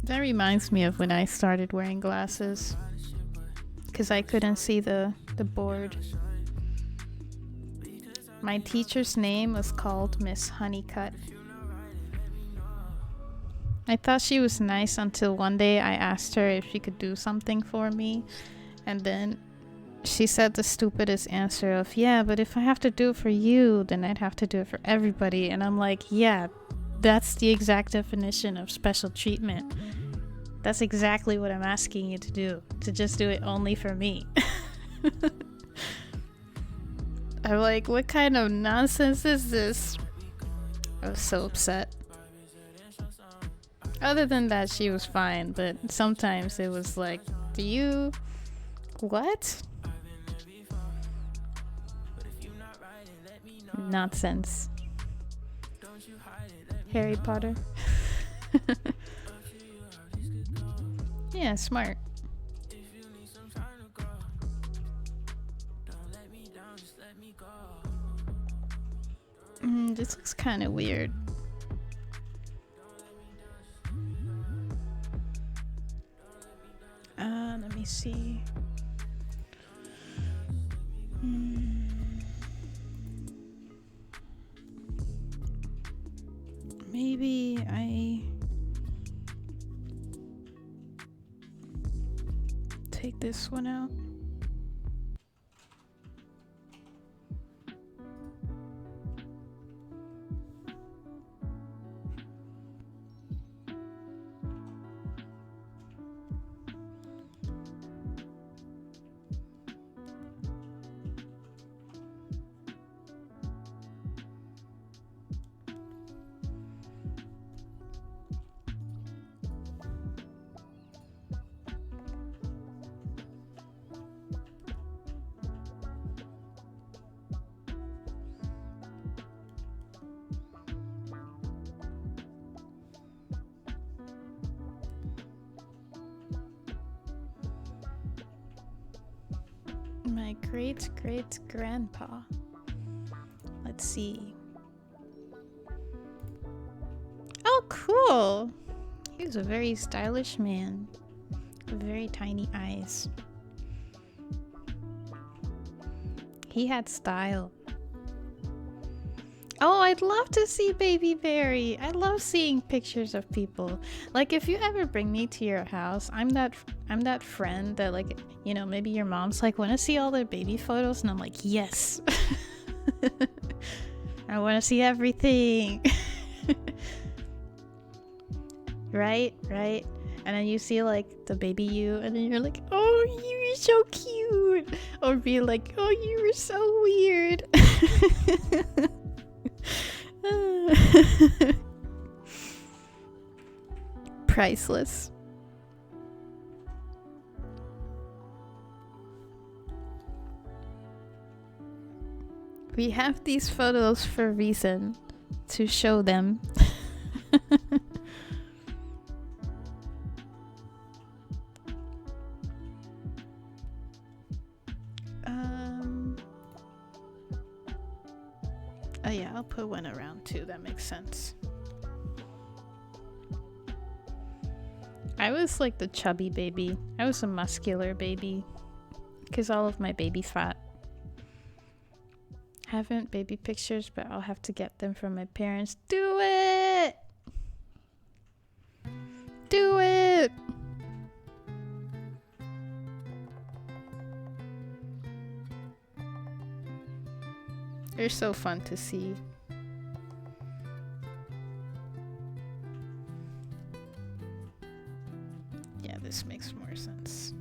That reminds me of when I started wearing glasses, because I couldn't see the board. My teacher's name was called Miss Honeycutt. I thought she was nice until one day I asked her if she could do something for me, and then she said the stupidest answer of, yeah, but if I have to do it for you, then I'd have to do it for everybody. And I'm like, yeah, that's the exact definition of special treatment. That's exactly what I'm asking you to do. To just do it only for me. I'm like, what kind of nonsense is this? I was so upset. Other than that, she was fine. But sometimes it was like, do you... What? Nonsense. Harry Potter. Yeah, smart. This looks kind of weird. Let me see. Maybe I take this one out. My great-great-grandpa. Let's see. Oh, cool! He was a very stylish man. With very tiny eyes. He had style. Oh, I'd love to see Baby Barry. I love seeing pictures of people. Like, if you ever bring me to your house, I'm that friend that, like, you know, maybe your mom's like, want to see all their baby photos? And I'm like, yes. I want to see everything. Right? And then you see like the baby you, and then you're like, oh, you're so cute. Or be like, oh, you were so weird. Priceless. We have these photos for a reason, to show them. Oh yeah, I'll put one around too, that makes sense. I was like the chubby baby. I was a muscular baby. Because all of my baby's fat. Haven't baby pictures, but I'll have to get them from my parents. Do it! Do it! They're so fun to see. Yeah, this makes more sense.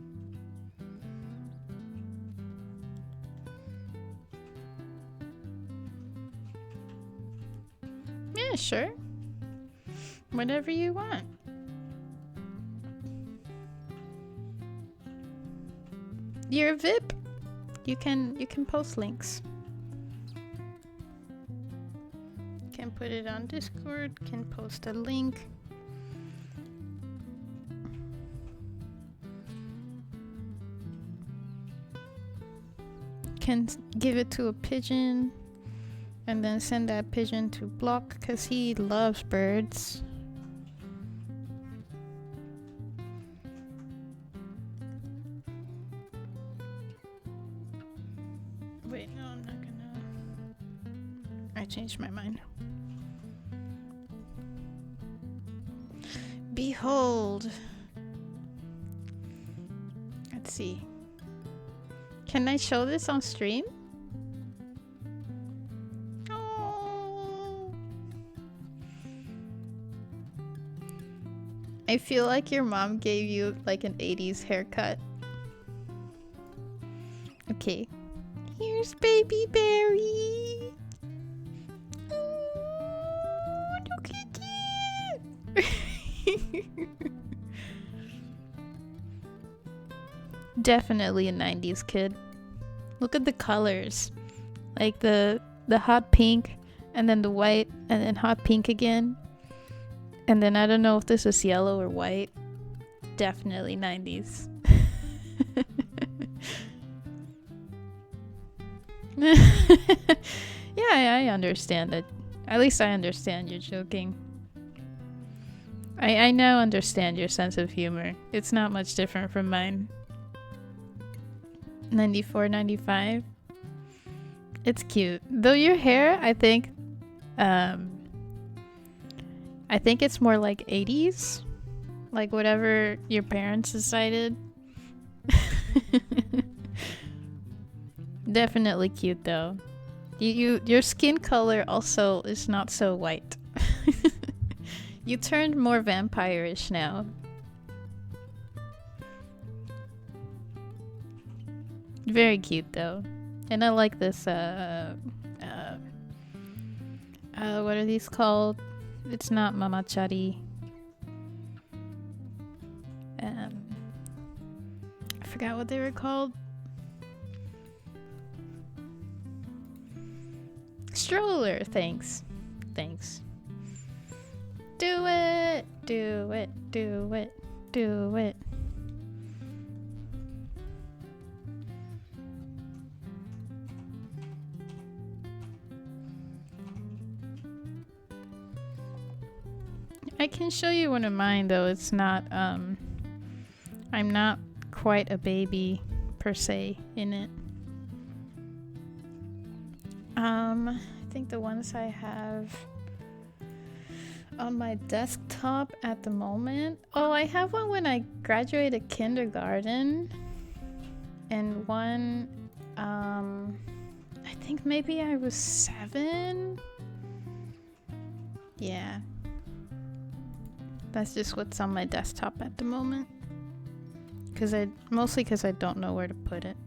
Yeah, sure. Whatever you want. You're a VIP. You can post links. Can put it on Discord, can post a link. Can give it to a pigeon and then send that pigeon to Block because he loves birds. Wait, no, I'm not gonna. I changed my mind. Behold. Let's see. Can I show this on stream? Oh. I feel like your mom gave you like an 80s haircut. Okay. Here's baby Barry. Oh, look at it. Definitely a 90s kid. Look at the colors. Like the hot pink and then the white and then hot pink again. And then I don't know if this is yellow or white. Definitely 90s. Yeah, I understand it. At least I understand you're joking. I now understand your sense of humor. It's not much different from mine. 94, 95. It's cute. Though your hair, I think it's more like 80s. Like whatever your parents decided. Definitely cute though. Your skin color also is not so white. You turned more vampire-ish now. Very cute though. And I like this what are these called? It's not mamachari. I forgot what they were called. Stroller, thanks. Do it, do it, do it, do it. I can show you one of mine though. It's not I'm not quite a baby per se in it. I think the ones I have on my desktop at the moment. Oh, I have one when I graduated kindergarten, and one I think maybe I was 7 Yeah. That's just what's on my desktop at the moment. Mostly because I don't know where to put it.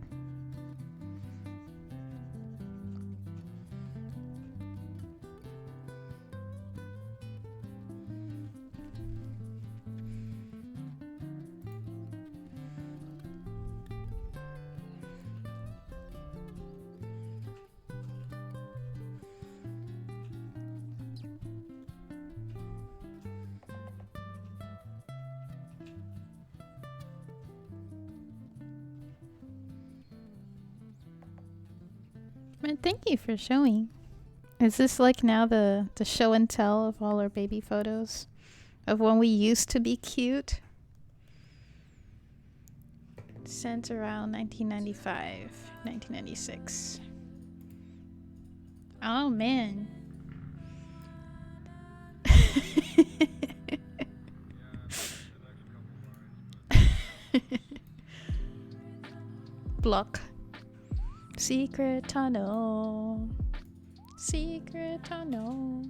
Man, thank you for showing. Is this like now the show and tell of all our baby photos? Of when we used to be cute? Sent around 1995, 1996. Oh man. Block. Secret tunnel. Secret tunnel.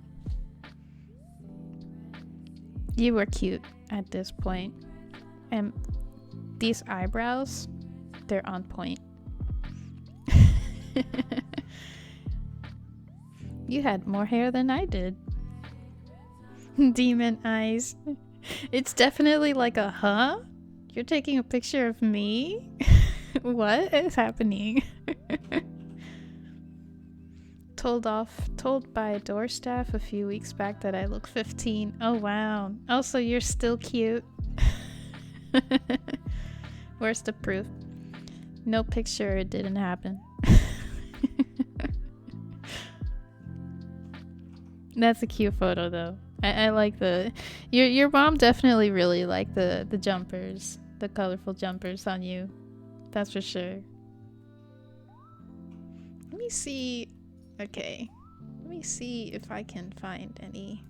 You were cute at this point. And these eyebrows, they're on point. You had more hair than I did. Demon eyes. It's definitely like a huh? You're taking a picture of me? What is happening? Told by door staff a few weeks back that I look 15. Oh wow. Also, you're still cute. Where's the proof? No picture, it didn't happen. That's a cute photo though. I like your mom definitely really liked the jumpers, the colorful jumpers on you. That's for sure. Let me see. Okay. Let me see if I can find any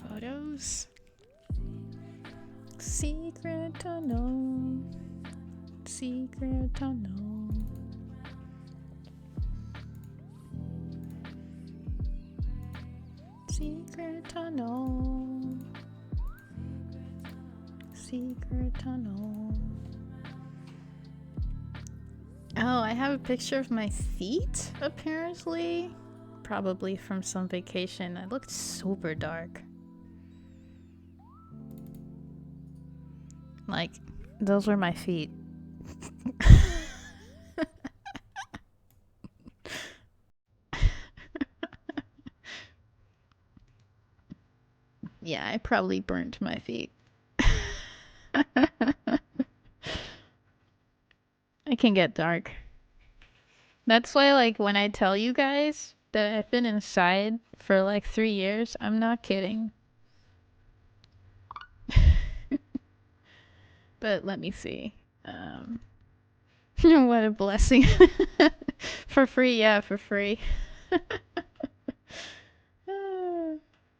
photos. Secret tunnel. Secret tunnel. Secret tunnel. Secret tunnel. Oh, I have a picture of my feet, apparently. Probably from some vacation. I looked super dark. Like, those were my feet. Yeah, I probably burnt my feet. It can get dark. That's why, like, when I tell you guys that I've been inside for like 3 years, I'm not kidding. But let me see. What a blessing. For free, yeah, for free.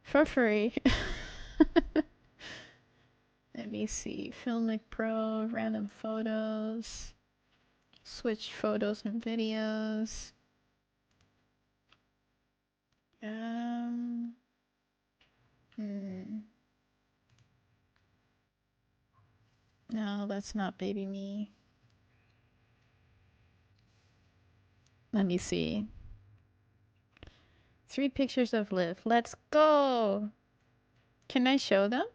For free. Let me see. Filmic Pro, random photos. Switch photos and videos. No, that's not baby me. Let me see. 3 pictures of Liv. Let's go! Can I show them?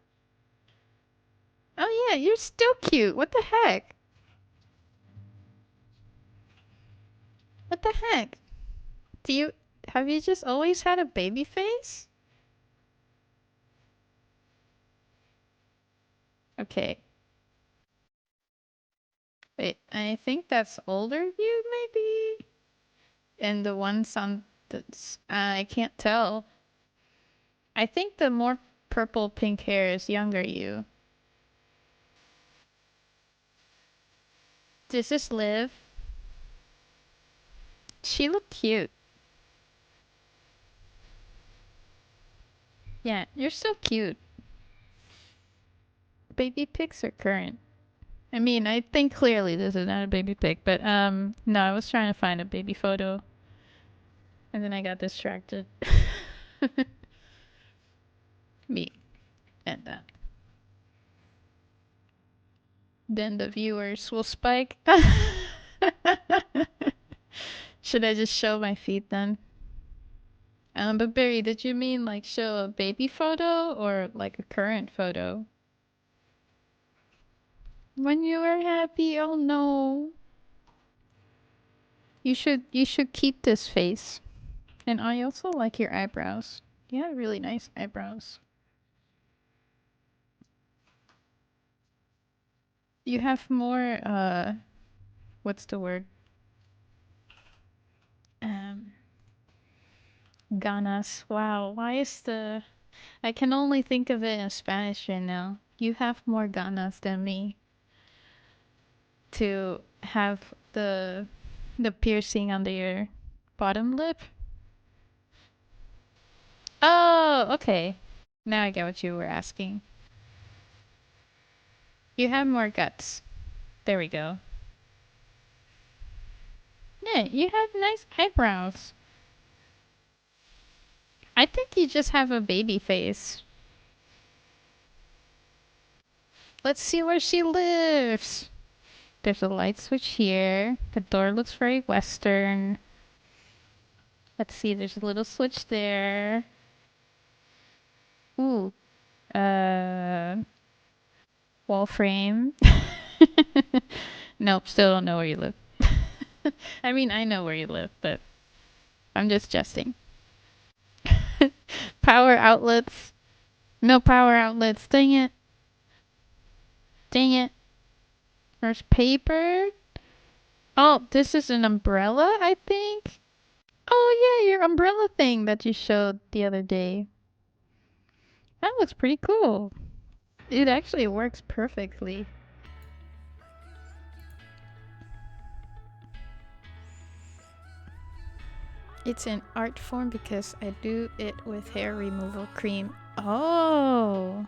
Oh yeah, you're still cute. What the heck? What the heck? Have you just always had a baby face? Okay. Wait, I think that's older you, maybe? And the ones on that's I can't tell. I think the more purple pink hair is younger you. Does this Liv? She looked cute. Yeah, you're so cute. Baby pics are current. I mean, I think clearly this is not a baby pic, but no, I was trying to find a baby photo. And then I got distracted. Me. And then the viewers will spike. Should I just show my feet then? But Barry, did you mean like show a baby photo or like a current photo? When you were happy, oh no. You should keep this face. And I also like your eyebrows. You have really nice eyebrows. You have more what's the word? Ganas. Wow, why is the I can only think of it in Spanish right now. You have more ganas than me to have the piercing under your bottom lip. Oh, okay. Now I get what you were asking. You have more guts. There we go. Yeah, you have nice eyebrows. I think you just have a baby face. Let's see where she lives. There's a light switch here. The door looks very Western. Let's see, there's a little switch there. Ooh. Wall frame. Nope, still don't know where you live. I mean, I know where you live, but I'm just jesting. Power outlets. No power outlets. Dang it. Dang it. There's paper. Oh, this is an umbrella, I think. Oh yeah, your umbrella thing that you showed the other day. That looks pretty cool. It actually works perfectly. It's an art form because I do it with hair removal cream. Oh.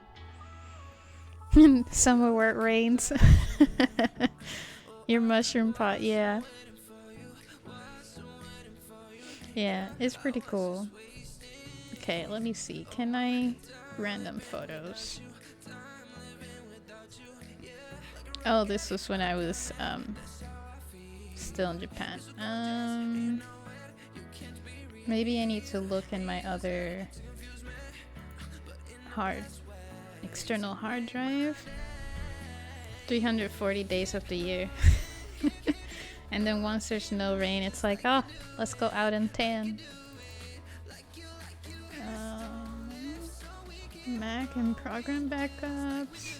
Summer where it rains. Your mushroom pot, yeah. Yeah, it's pretty cool. Okay, let me see. Can I random photos? Oh, this was when I was still in Japan. Maybe I need to look in my other external hard drive. 340 days of the year. And then once there's no rain, it's like, oh, let's go out and tan. Mac and program backups.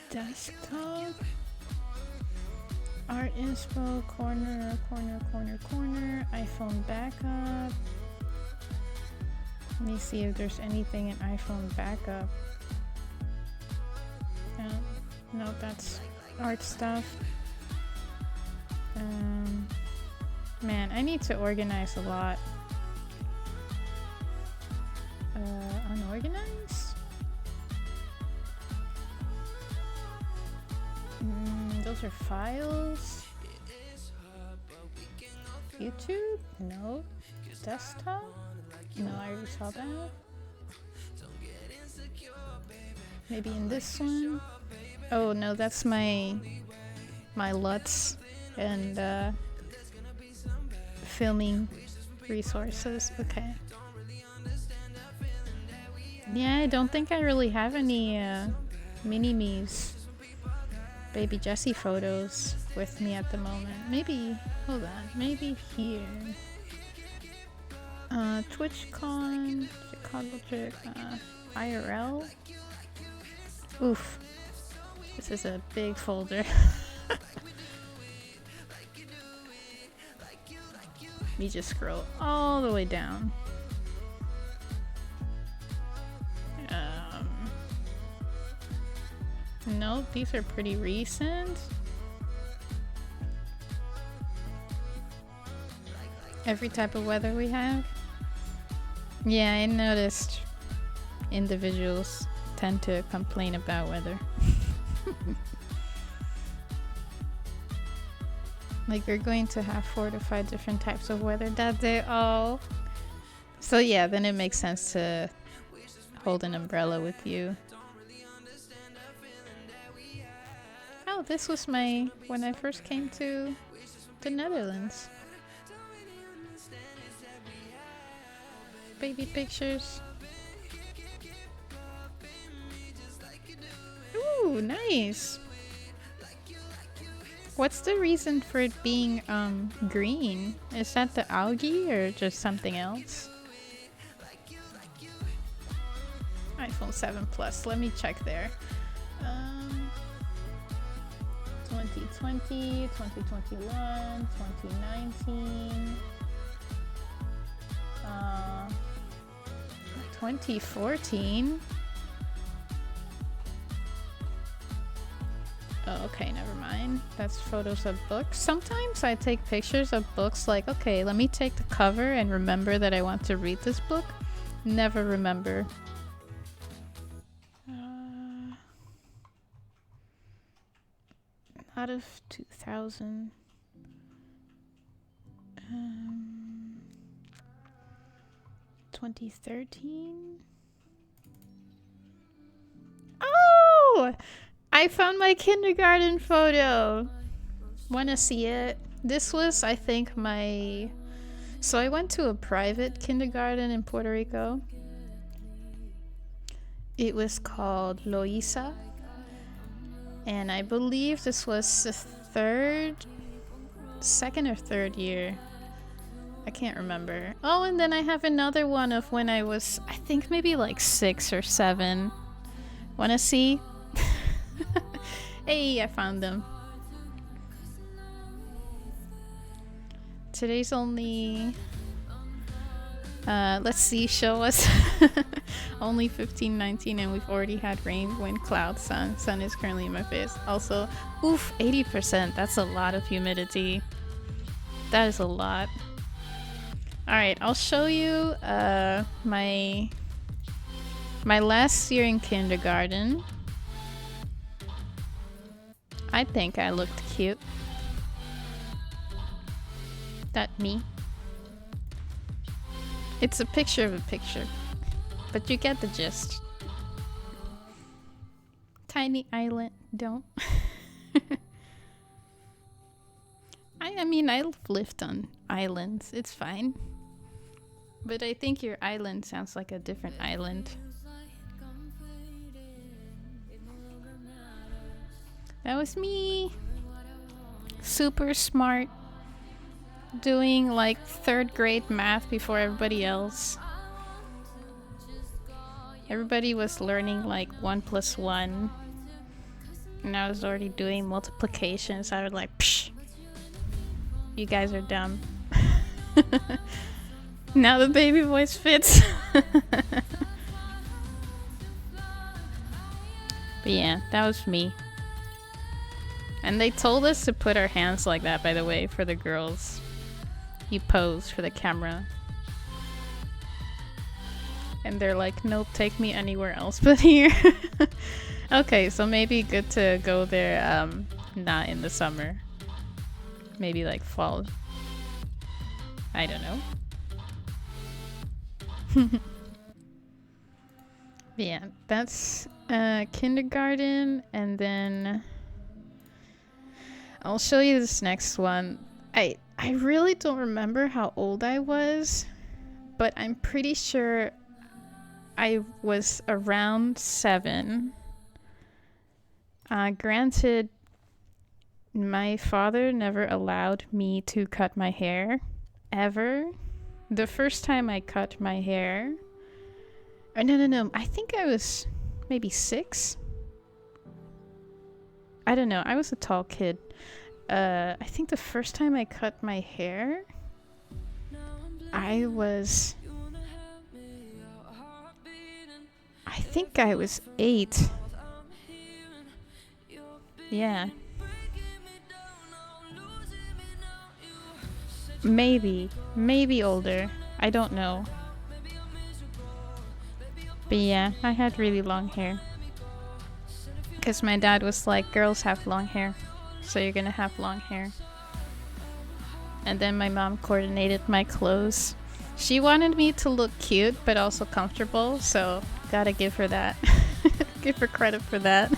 Desktop. Art inspo, corner, iPhone backup. Let me see if there's anything in iPhone backup. No, that's art stuff. Man, I need to organize a lot. Unorganized? Those are files. YouTube? No. Desktop? No, I already saw that. Maybe in this one? Oh no, that's my LUTs and filming resources. Okay. Yeah, I don't think I really have any mini-me's baby Jessie photos with me at the moment. Maybe, hold on, maybe here. TwitchCon, Chicago, IRL. Oof, this is a big folder. Let me just scroll all the way down. No, these are pretty recent. Every type of weather we have. Yeah, I noticed individuals tend to complain about weather. Like we're going to have 4 to 5 different types of weather that day. Oh, So yeah, then it makes sense to hold an umbrella with you. Oh, this was when I first came to the Netherlands. Baby pictures. Ooh, nice. What's the reason for it being green? Is that the algae or just something else? iPhone 7 Plus. Let me check there. 2020, 2021, 2019, 2014. Oh, okay, never mind. That's photos of books. Sometimes I take pictures of books like, okay, let me take the cover and remember that I want to read this book. Never remember. Out of 2000. 2013. Oh! I found my kindergarten photo. Wanna see it? This was, I think, so I went to a private kindergarten in Puerto Rico. It was called LlesiSea. And I believe this was the second or third year. I can't remember. Oh, and then I have another one of when I was, I think maybe like 6 or 7. Wanna see? Hey, I found them. Today's only... let's see, show us. Only 15:19 and we've already had rain, wind, cloud, sun. Sun is currently in my face. Also, oof, 80%. That's a lot of humidity. That is a lot. Alright, I'll show you my last year in kindergarten. I think I looked cute. That me. It's a picture of a picture, but you get the gist. Tiny island, don't. I mean, I've lived on islands, it's fine. But I think your island sounds like a different island. That was me. Super smart. Doing like 3rd grade math before everybody else. Everybody was learning like 1 + 1. And I was already doing multiplication, so I was like, psh, you guys are dumb. Now the baby voice fits. But yeah, that was me. And they told us to put our hands like that, by the way, for the girls. You pose for the camera. And they're like, nope, take me anywhere else but here. Okay, so maybe good to go there not in the summer. Maybe like fall. I don't know. But yeah, that's kindergarten, and then I'll show you this next one. I really don't remember how old I was, but I'm pretty sure I was around 7. Granted, my father never allowed me to cut my hair, ever. The first time I cut my hair... Or no, I think I was maybe 6. I don't know, I was a tall kid. I think the first time I cut my hair, I think I was 8. Yeah. Maybe older. I don't know. But yeah, I had really long hair. Because my dad was like, girls have long hair, so you're gonna have long hair. And then my mom coordinated my clothes. She wanted me to look cute but also comfortable, so gotta give her that. Give her credit for that.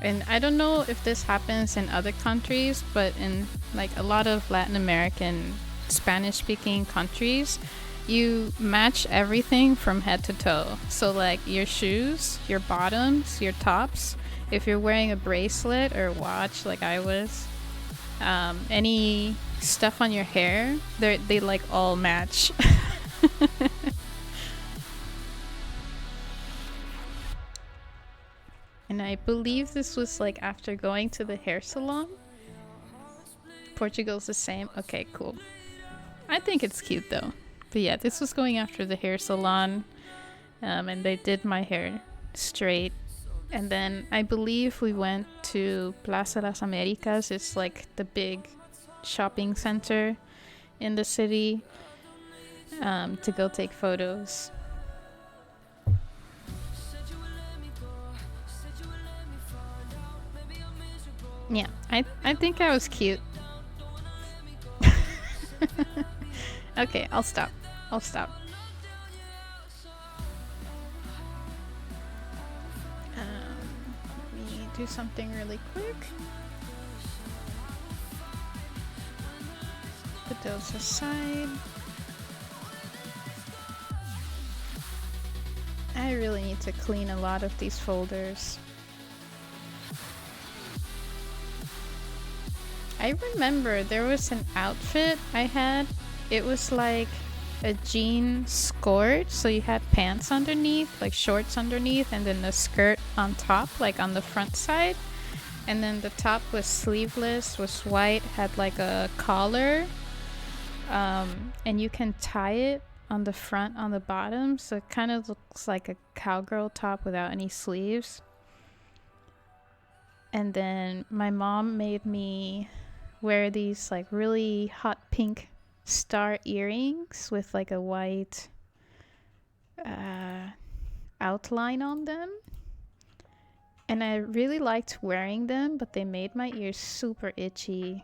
And I don't know if this happens in other countries, but in like a lot of Latin American Spanish-speaking countries, you match everything from head to toe. So like your shoes, your bottoms, your tops, if you're wearing a bracelet or watch like I was, any stuff on your hair, they like all match. And I believe this was like after going to the hair salon. Portugal's the same. Okay, cool. I think it's cute though. But yeah, this was going after the hair salon. And they did my hair straight. And then I believe we went to Plaza Las Americas. It's like the big shopping center in the city, to go take photos. Yeah, I think I was cute. Okay, I'll stop. Let me do something really quick. Put those aside. I really need to clean a lot of these folders. I remember there was an outfit I had. It was like a jean skirt, so you had pants underneath, like shorts underneath, and then the skirt on top, like on the front side. And then the top was sleeveless, was white, had like a collar, and you can tie it on the front, on the bottom, so it kind of looks like a cowgirl top without any sleeves. And then my mom made me wear these like really hot pink star earrings with like a white outline on them. And I really liked wearing them, but they made my ears super itchy.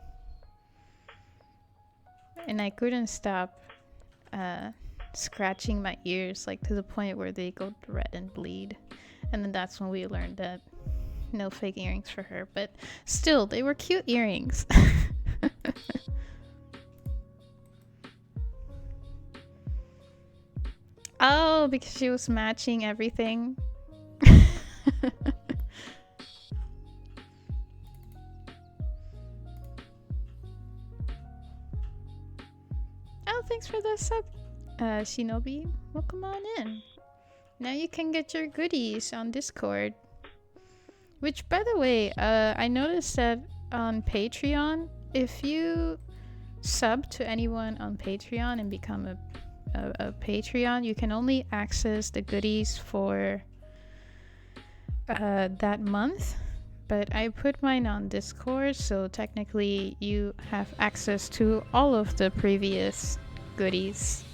And I couldn't stop scratching my ears, like to the point where they go red and bleed. And then that's when we learned that no fake earrings for her. But still, they were cute earrings. Oh, because she was matching everything. Oh, thanks for the sub, Shinobi. Welcome on in. Now you can get your goodies on Discord. Which, by the way, I noticed that on Patreon, if you sub to anyone on Patreon and become a Patreon, you can only access the goodies for that month. But I put mine on Discord, so technically you have access to all of the previous goodies.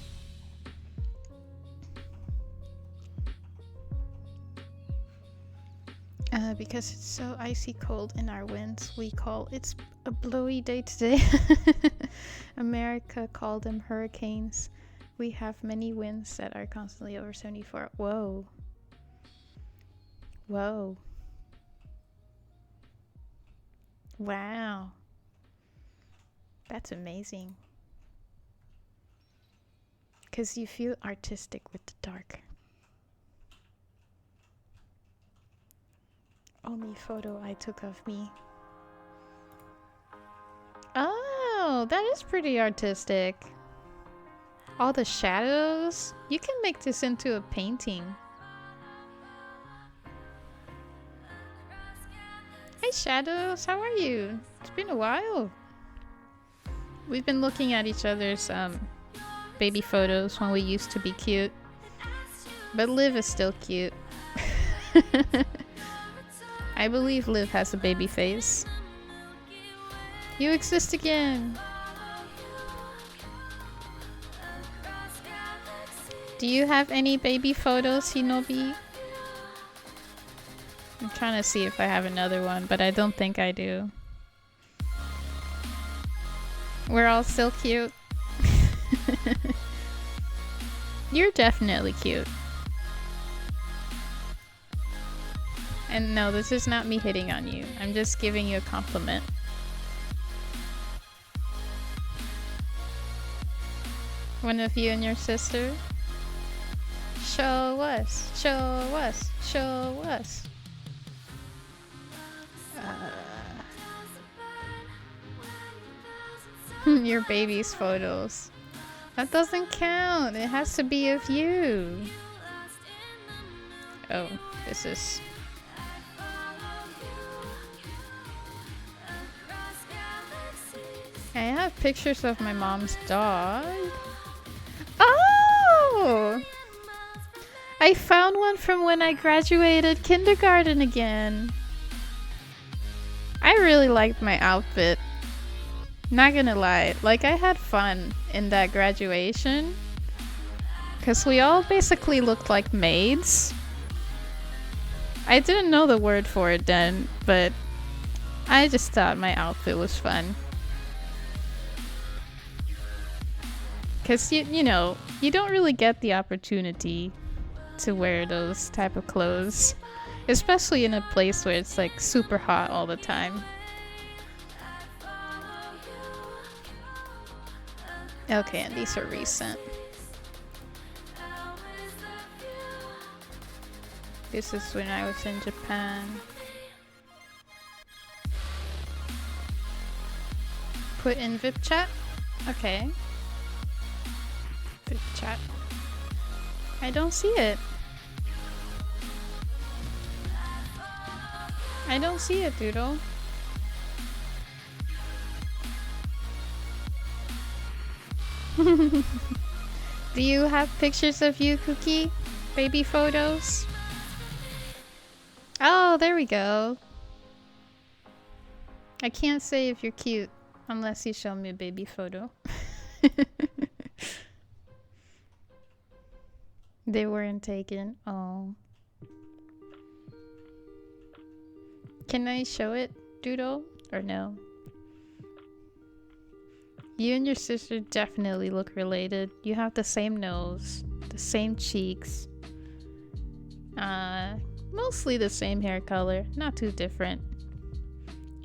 Because it's so icy cold in our winds, we call it's a blowy day today. America called them hurricanes. We have many winds that are constantly over 74. Whoa. Whoa. Wow. That's amazing. Because you feel artistic with the dark. Only photo I took of me. Oh, that is pretty artistic. All the shadows. You can make this into a painting. Hey Shadows, how are you? It's been a while. We've been looking at each other's baby photos when we used to be cute. But Liv is still cute. I believe Liv has a baby face. You exist again! Do you have any baby photos, Shinobi? I'm trying to see if I have another one, but I don't think I do. We're all still cute. You're definitely cute. And no, this is not me hitting on you. I'm just giving you a compliment. One of you and your sister. Show us, show us, show us. Your baby's photos. That doesn't count. It has to be of you. Oh, this is... I have pictures of my mom's dog. Oh! I found one from when I graduated kindergarten again. I really liked my outfit. Not gonna lie, like I had fun in that graduation. Cause we all basically looked like maids. I didn't know the word for it then, but I just thought my outfit was fun. Cause you know, you don't really get the opportunity to wear those type of clothes. Especially in a place where it's like super hot all the time. Okay, and these are recent. This is when I was in Japan. Put in VIP chat? Okay. VIP chat. I don't see it. I don't see it, Doodle. Do you have pictures of you, Cookie? Baby photos? Oh, there we go. I can't say if you're cute unless you show me a baby photo. They weren't taken. Oh. Can I show it, Doodle? Or no? You and your sister definitely look related. You have the same nose, the same cheeks. Mostly the same hair color, not too different.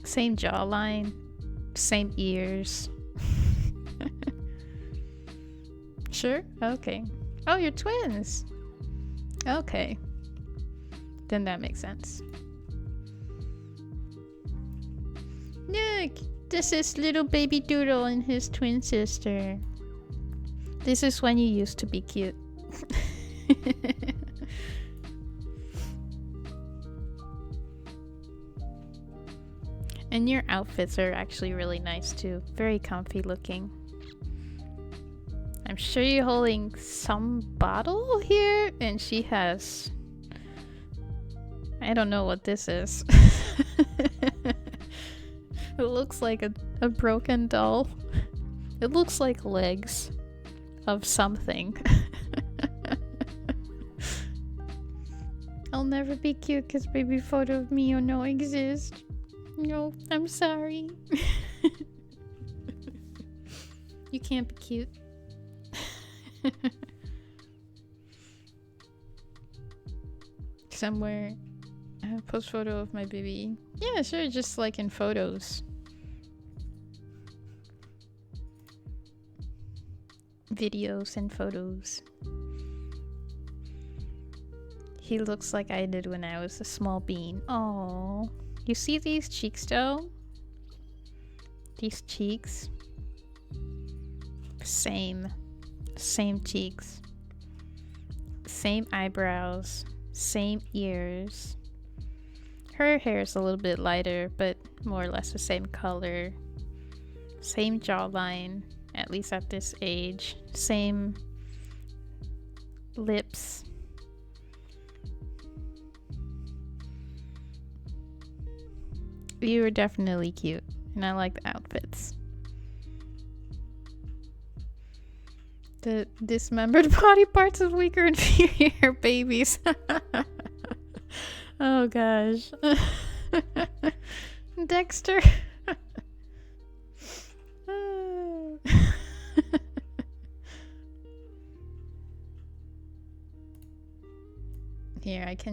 Same jawline, same ears. Sure? Okay. Oh, you're twins! Okay. Then that makes sense. Look! This is little baby Doodle and his twin sister. This is when you used to be cute. And your outfits are actually really nice too. Very comfy looking. I'm sure you're holding some bottle here, and she has... I don't know what this is. It looks like a broken doll. It looks like legs of something. I'll never be cute because baby photo of me or no exist. No, I'm sorry. You can't be cute. Somewhere. Post photo of my baby. Yeah, sure, just like in photos. Videos and photos. He looks like I did when I was a small bean. Oh, you see these cheeks though? These cheeks. Same cheeks. Same eyebrows. Same ears. Her hair is a little bit lighter, but more or less the same color. Same jawline, at least at this age. Same lips. You were definitely cute, and I like the outfits. The dismembered body parts of weaker and inferior babies. Oh gosh. Dexter.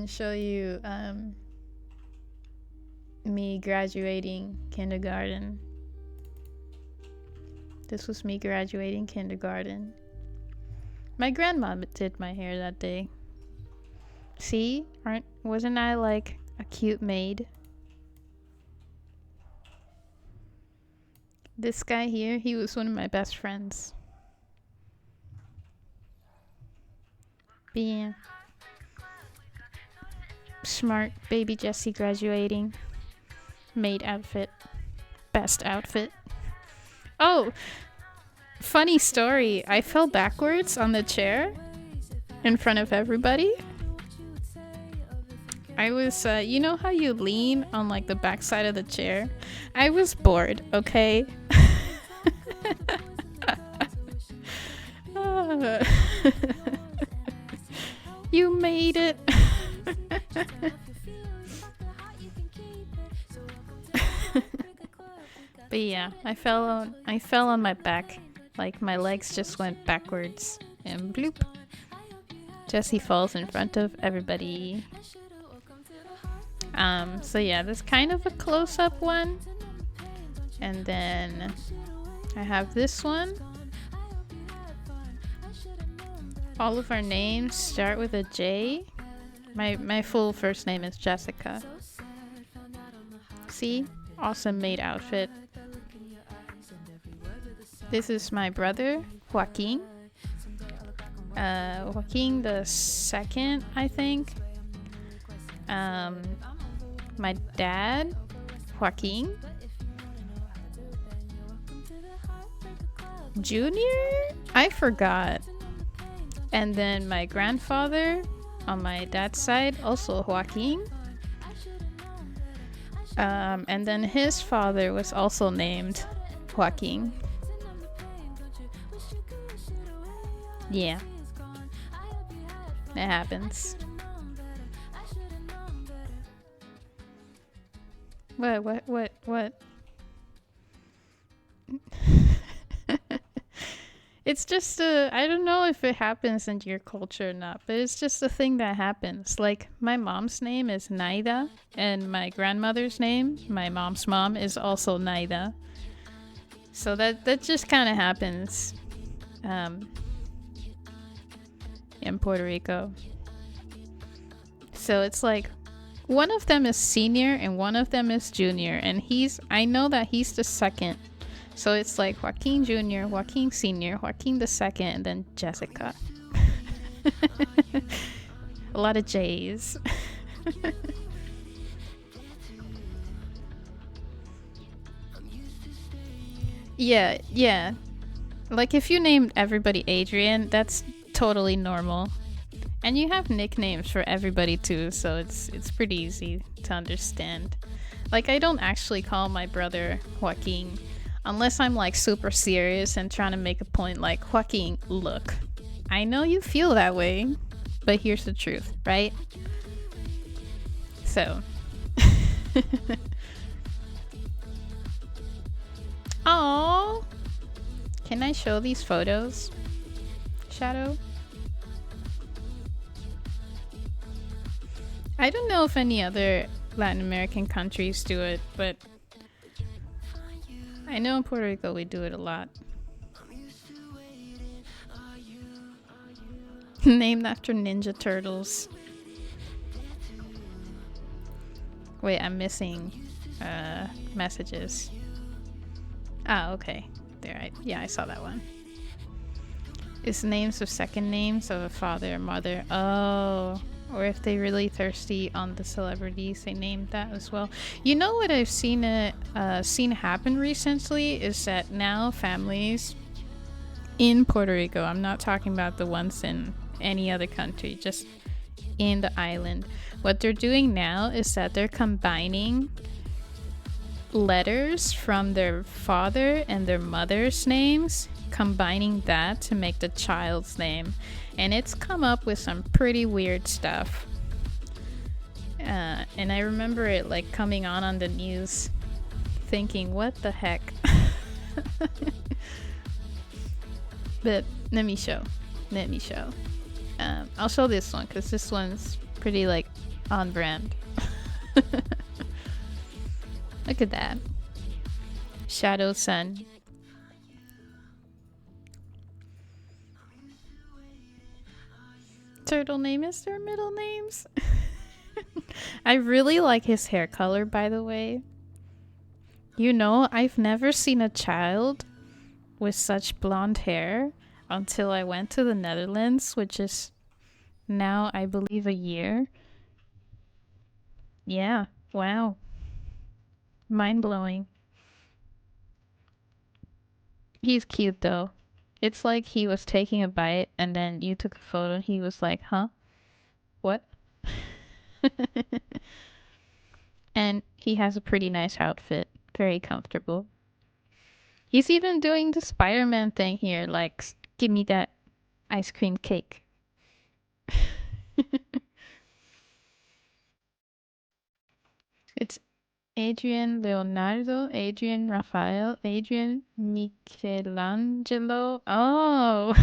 show you me graduating kindergarten. This was me graduating kindergarten. My grandma did my hair that day. See? Wasn't I like a cute maid? This guy here, he was one of my best friends. Being smart baby Jessie graduating. Maid outfit. Best outfit. Oh! Funny story. I fell backwards on the chair in front of everybody. I was, you know how you lean on like the back side of the chair? I was bored, okay? You made it. But yeah, I fell on my back. Like my legs just went backwards and bloop. Jessie falls in front of everybody. So yeah, that's kind of a close-up one. And then I have this one. All of our names start with a J. My full first name is Jessica. See? Awesome maid outfit. This is my brother, Joaquin. Joaquin the second, I think. My dad, Joaquin. Junior? I forgot. And then my grandfather on my dad's side, also Joaquin. And then his father was also named Joaquin. Yeah. It happens. What? It's just I don't know if it happens in your culture or not, but it's just a thing that happens. Like, my mom's name is Nahida, and my grandmother's name, my mom's mom, is also Nahida. So that just kind of happens in Puerto Rico. So it's like, one of them is senior and one of them is junior, and I know that he's the second. So it's like Joaquin Jr., Joaquin Sr., Joaquin the second, and then Jessica. A lot of J's. Yeah. Like, if you named everybody Adrian, that's totally normal. And you have nicknames for everybody too, so it's pretty easy to understand. Like, I don't actually call my brother Joaquin unless I'm like super serious and trying to make a point, like, Joaquin, look, I know you feel that way, but here's the truth, right? So. Aww. Can I show these photos? Shadow? I don't know if any other Latin American countries do it, but I know in Puerto Rico we do it a lot. Named after Ninja Turtles. Wait, I'm missing messages. Ah, okay. There, I saw that one. It's names of second names of a father or mother. Oh. Or if they really thirsty on the celebrities, they named that as well. You know what I've seen happen recently is that now families in Puerto Rico, I'm not talking about the ones in any other country, just in the island. What they're doing now is that they're combining letters from their father and their mother's names, combining that to make the child's name. And it's come up with some pretty weird stuff. And I remember it like coming on the news thinking, what the heck? But let me show. I'll show this one because this one's pretty like on brand. Look at that. Shadow Sun. Turtle name is their middle names. I really like his hair color, by the way. You know, I've never seen a child with such blonde hair until I went to the Netherlands, which is now, I believe, a year. Yeah, wow. Mind blowing. He's cute though. It's like he was taking a bite and then you took a photo and he was like, huh? What? And he has a pretty nice outfit. Very comfortable. He's even doing the Spider-Man thing here, like, give me that ice cream cake. It's Adrian Leonardo, Adrian Raphael, Adrian Michelangelo. Oh!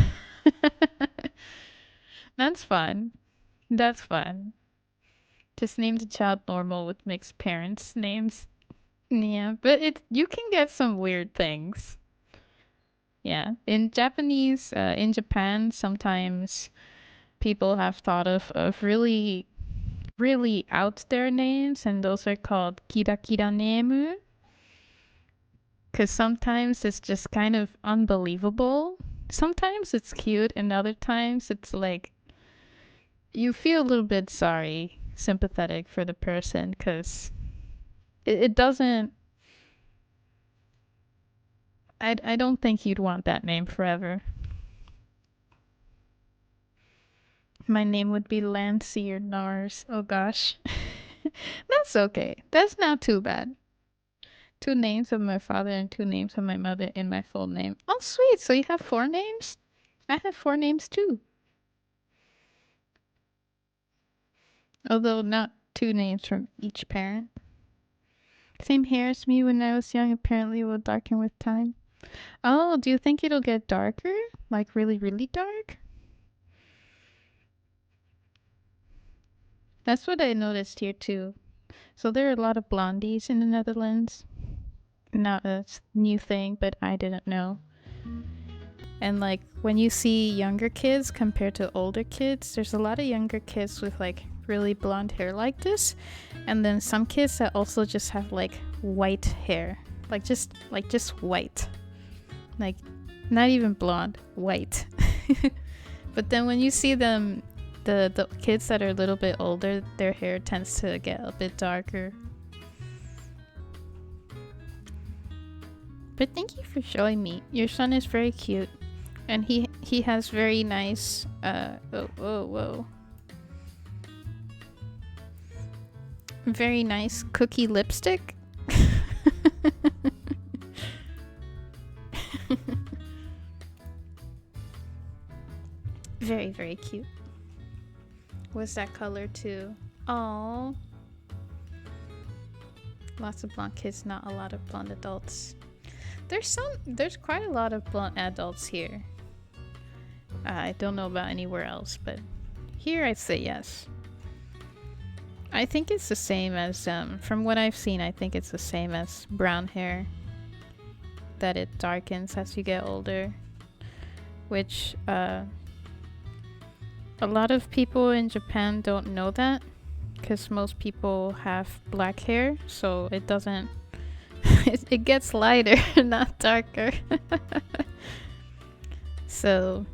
That's fun. That's fun. Just name the child normal with mixed parents' names. Yeah, but you can get some weird things. Yeah, in Japanese, in Japan, sometimes people have thought of really, really out there names, and those are called kira kira nemu. Because sometimes it's just kind of unbelievable. Sometimes it's cute, and other times it's like you feel a little bit sorry, sympathetic for the person, because it doesn't. I don't think you'd want that name forever. My name would be LlesiSea or Nars. Oh gosh. That's okay. That's not too bad. 2 names of my father and 2 names of my mother in my full name. Oh sweet, so you have 4 names? I have 4 names too. Although not 2 names from each parent. Same hair as me when I was young, apparently will darken with time. Oh, do you think it'll get darker? Like really, really dark? That's what I noticed here too. So there are a lot of blondies in the Netherlands. Not a new thing, but I didn't know. And like when you see younger kids compared to older kids, there's a lot of younger kids with like really blonde hair like this, and then some kids that also just have like white hair, like just white, like not even blonde, white. But then when you see them, the kids that are a little bit older, their hair tends to get a bit darker. But thank you for showing me. Your son is very cute, and he has very nice whoa, very nice cookie lipstick. Very, very cute. What's that color too? Oh, lots of blonde kids, not a lot of blonde adults. There's quite a lot of blonde adults here. I don't know about anywhere else, but here I'd say yes. I think it's the same as, from what I've seen, I think it's the same as brown hair. That it darkens as you get older. Which, a lot of people in Japan don't know that. Because most people have black hair, so it doesn't... it gets lighter, not darker. So,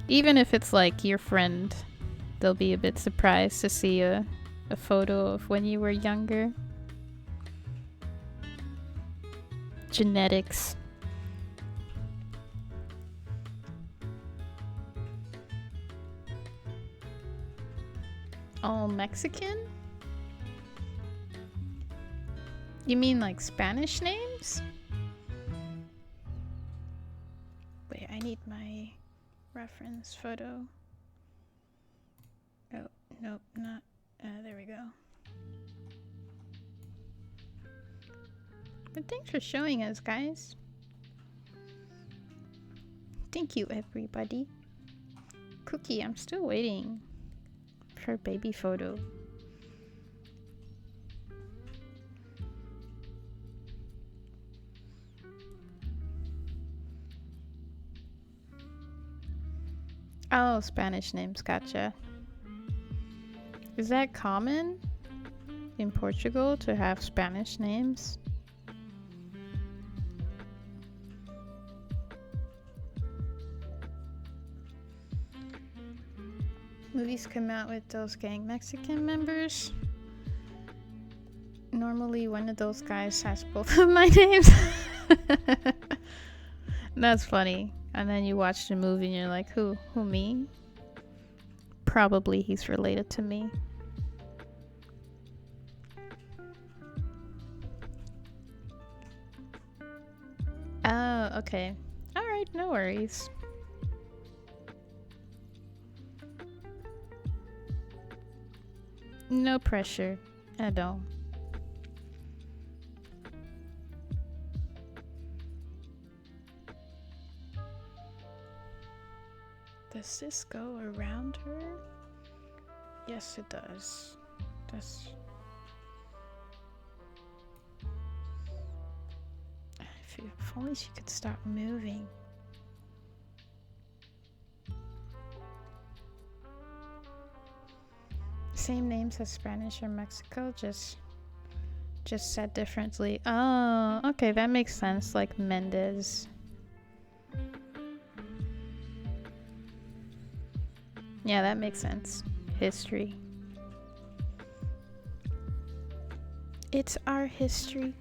even if it's like your friend, they'll be a bit surprised to see a photo of when you were younger. Genetics. All Mexican? You mean like Spanish names? Wait, I need my reference photo. Oh, nope, not. There we go. But thanks for showing us, guys. Thank you, everybody. Cookie, I'm still waiting her baby photo. Oh, Spanish names, gotcha. Is that common in Portugal to have Spanish names? Movies come out with those gang Mexican members. Normally one of those guys has both of my names. That's funny. And then you watch the movie and you're like, who me? Probably he's related to me. Oh, okay. Alright, no worries. No pressure at all. Does this go around her? Yes, it does. That's... If only she could stop moving. Same names as Spanish or Mexico, just said differently. Oh, okay, that makes sense. Like Mendez. Yeah, that makes sense. History. It's our history.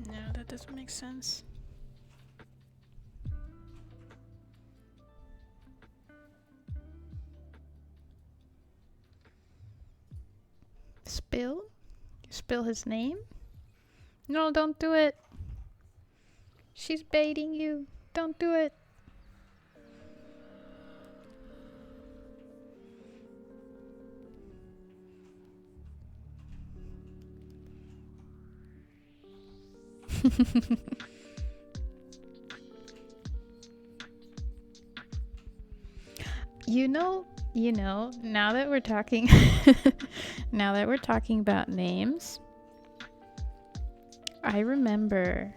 No, that doesn't make sense. Spill? You spill his name? No, don't do it. She's baiting you. Don't do it. You know, now that we're talking now that we're talking about names, I remember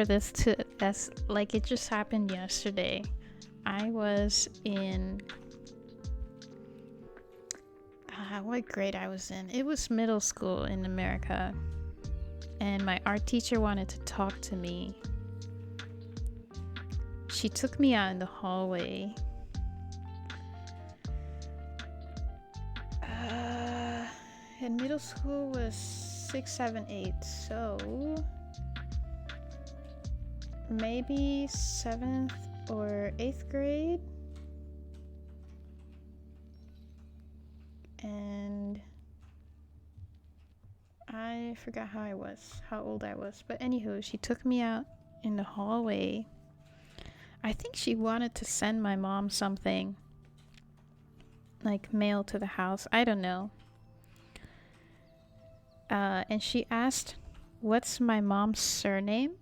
this too. That's like, it just happened yesterday. I was in what grade I was in. It was middle school in America, and my art teacher wanted to talk to me. She took me out in the hallway. And middle school was 6, 7, 8, so maybe 7th or 8th grade. And I forgot how old I was. But anywho, she took me out in the hallway. I think she wanted to send my mom something, like mail to the house. I don't know. And she asked, what's my mom's surname?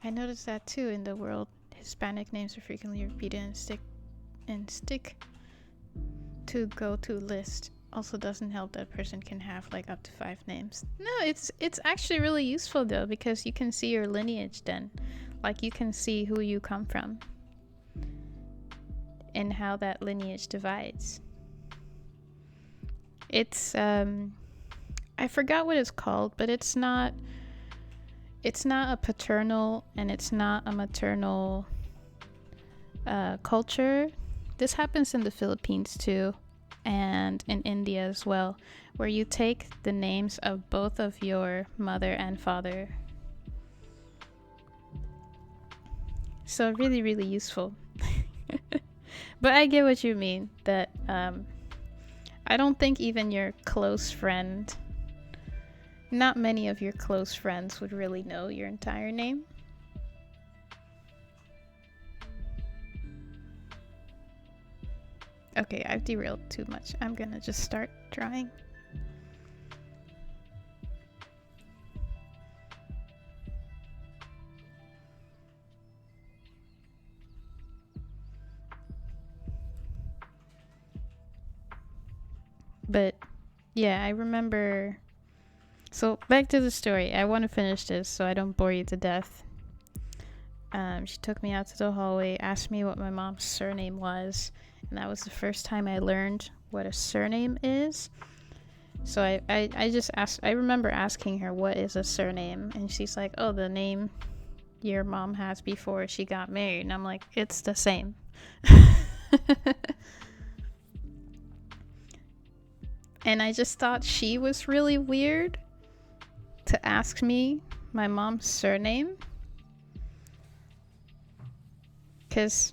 I noticed that too in the world. Hispanic names are frequently repeated and stick to go-to list. Also doesn't help that person can have like up to 5 names. No, it's actually really useful though, because you can see your lineage then. Like, you can see who you come from and how that lineage divides. It's I forgot what it's called, but it's not a paternal and it's not a maternal culture. This happens in the Philippines too, and in India as well, where you take the names of both of your mother and father. So really, really useful. But I get what you mean, that I don't think even your close friend, not many of your close friends would really know your entire name. Okay, I've derailed too much. I'm gonna just start drawing. But yeah, I remember. So back to the story. I want to finish this so I don't bore you to death. She took me out to the hallway, asked me what my mom's surname was, and that was the first time I learned what a surname is. So I just asked. I remember asking her, what is a surname? And she's like, oh, the name your mom has before she got married. And I'm like, it's the same. And I just thought she was really weird to ask me my mom's surname. Because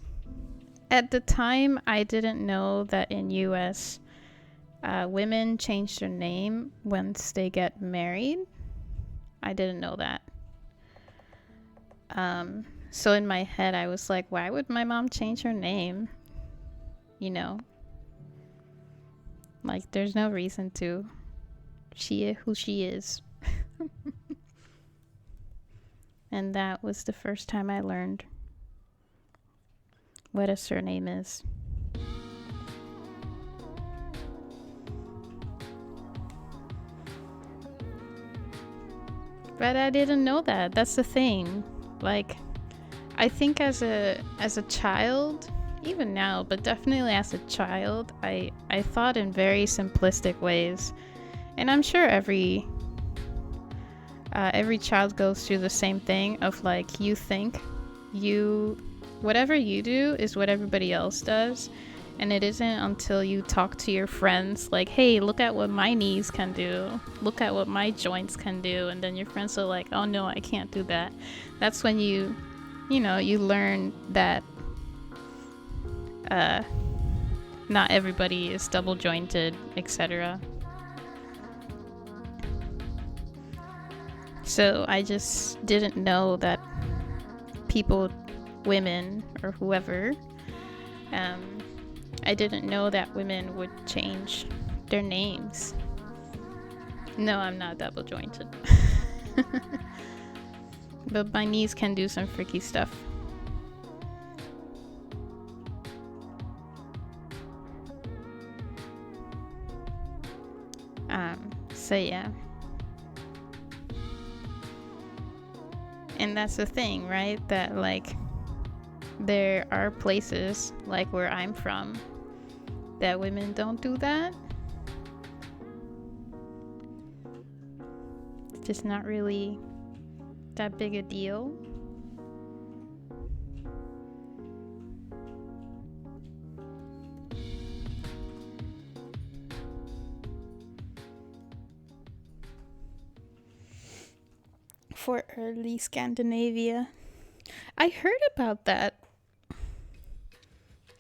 at the time, I didn't know that in US, women change their name once they get married. I didn't know that. So in my head, I was like, why would my mom change her name? You know? Like, there's no reason to. She is who she is. And that was the first time I learned what a surname is. But I didn't know that. That's the thing. Like, I think as a child, even now, but definitely as a child, I thought in very simplistic ways. And I'm sure every child goes through the same thing of like, you think whatever you do is what everybody else does. And it isn't until you talk to your friends like, hey, look at what my knees can do. Look at what my joints can do. And then your friends are like, oh no, I can't do that. That's when you learn that not everybody is double jointed, etc. So I just didn't know that people, women or whoever, I didn't know that women would change their names. No, I'm not double jointed. But my knees can do some freaky stuff. So yeah. And that's the thing, right? That like there are places like where I'm from that women don't do that. It's just not really that big a deal. For early Scandinavia, I heard about that.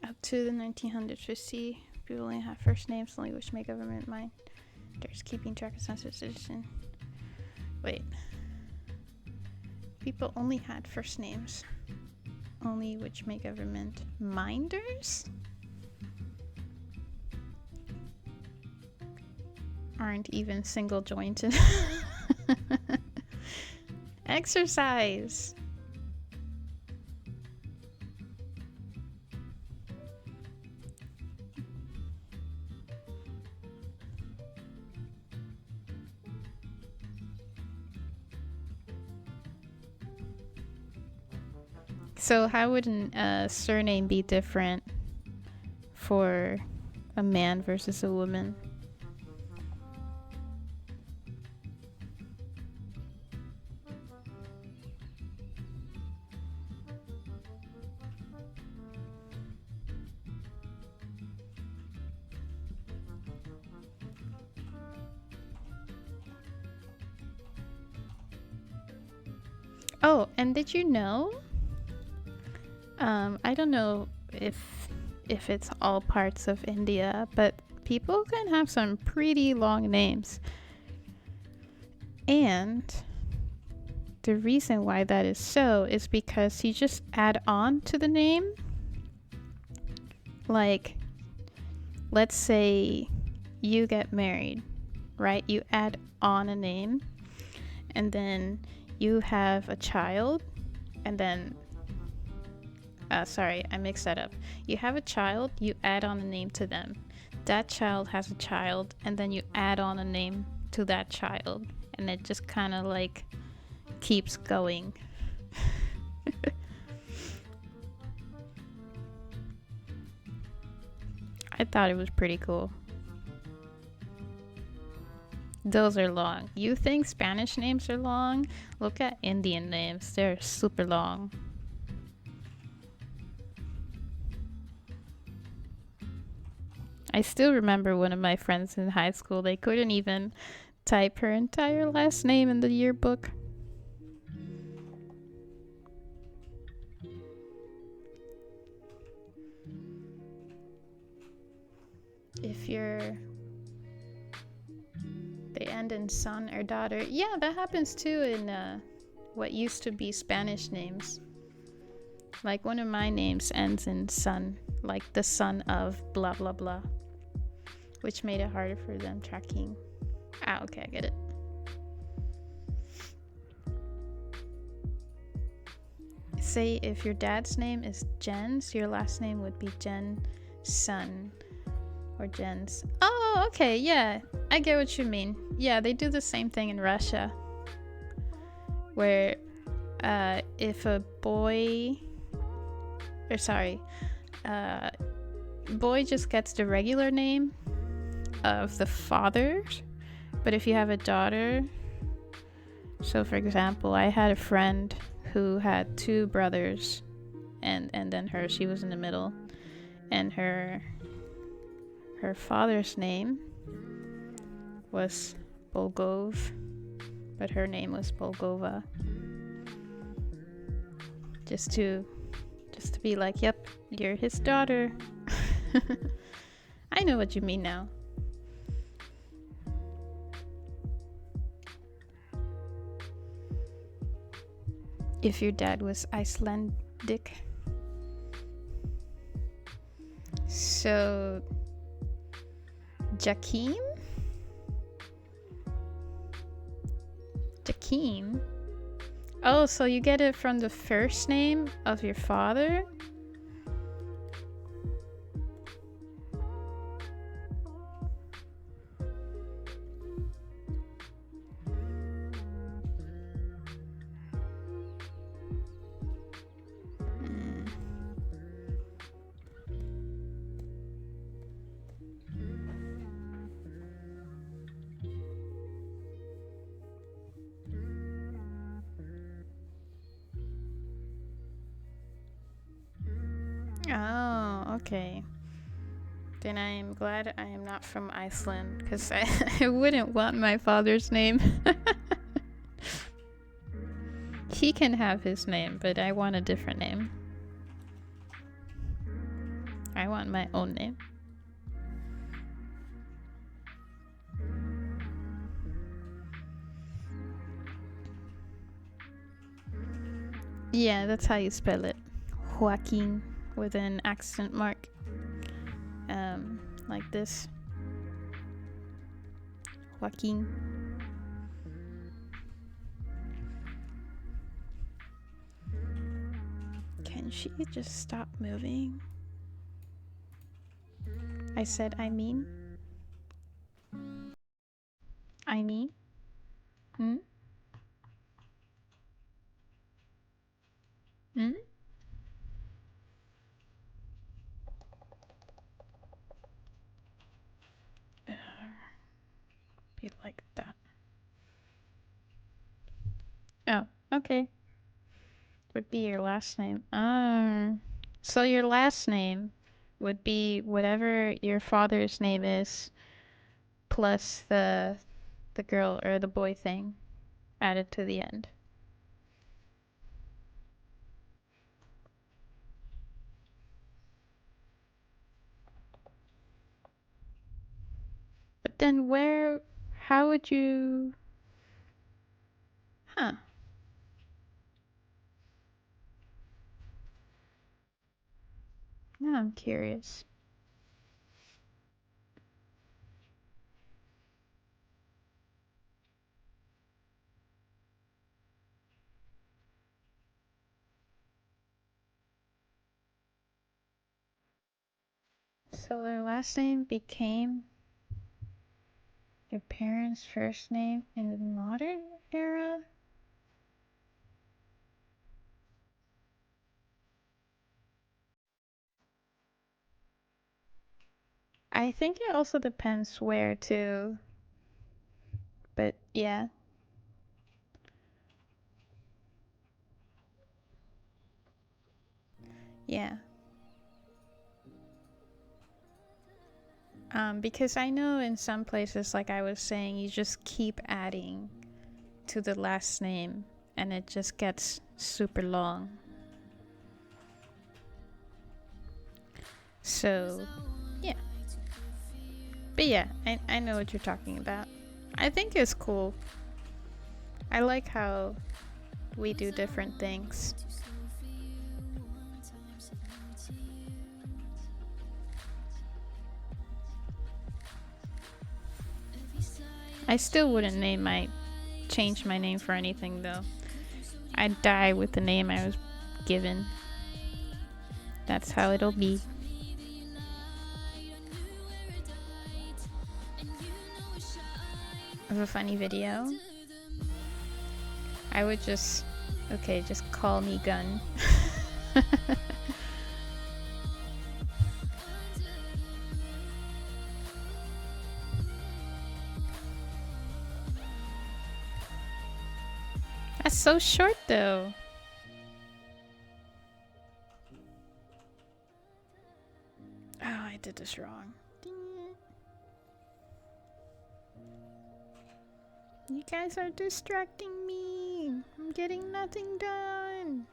Up to the 1950s, people only had first names, only which make government mind. There's keeping track of census citizen. Wait. People only had first names, only which make government minders? Aren't even single jointed. Exercise. So how would a surname be different for a man versus a woman? Oh, and did you know? I don't know if it's all parts of India, but people can have some pretty long names. And the reason why that is so is because you just add on to the name. Like, let's say you get married, right? You add on a name, and then you have a child, and then sorry, I mixed that up. You have a child, you add on a name to them. That child has a child, and then you add on a name to that child, and it just kind of like keeps going. I thought it was pretty cool. Those are long. You think Spanish names are long? Look at Indian names. They're super long. I still remember one of my friends in high school. They couldn't even type her entire last name in the yearbook. If they end in son or daughter. Yeah, that happens too in what used to be Spanish names. Like one of my names ends in son, like the son of blah blah blah, which made it harder for them tracking. Ah, okay, I get it. Say if your dad's name is Jens, your last name would be Jensen or Jens. Oh, okay, yeah, I get what you mean. Yeah, they do the same thing in Russia, where if a boy, or sorry, boy just gets the regular name of the father, but if you have a daughter, so for example, I had a friend who had two brothers, and then she was in the middle, and her father's name was Bulgov, but her name was Bulgova. Just to be like, yep, you're his daughter. I know what you mean now. If your dad was Icelandic. So Jakim? Oh, so you get it from the first name of your father? Oh, okay. Then I am glad I am not from Iceland, because I wouldn't want my father's name. He can have his name, but I want a different name. I want my own name. Yeah, that's how you spell it. Joaquin with an accent mark. Like this. Joaquin. Can she just stop moving? I said, I mean? Hmm? Hmm? Be like that. Oh, okay. Would be your last name. So your last name would be whatever your father's name is, plus the girl or the boy thing added to the end. But then how would you, huh? Now I'm curious. So their last name became their parents' first name in the modern era? I think it also depends where too. But yeah. Yeah. Because I know in some places, like I was saying, you just keep adding to the last name and it just gets super long. So, yeah. But yeah, I know what you're talking about. I think it's cool. I like how we do different things. I still wouldn't change my name for anything though. I'd die with the name I was given. That's how it'll be. Of a funny video, I would just call me Gun. That's so short though. Oh, I did this wrong. Dang it. You guys are distracting me. I'm getting nothing done.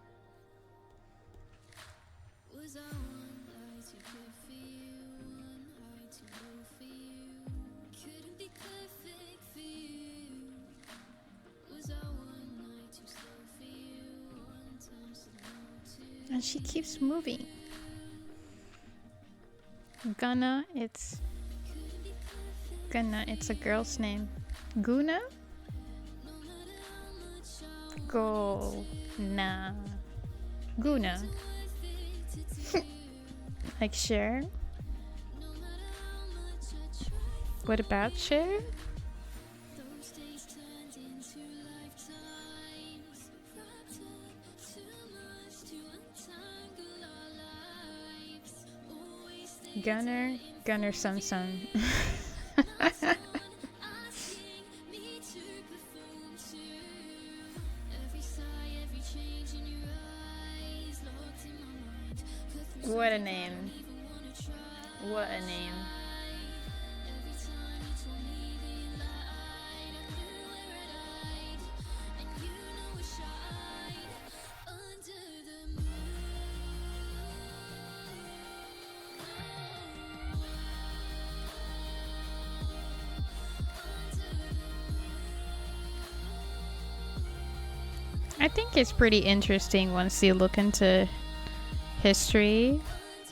And she keeps moving. Guna, it's a girl's name. Guna? Guna. Guna. Like Cher? What about Cher? Gunner Sum Sum. What a name. What a name. I think it's pretty interesting once you look into history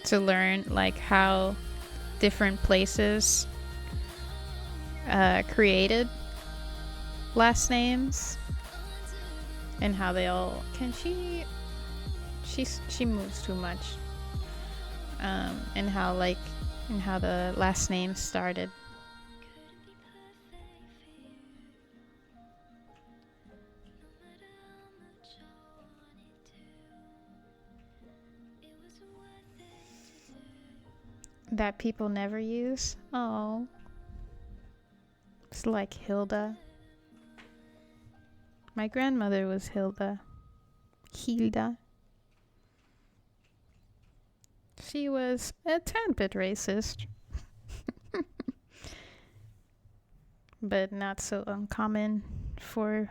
to learn like how different places created last names and how they all she moves too much, and how the last name started. That people never use? Oh. It's like Hilda. My grandmother was Hilda. Hilda. She was a tad bit racist. But not so uncommon for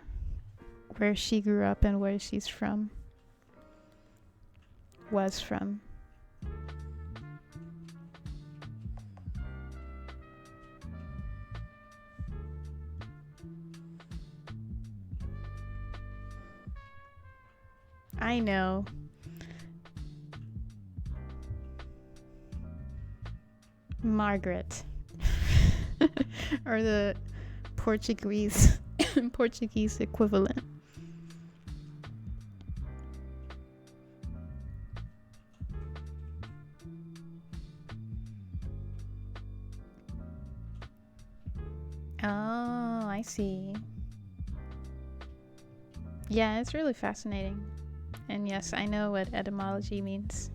where she grew up and where she's from. Was from. I know. Margaret. Or the Portuguese equivalent. Oh, I see. Yeah, it's really fascinating. And yes, I know what etymology means.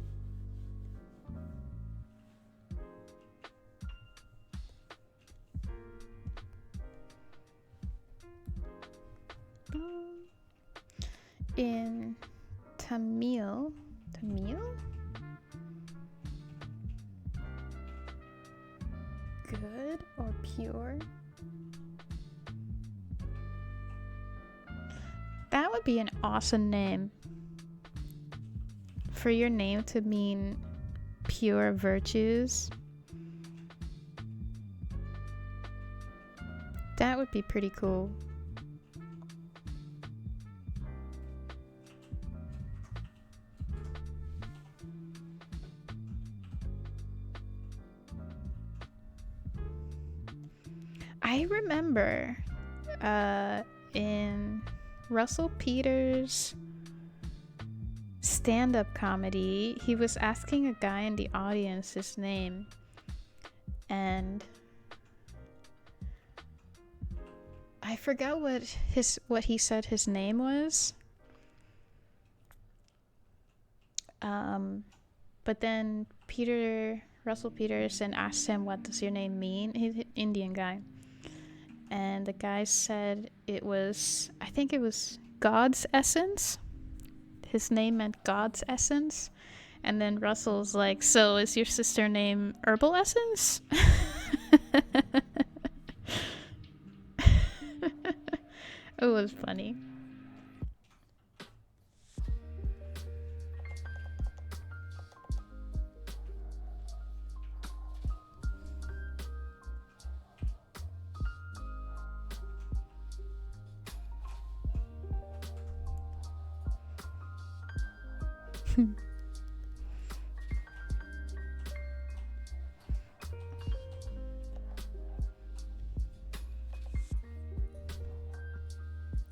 In Tamil, good or pure? That would be an awesome name. For your name to mean pure virtues. That would be pretty cool. I remember in Russell Peters' stand-up comedy, he was asking a guy in the audience his name, and I forgot what he said his name was. But then Russell Peterson asked him, "What does your name mean?" He's an Indian guy. And the guy said I think it was God's essence. His name meant God's essence. And then Russell's like, "So is your sister named Herbal Essence?" It was funny.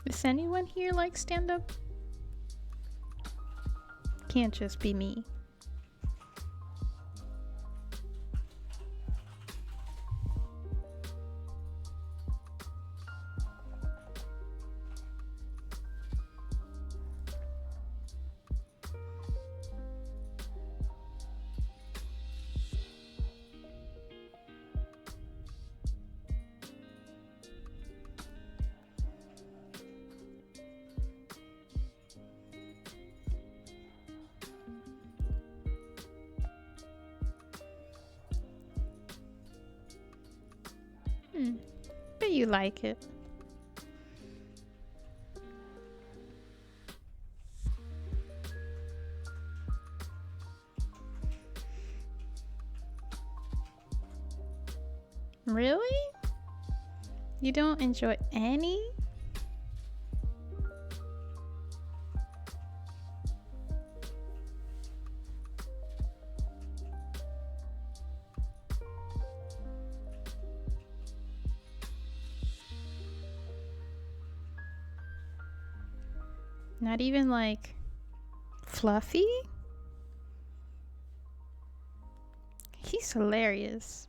Does anyone here like stand-up? Can't just be me. But you like it. Really? You don't enjoy any? Not even like Fluffy? He's hilarious.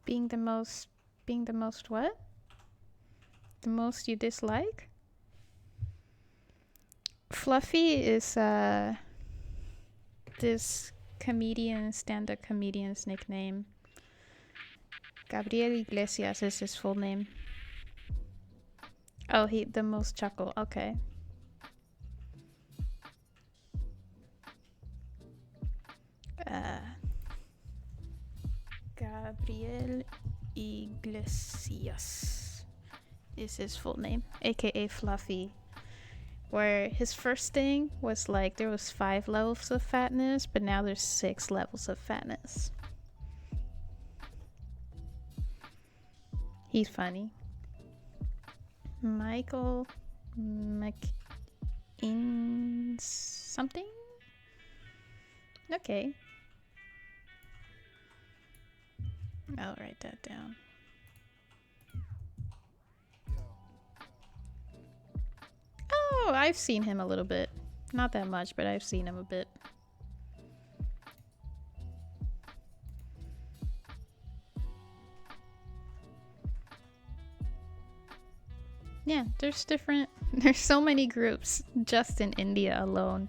Being the most what? The most you dislike? Fluffy is this stand-up comedian's nickname. Gabriel Iglesias is his full name. Oh, the most chuckle. Okay. Gabriel Iglesias is his full name, aka Fluffy. Where his first thing was like there was 5 levels of fatness, but now there's 6 levels of fatness. He's funny. Michael McIn something? Okay. I'll write that down. Oh, I've seen him a little bit. Not that much, but I've seen him a bit. there's different, there's so many groups just in India alone.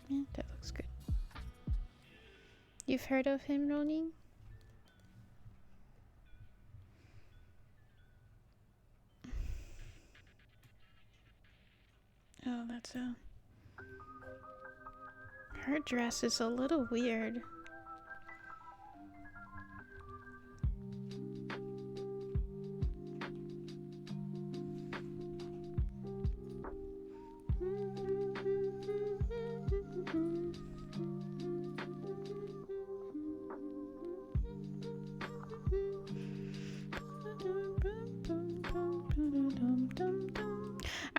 Yeah, that looks good. You've heard of him, Roni? Oh, that's a... Her dress is a little weird.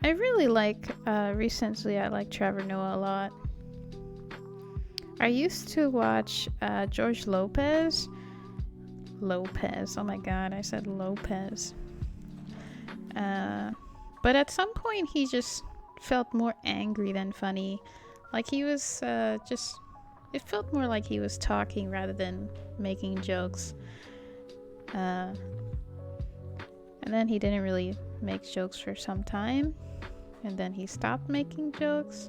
I really like, recently I like Trevor Noah a lot. I used to watch George Lopez. Oh my god, I said Lopez. But at some point he just felt more angry than funny. Like he was just... It felt more like he was talking rather than making jokes. And then he didn't really make jokes for some time. And then he stopped making jokes.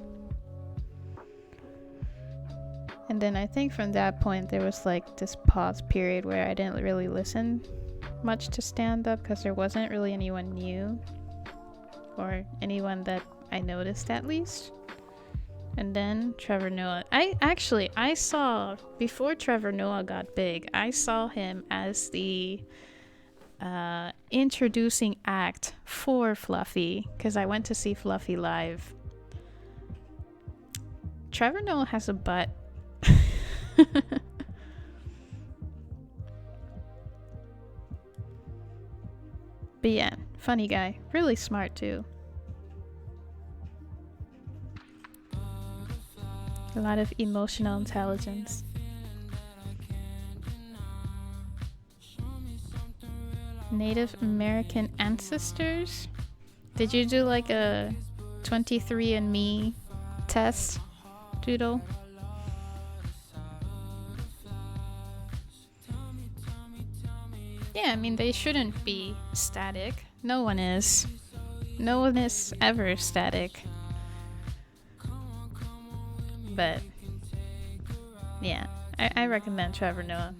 And then I think from that point there was like this pause period where I didn't really listen much to stand-up because there wasn't really anyone new. Or anyone that I noticed at least. And then Trevor Noah. I saw, before Trevor Noah got big, I saw him as the introducing act for Fluffy, because I went to see Fluffy live. Trevor Noah has a butt. But yeah, funny guy. Really smart too. A lot of emotional intelligence. Native American ancestors? Did you do like a 23andMe test, Doodle? Yeah, I mean, they shouldn't be static. No one is. No one is ever static. But yeah, I recommend Trevor Noah.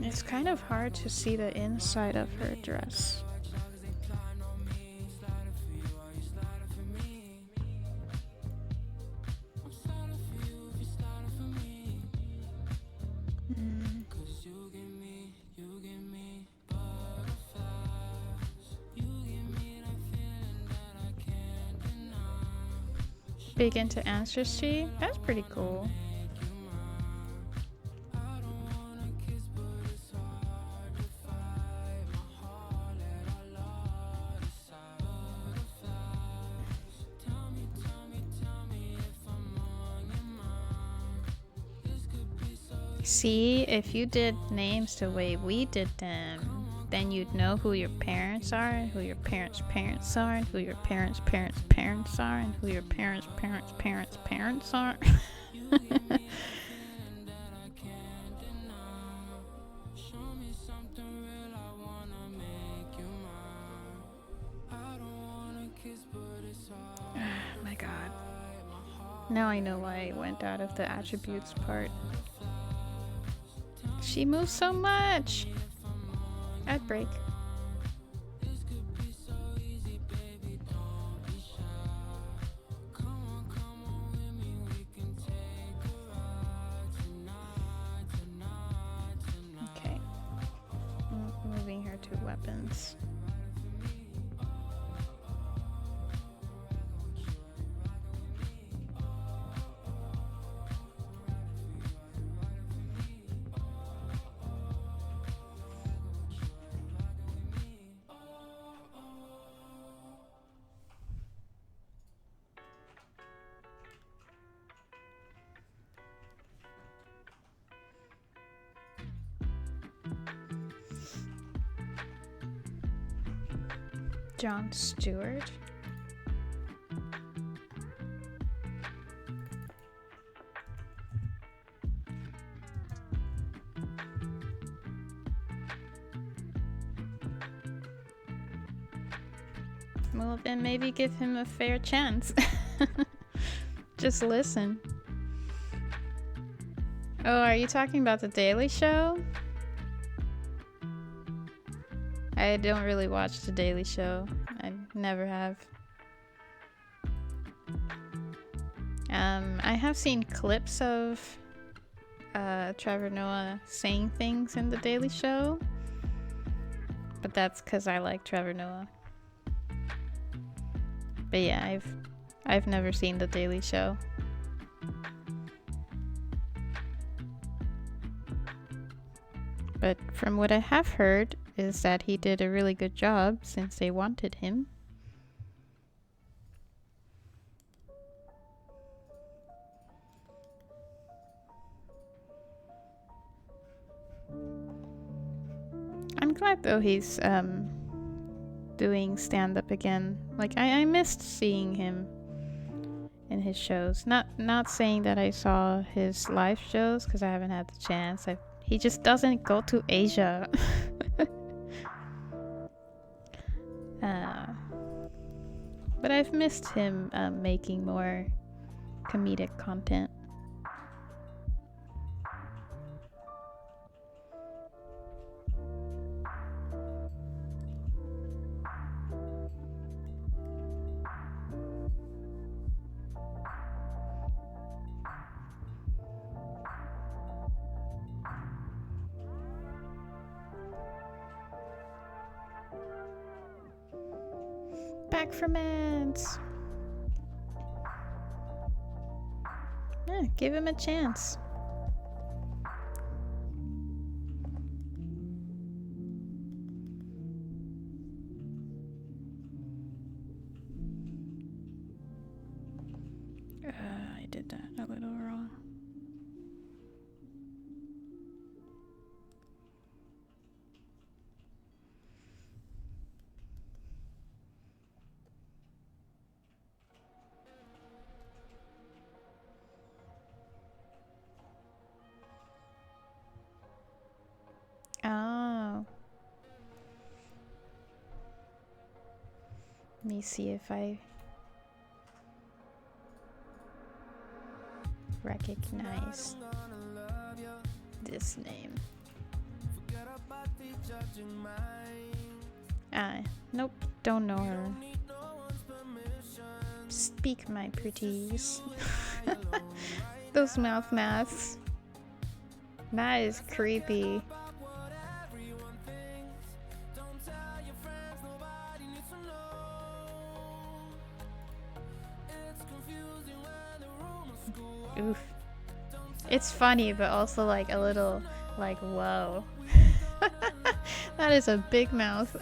It's kind of hard to see the inside of her dress. Big into ancestry? That's pretty cool. See, if you did names the way we did them, then you'd know who your parents are, and who your parents' parents are, and who your parents' parents' parents are, and who your parents' parents' parents' parents are. My god. Now I know why I went out of the attributes part. She moves so much. I'd break. to weapons. John Stewart. Well, then maybe give him a fair chance. Just listen. Oh, are you talking about The Daily Show? I don't really watch The Daily Show. I never have. I have seen clips of Trevor Noah saying things in The Daily Show, but that's because I like Trevor Noah. But yeah, I've never seen The Daily Show. But from what I have heard is that he did a really good job since they wanted him. I'm glad though he's doing stand-up again. Like I missed seeing him in his shows. Not saying that I saw his live shows because I haven't had the chance. He just doesn't go to Asia. But I've missed him making more comedic content. Back from ants. Yeah, give him a chance. I did that a little wrong. Oh. Let me see if I recognize this name. Nope, don't know her. Speak, my pretties. Those mouth masks. That is creepy. Oof. It's funny, but also like a little like, whoa. That is a big mouth.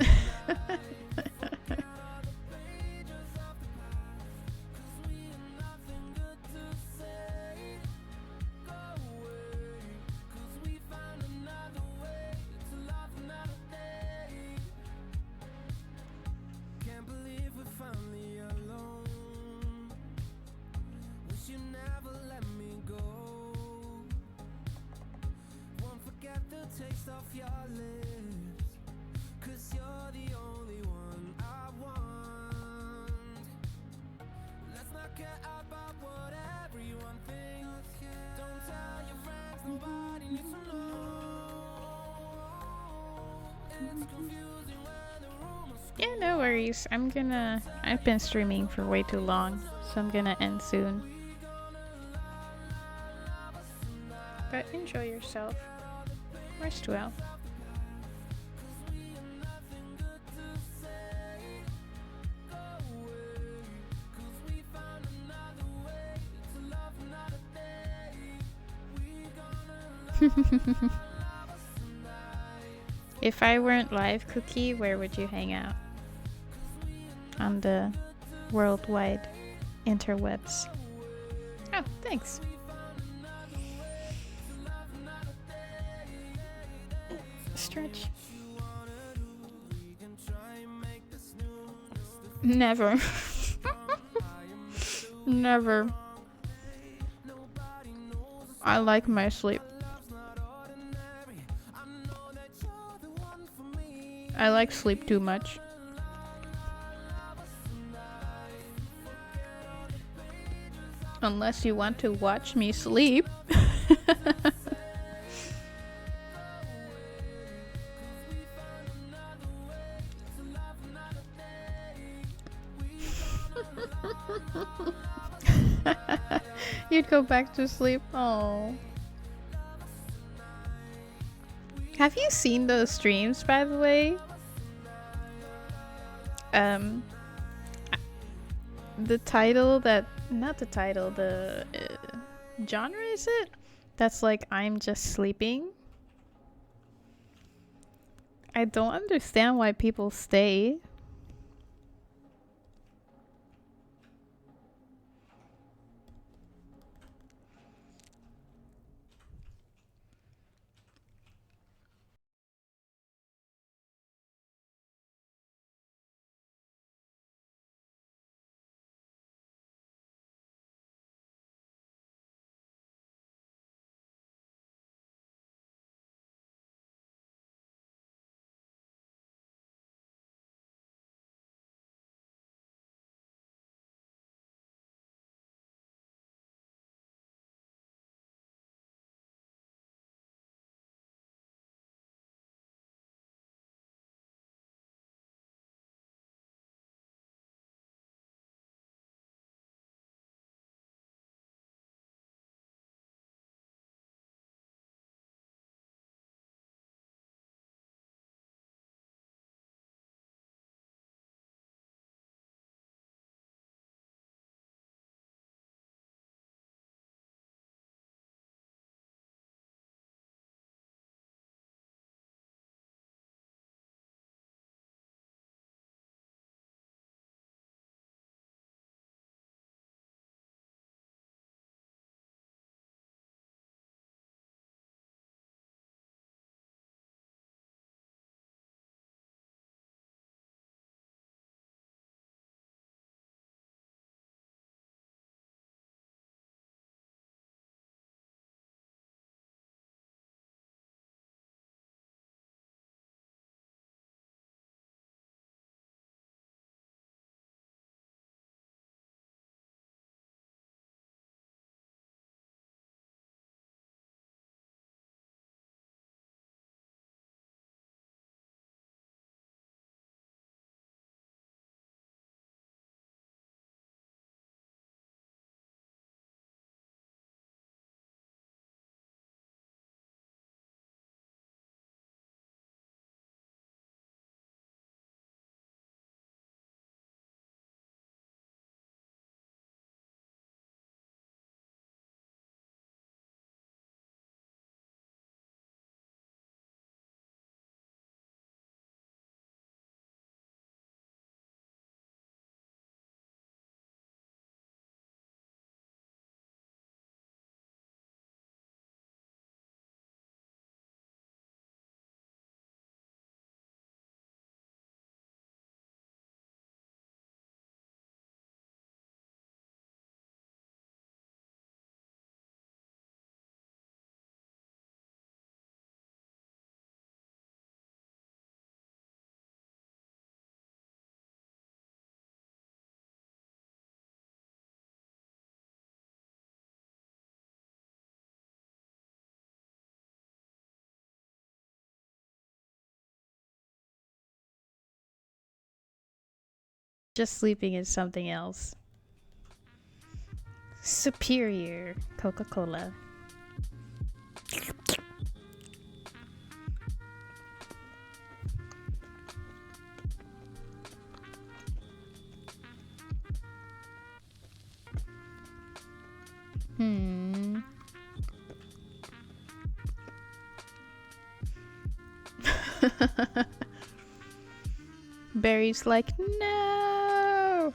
Yeah, no worries. I've been streaming for way too long, so I'm gonna end soon. But enjoy yourself. Rest well. If I weren't live, Cookie, where would you hang out? On the worldwide interwebs. Oh, thanks. Stretch. Never. Never. I like my sleep. I like sleep too much. Unless you want to watch me sleep. You'd go back to sleep. Oh. Have you seen those streams, by the way? The title that, not the title, the genre is it? That's like, I'm just sleeping. I don't understand why people stay. Just sleeping is something else. Superior Coca-Cola. Barry's like, no.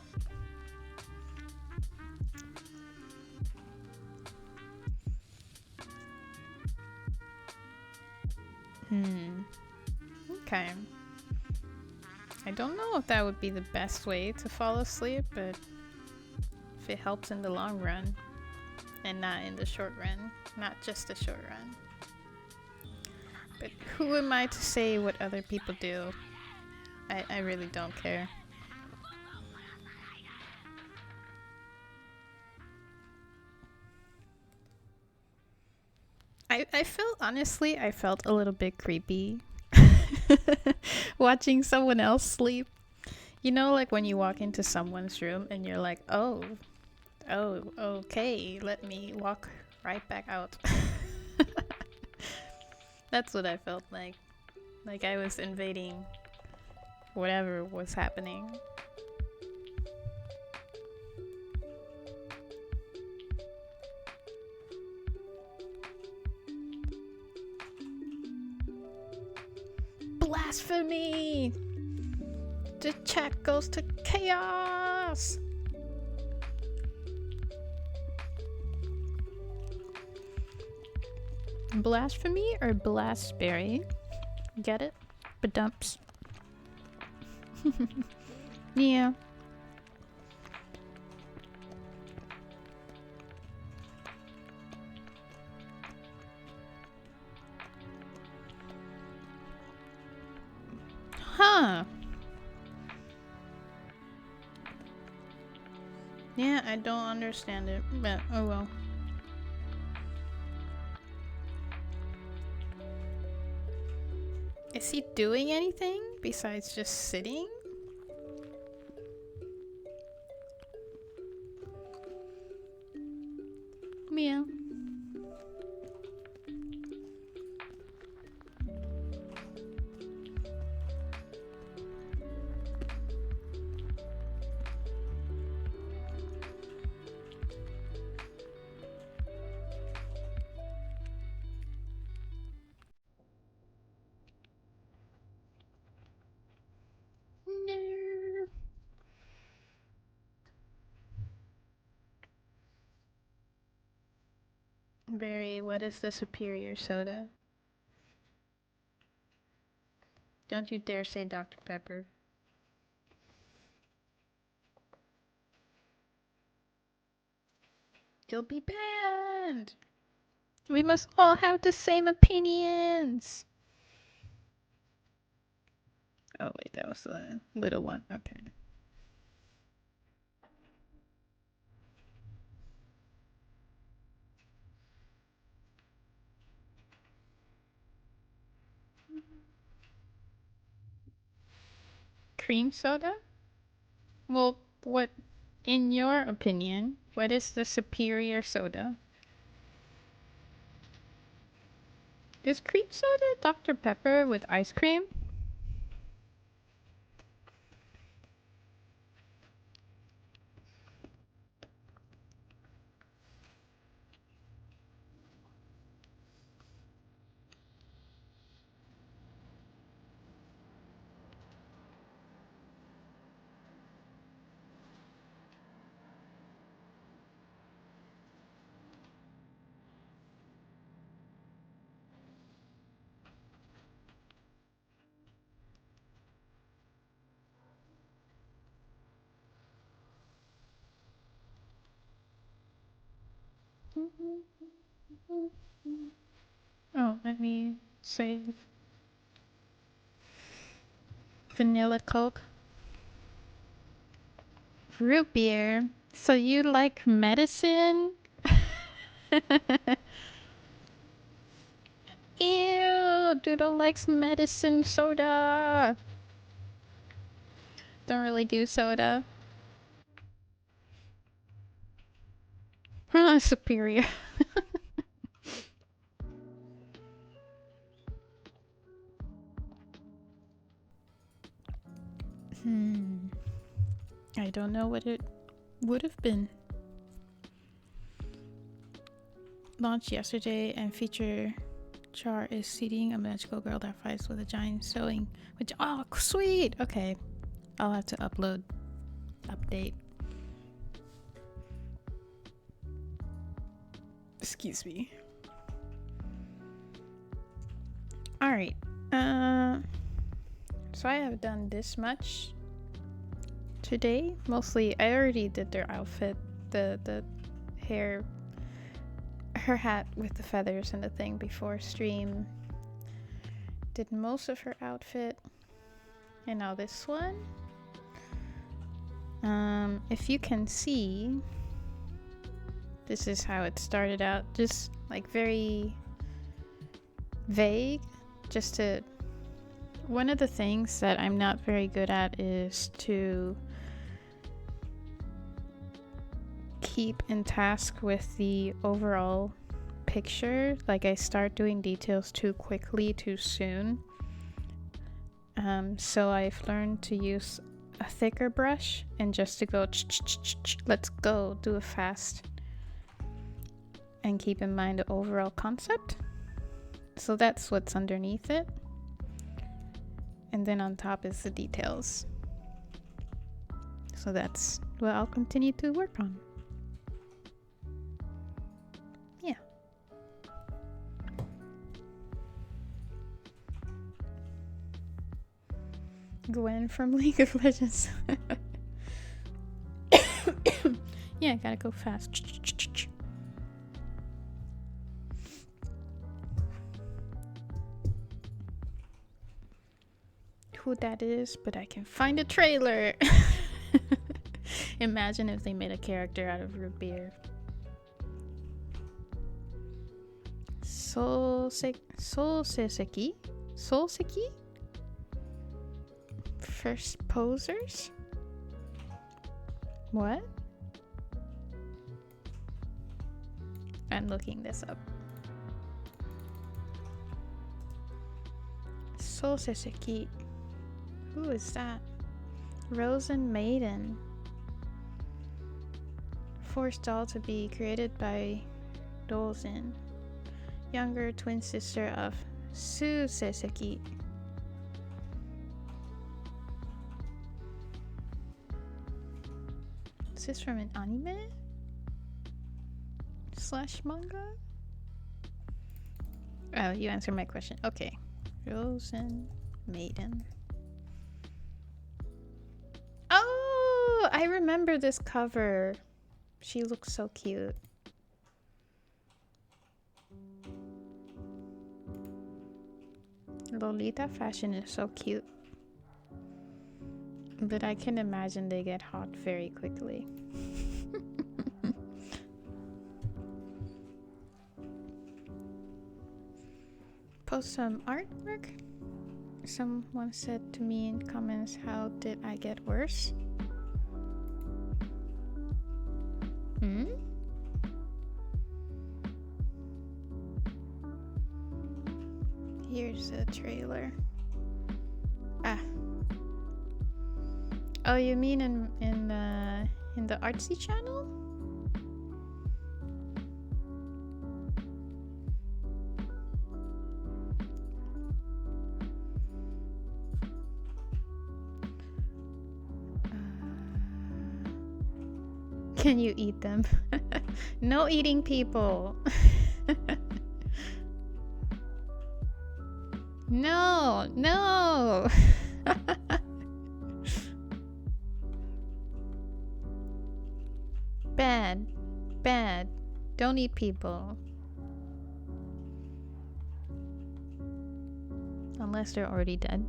Okay. I don't know if that would be the best way to fall asleep, but if it helps in the long run and not in the short run, not just the short run. But who am I to say what other people do? I really don't care. I felt, honestly, I felt a little bit creepy watching someone else sleep. You know, like when you walk into someone's room and you're like, oh, okay, let me walk right back out. That's what I felt like. Like I was invading whatever was happening. Blasphemy! The chat goes to chaos! Blasphemy or blastberry? Get it? Badumps. Yeah. Huh. Yeah, I don't understand it, but oh well. Is he doing anything besides just sitting? Meow. Barry, what is the superior soda? Don't you dare say Dr. Pepper. You'll be banned! We must all have the same opinions! Oh wait, that was the little one. Okay. Cream soda? Well, what, in your opinion, what is the superior soda? Is cream soda Dr. Pepper with ice cream? Oh, let me save. Vanilla Coke. Root beer. So you like medicine? Ew, Doodle likes medicine soda. Don't really do soda. Superior. I don't know what it would have been. Launched yesterday and feature Char is seeding a magical girl that fights with a giant sewing. Which, oh, sweet! Okay. I'll have to update. Excuse me. Alright. So I have done this much today. Mostly, I already did their outfit. The hair, her hat with the feathers and the thing before stream. Did most of her outfit. And now this one. If you can see, this is how it started out. Just like very vague. Just to, one of the things that I'm not very good at is to keep in task with the overall picture. Like I start doing details too quickly, too soon. So I've learned to use a thicker brush and just to go let's go, do it fast and keep in mind the overall concept. So that's what's underneath it, and then on top is the details. So that's what I'll continue to work on. Yeah. Gwen from League of Legends. Yeah, gotta go fast. Who that is, but I can find a trailer. Imagine if they made a character out of root beer. Solseki? First posers? What? I'm looking this up. Solseki. Who is that? Rosen Maiden. Forced doll to be created by Dolzin, younger twin sister of Suseseki. Is this from an anime? / manga? Oh, you answered my question. Okay. Rosen Maiden. Oh, I remember this cover. She looks so cute. Lolita fashion is so cute. But I can imagine they get hot very quickly. Post some artwork. Someone said to me in comments, how did I get worse? Here's the trailer. Oh, you mean in the artsy channel? Can you eat them? No eating people. No, no. Bad, bad. Don't eat people. Unless they're already dead.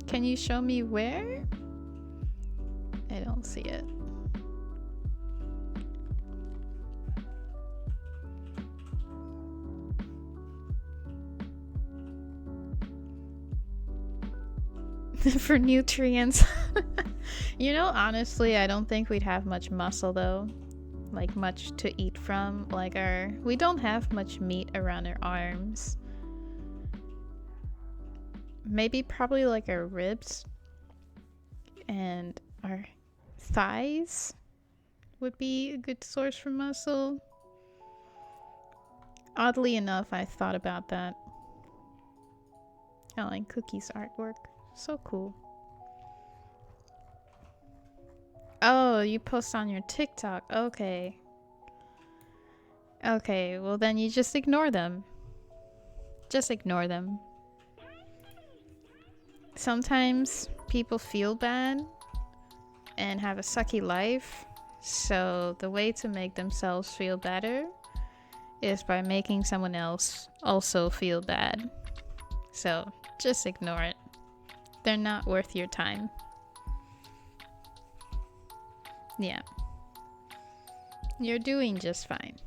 Can you show me where? I don't see it. For nutrients. You know, honestly, I don't think we'd have much muscle though. Like much to eat from. Like we don't have much meat around our arms. Maybe probably like our ribs and our thighs would be a good source for muscle. Oddly enough, I thought about that. Oh, and Cookie's artwork. So cool. Oh, you post on your TikTok. Okay. Okay, well then you just ignore them. Just ignore them. Sometimes people feel bad and have a sucky life, so the way to make themselves feel better is by making someone else also feel bad. So just ignore it. They're not worth your time. Yeah. You're doing just fine.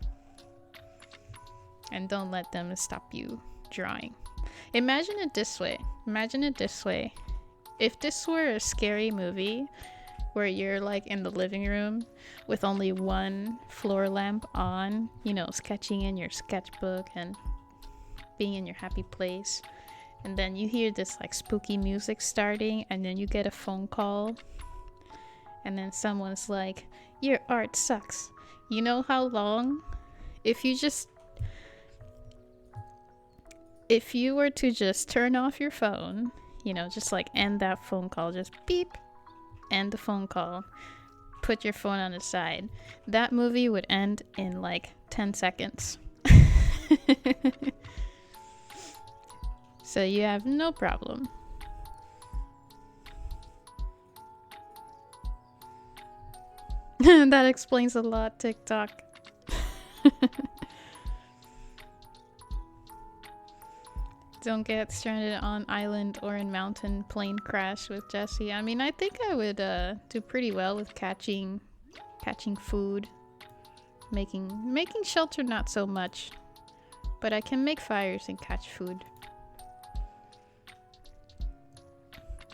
And don't let them stop you drawing. Imagine it this way. Imagine it this way. If this were a scary movie where you're like in the living room with only one floor lamp on, you know, sketching in your sketchbook and being in your happy place, and then you hear this like spooky music starting, and then you get a phone call, and then someone's like, your art sucks. You know how long? If you were to just turn off your phone, you know, just like end that phone call, just beep, end the phone call, put your phone on the side, that movie would end in like 10 seconds. So you have no problem. That explains a lot, TikTok. Don't get stranded on island or in mountain plane crash with LlesiSea. I mean, I think I would do pretty well with catching food, making shelter, not so much, but I can make fires and catch food.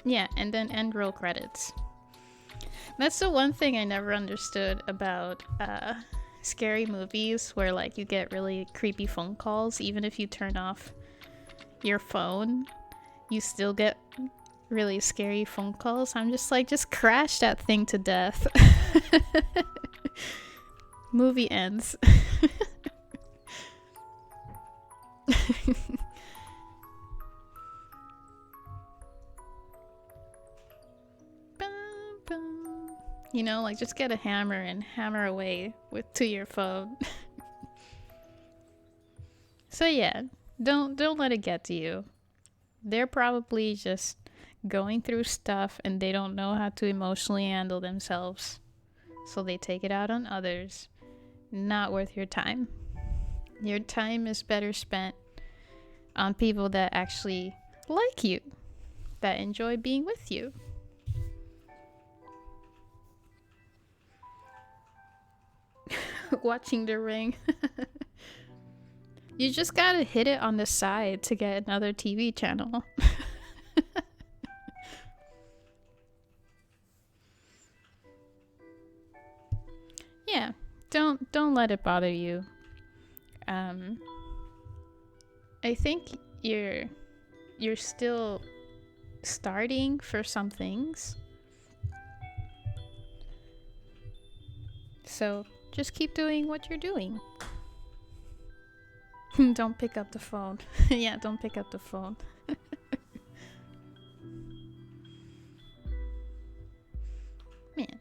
Yeah, and then end roll credits. That's the one thing I never understood about scary movies, where like you get really creepy phone calls. Even if you turn off your phone, you still get really scary phone calls. I'm just like, just crash that thing to death. Movie ends. You know, like just get a hammer and hammer away to your phone. So yeah, don't let it get to you. They're probably just going through stuff and they don't know how to emotionally handle themselves, so they take it out on others. Not worth your time. Your time is better spent on people that actually like you, that enjoy being with you. Watching The Ring. You just gotta hit it on the side to get another TV channel. Yeah, don't let it bother you. I think you're still starting for some things, so just keep doing what you're doing. Don't pick up the phone. Yeah, don't pick up the phone. Man.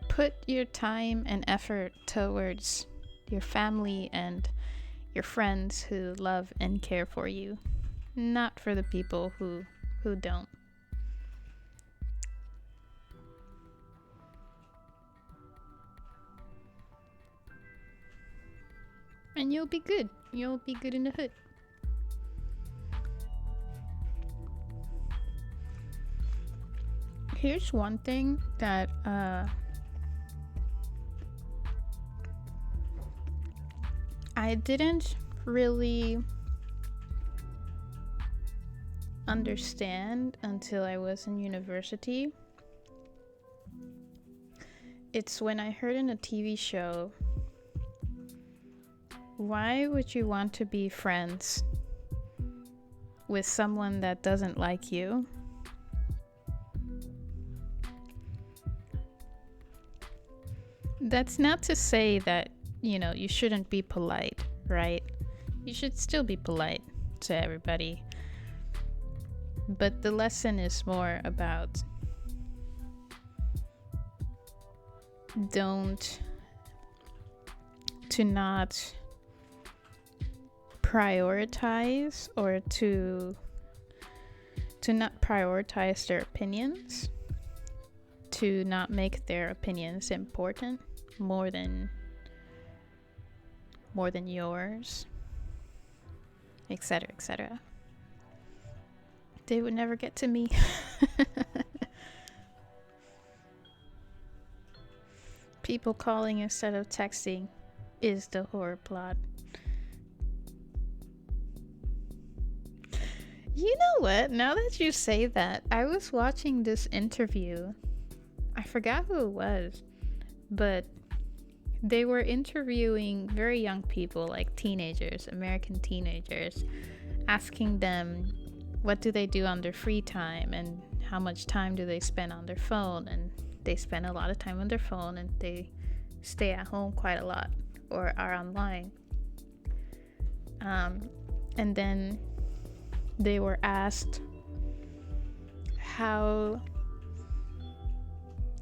Put your time and effort towards your family and your friends who love and care for you, not for the people who don't. And you'll be good. You'll be good in the hood. Here's one thing that I didn't really understand until I was in university. It's when I heard in a TV show, why would you want to be friends with someone that doesn't like you? That's not to say that, you shouldn't be polite, right? You should still be polite to everybody. But the lesson is more about to not prioritize or to not prioritize their opinions, to not make their opinions important more than yours, etc., etc. They would never get to me. People calling instead of texting is the horror plot. You know what? Now that you say that, I was watching this interview. I forgot who it was, but they were interviewing very young people, like teenagers, American teenagers, asking them what do they do on their free time and how much time do they spend on their phone. And they spend a lot of time on their phone and they stay at home quite a lot or are online. And then they were asked,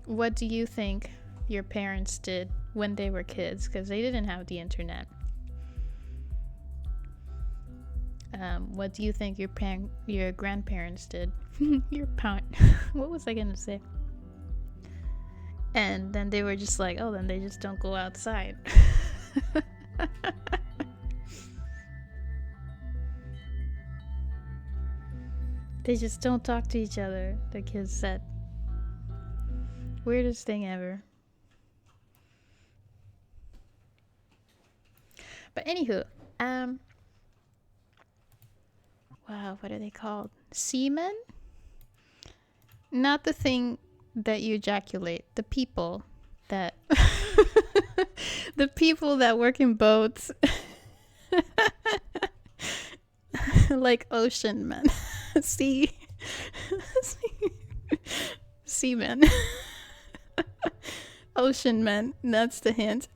what do you think your parents did when they were kids? Because they didn't have the internet. What do you think your grandparents did? What was I gonna say? And then they were just like, oh, then they just don't go outside. They just don't talk to each other, the kids said. Weirdest thing ever. But anywho, wow, what are they called? Seamen? Not the thing that you ejaculate. The people that the people that work in boats. Like ocean men. Seamen. Ocean men. That's the hint.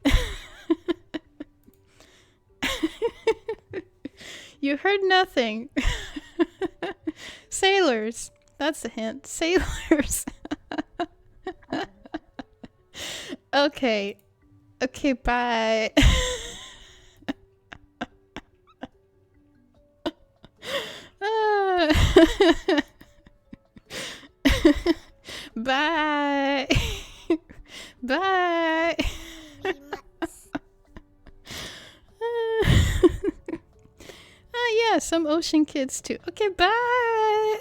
You heard nothing. Sailors. That's the hint. Sailors. Okay. Okay, bye. Bye. Bye. Yeah, some ocean kids too. Okay, bye.